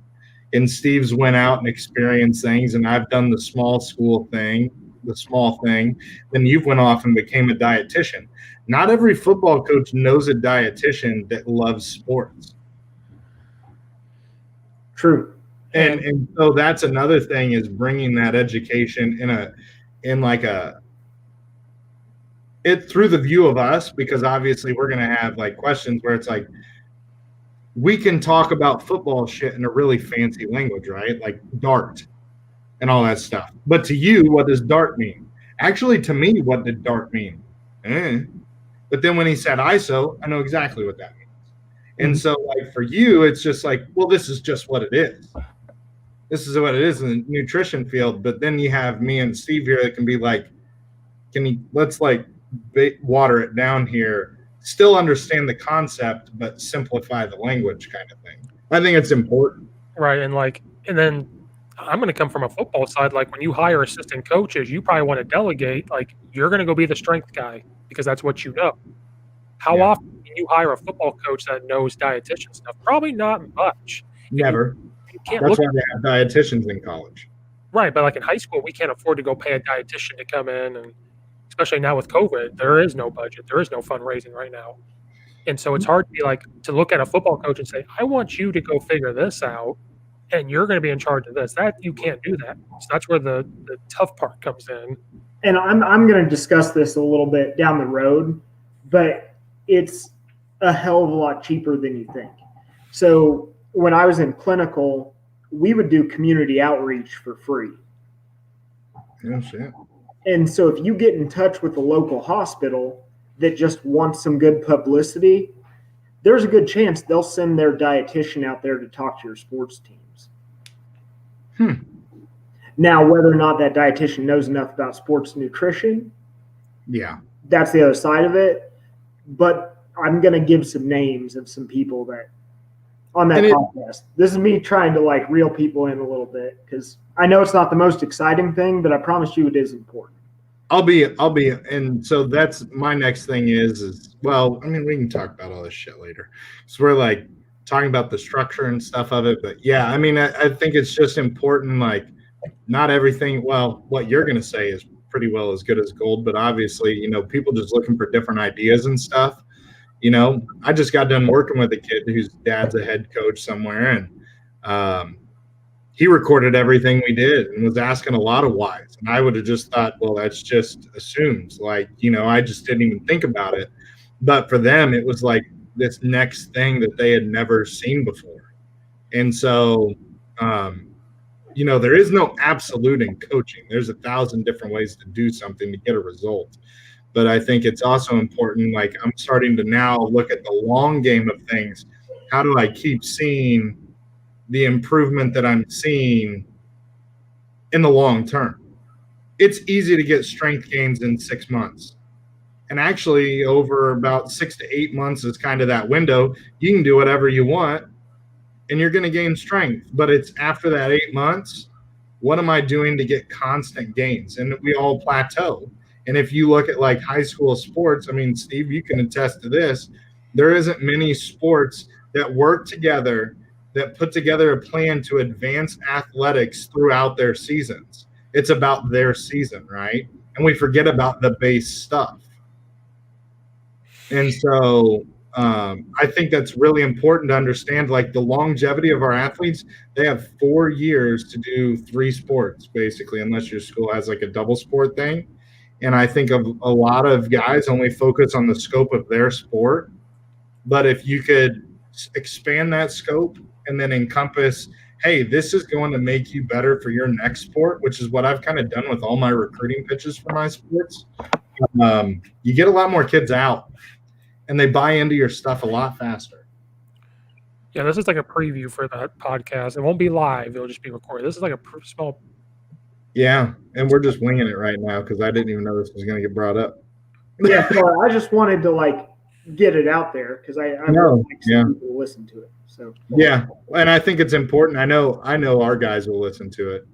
And Steve's went out and experienced things, and I've done the small school thing, the small thing. Then you've went off and became a dietitian. Not every football coach knows a dietitian that loves sports. True. And so that's another thing is bringing that education through the view of us, because obviously we're going to have like questions where it's like, we can talk about football shit in a really fancy language, right? Like dart and all that stuff. But to you, what does dart mean? Actually, to me, what did dart mean? But then when he said ISO, I know exactly what that means. And so like for you, it's just like, well, this is just what it is. This is what it is in the nutrition field. But then you have me and Steve here that can be like, let's like water it down here, still understand the concept, but simplify the language kind of thing. I think it's important. Right. And then I'm going to come from a football side. Like when you hire assistant coaches, you probably want to delegate. Like you're going to go be the strength guy because that's what you know. How often can you hire a football coach that knows dietitian stuff? Probably not much. Never. That's why they have dietitians in college. Right. But like in high school, we can't afford to go pay a dietitian to come in. And especially now with COVID, there is no budget. There is no fundraising right now. And so it's hard to be like, to look at a football coach and say, I want you to go figure this out. And you're going to be in charge of this. That you can't do that. So that's where the tough part comes in. And I'm going to discuss this a little bit down the road, but it's a hell of a lot cheaper than you think. So when I was in clinical, we would do community outreach for free. Oh, shit. And so if you get in touch with a local hospital that just wants some good publicity, there's a good chance they'll send their dietitian out there to talk to your sports teams. Now, whether or not that dietitian knows enough about sports nutrition, that's the other side of it. But I'm going to give some names of some people that on that podcast. This is me trying to like reel people in a little bit because I know it's not the most exciting thing, but I promise you it is important. I'll be, and so that's my next thing is well, I mean, we can talk about all this shit later. So we're like talking about the structure and stuff of it, but yeah, I mean, I think it's just important, like not everything, well, what you're going to say is pretty well as good as gold, but obviously, you know, people just looking for different ideas and stuff. You know, I just got done working with a kid whose dad's a head coach somewhere, and he recorded everything we did and was asking a lot of whys. And I would have just thought, well, that's just assumed. Like, I just didn't even think about it. But for them, it was like this next thing that they had never seen before. And so, there is no absolute in coaching. There's 1,000 different ways to do something to get a result. But I think it's also important, like I'm starting to now look at the long game of things. How do I keep seeing the improvement that I'm seeing in the long term? It's easy to get strength gains in 6 months. And actually, over about 6 to 8 months is kind of that window. You can do whatever you want, and you're going to gain strength. But it's after that 8 months, what am I doing to get constant gains? And we all plateau. And if you look at like high school sports, I mean, Steve, you can attest to this. There isn't many sports that work together, that put together a plan to advance athletics throughout their seasons. It's about their season, right? And we forget about the base stuff. And so I think that's really important to understand, like the longevity of our athletes. They have 4 years to do 3 sports, basically, unless your school has like a double sport thing. And I think of a lot of guys only focus on the scope of their sport. But if you could expand that scope and then encompass, hey, this is going to make you better for your next sport, which is what I've kind of done with all my recruiting pitches for my sports. You get a lot more kids out and they buy into your stuff a lot faster. Yeah, this is like a preview for that podcast. It won't be live. It'll just be recorded. This is like a small. Yeah, and we're just winging it right now because I didn't even know this was going to get brought up. Yeah, so I just wanted to like get it out there because I know, want people to listen to it. So yeah, and I think it's important. I know our guys will listen to it.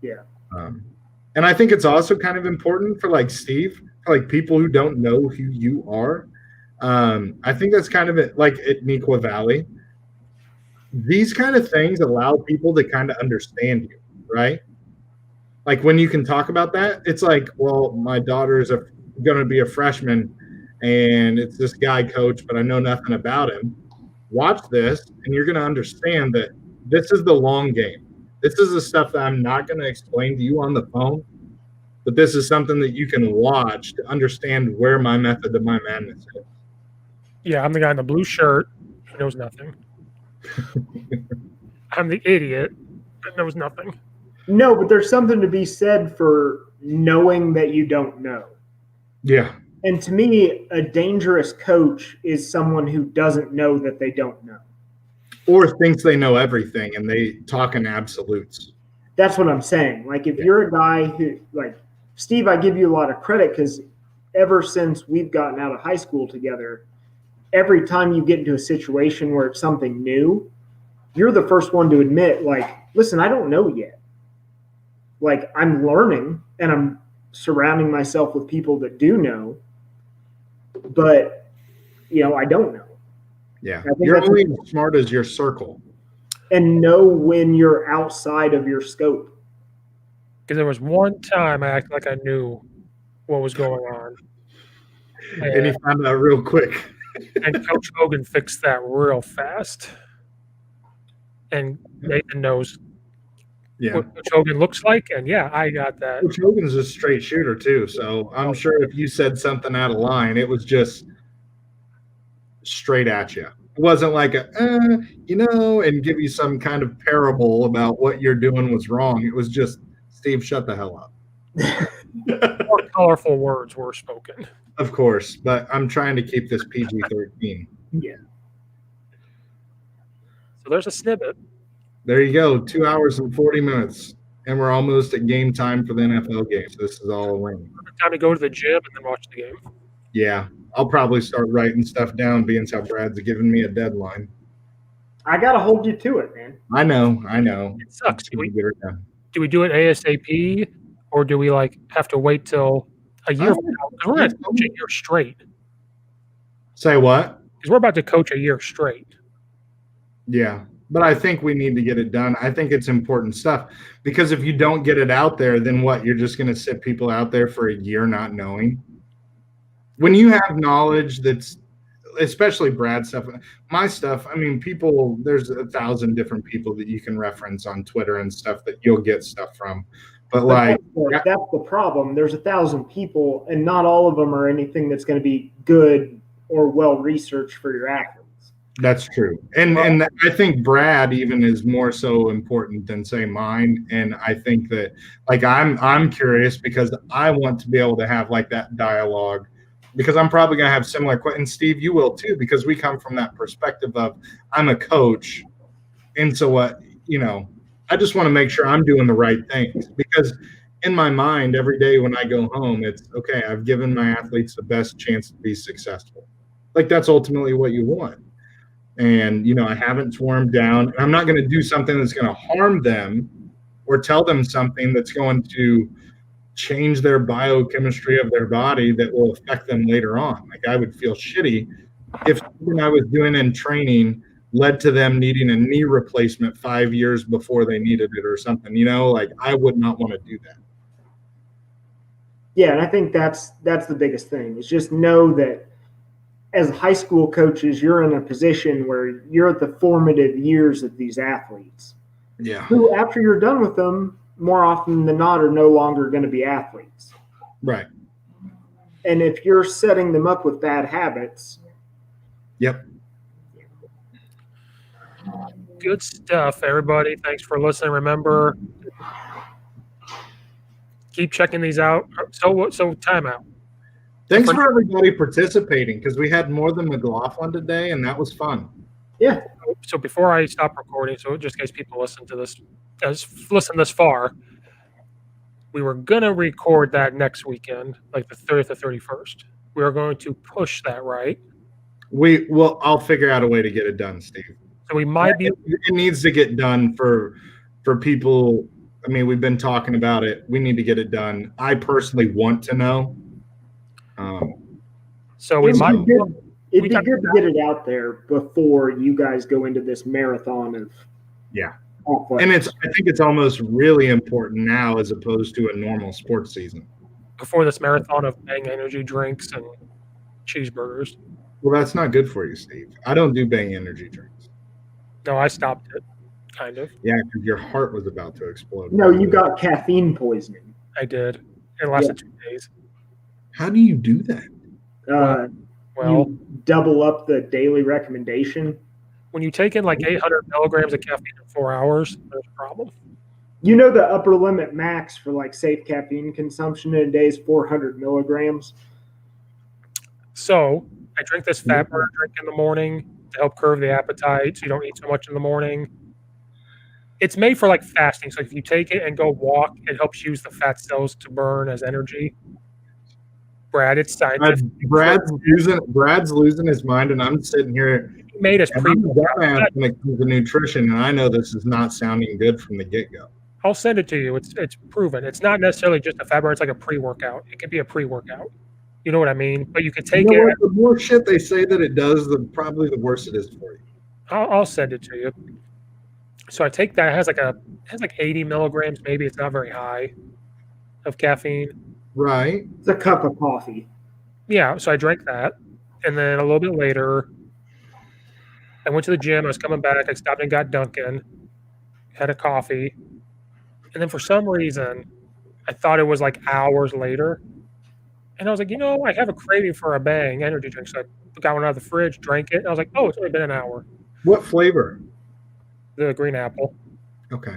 Yeah. And I think it's also kind of important for like Steve, for like people who don't know who you are. I think that's kind of it, like at Neuqua Valley. These kind of things allow people to kind of understand you, right? Like when you can talk about that, it's like, well, my daughter's going to be a freshman and it's this guy coach, but I know nothing about him. Watch this and you're going to understand that this is the long game. This is the stuff that I'm not going to explain to you on the phone, but this is something that you can watch to understand where my method of my madness is. Yeah, I'm the guy in the blue shirt who knows nothing. I'm the idiot that knows nothing. No, but there's something to be said for knowing that you don't know. Yeah. And to me, a dangerous coach is someone who doesn't know that they don't know. Or thinks they know everything and they talk in absolutes. That's what I'm saying. Like if you're a guy who, like Steve, I give you a lot of credit because ever since we've gotten out of high school together, every time you get into a situation where it's something new, you're the first one to admit, like, listen, I don't know yet. Like I'm learning and I'm surrounding myself with people that do know, but I don't know. Yeah. You're only as smart as your circle. And know when you're outside of your scope. Because there was one time I acted like I knew what was going on. And he found out real quick. And Coach Hogan fixed that real fast. And Nathan knows what Coach Hogan looks like. And I got that. Coach Hogan's a straight shooter too. So I'm sure if you said something out of line, it was just straight at you. It wasn't like and give you some kind of parable about what you're doing was wrong. It was just, Steve, shut the hell up. More colorful words were spoken. Of course, but I'm trying to keep this PG-13. Yeah. So there's a snippet. There you go. 2 hours and 40 minutes. And we're almost at game time for the NFL game. So this is all a win. Time to go to the gym and then watch the game. Yeah. I'll probably start writing stuff down, being how Brad's giving me a deadline. I got to hold you to it, man. I know. It sucks. Do we do it ASAP or do we have to wait till a year from now? Because we're going to coach a year straight. Say what? Because we're about to coach a year straight. Yeah. But I think we need to get it done. I think it's important stuff because if you don't get it out there, then what? You're just going to sit people out there for a year not knowing. When you have knowledge that's especially Brad stuff. My stuff, I mean, people, there's 1,000 different people that you can reference on Twitter and stuff that you'll get stuff from. But like, that's the problem. There's 1,000 people, and not all of them are anything that's going to be good or well researched for your athletes. That's true. And I think Brad even is more so important than say mine. And I think that like I'm curious because I want to be able to have like that dialogue because I'm probably going to have similar questions. And Steve, you will too, because we come from that perspective of I'm a coach. And so what, I just want to make sure I'm doing the right things because in my mind, every day when I go home, it's okay. I've given my athletes the best chance to be successful. Like that's ultimately what you want. And, I haven't swarmed down. I'm not going to do something that's going to harm them or tell them something that's going to change their biochemistry of their body that will affect them later on. Like I would feel shitty if something I was doing in training led to them needing a knee replacement 5 years before they needed it or something, like I would not want to do that. Yeah, and I think that's the biggest thing is just know that as high school coaches, you're in a position where you're at the formative years of these athletes. Yeah. Who, after you're done with them, more often than not, are no longer going to be athletes. Right. And if you're setting them up with bad habits. Yep. Good stuff, everybody. Thanks for listening. Remember, keep checking these out. So timeout. Thanks for everybody participating because we had more than McLaughlin today, and that was fun. Yeah. So before I stop recording, so just in case people listen this far, we were gonna record that next weekend, like the 30th or 31st. We are going to push that, right? I'll figure out a way to get it done, Steve. So we might be. It needs to get done for people. I mean, we've been talking about it. We need to get it done. I personally want to know. So we might. It'd be good to get it out there before you guys go into this marathon of. Yeah. And I think it's almost really important now as opposed to a normal sports season. Before this marathon of Bang energy drinks and cheeseburgers. Well, that's not good for you, Steve. I don't do Bang energy drinks. No, I stopped it, kind of. Yeah, because your heart was about to explode. No, you got caffeine poisoning. I did. It lasted 2 days. How do you do that? You double up the daily recommendation. When you take in like 800 milligrams of caffeine in 4 hours, there's a problem. You know the upper limit max for like safe caffeine consumption in a day is 400 milligrams. So I drink this fat burner drink in the morning to help curb the appetite so you don't eat so much in the morning. It's made for like fasting. So if you take it and go walk, it helps use the fat cells to burn as energy. Brad, it's scientific. Brad's losing his mind, and I'm sitting here. He made us dumbass when it comes to nutrition, and I know this is not sounding good from the get-go. I'll send it to you. It's proven. It's not necessarily just a fat burner. It's like a pre-workout. It could be a pre-workout. You know what I mean? But you can take it. The more shit they say that it does, probably the worse it is for you. I'll send it to you. So I take that. It has like 80 milligrams. Maybe it's not very high of caffeine. Right. It's a cup of coffee. Yeah. So I drank that, and then a little bit later, I went to the gym. I was coming back. I stopped and got Dunkin', had a coffee, and then for some reason, I thought it was like hours later. And I was like, I have a craving for a Bang energy drink. So I got one out of the fridge, drank it, and I was like, oh, it's only been an hour. What flavor? The green apple. Okay.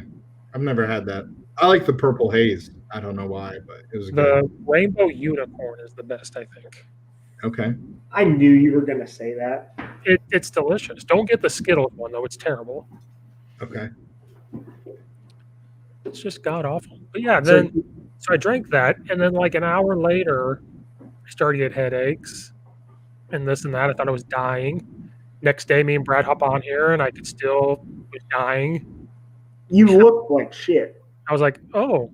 I've never had that. I like the purple haze. I don't know why, but it was good. The rainbow unicorn is the best, I think. Okay. I knew you were going to say that. It's delicious. Don't get the Skittles one, though. It's terrible. Okay. It's just god-awful. But yeah, so I drank that, and then like an hour later, I started to get headaches and this and that. I thought I was dying. Next day, me and Brad hop on here, and I could still be dying. You look like shit. I was like, oh.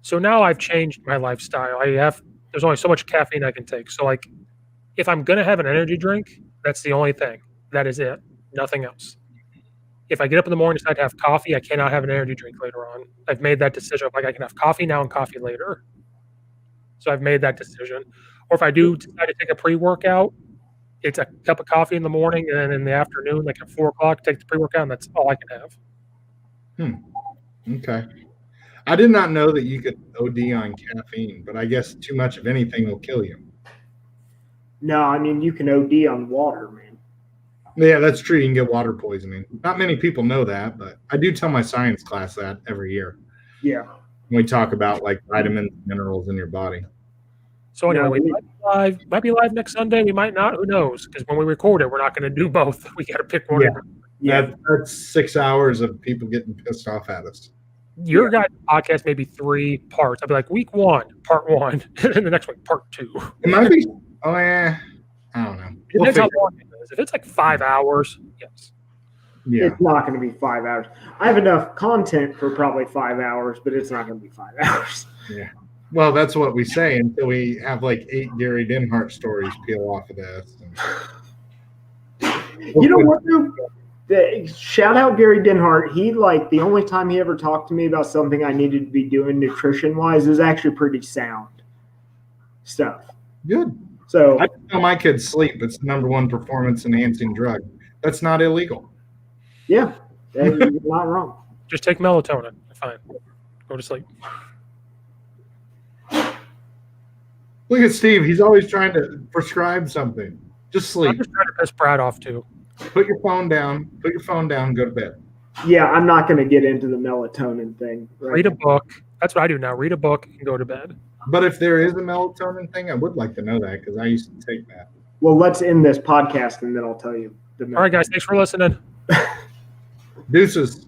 So now I've changed my lifestyle. There's only so much caffeine I can take. So like, if I'm going to have an energy drink, that's the only thing. That is it. Nothing else. If I get up in the morning and decide to have coffee, I cannot have an energy drink later on. I've made that decision. Like I can have coffee now and coffee later. So I've made that decision. Or if I do decide to take a pre-workout, It's a cup of coffee in the morning, and then in the afternoon, like at 4 o'clock, take the pre-workout, and that's all I can have. Okay. I did not know that you could OD on caffeine, but I guess too much of anything will kill you. No, I mean you can OD on water, man. Yeah, that's true. You can get water poisoning. Not many people know that, but I do tell my science class that every year. Yeah. When we talk about like vitamins, minerals in your body. So anyway, No, we might be live next Sunday. We might not. Who knows? Because when we record it, we're not going to do both. We got to pick one. Yeah. Yeah. That's 6 hours of people getting pissed off at us. Your guys' podcast may be 3 parts. I'll be like, week 1, part 1, and then the next week, part 2. It might be. Oh yeah. I don't know. It We'll depends how figure- long it is. If it's like 5 hours, yes. yeah. It's not going to be 5 hours. I have enough content for probably 5 hours, but it's not going to be 5 hours. Well, that's what we say until we have like 8 Gary Denhart stories peel off of this. You know what, though? Shout out Gary Denhart. He, like, the only time he ever talked to me about something I needed to be doing nutrition-wise is actually pretty sound stuff. Good. So I tell my kids sleep. It's the #1 performance enhancing drug. That's not illegal. yeah, you're not wrong. Just take melatonin. Fine. Go to sleep. Look at Steve. He's always trying to prescribe something. Just I'm sleep. just trying to piss Brad off, too. Put your phone down. Put your phone down. Go to bed. Yeah, I'm not going to get into the melatonin thing. Right Read a now. book. That's what I do now. Read a book and go to bed. But if there is a melatonin thing, I would like to know that because I used to take that. Well, let's end this podcast and then I'll tell you. All right, guys. Thanks for listening. Deuces.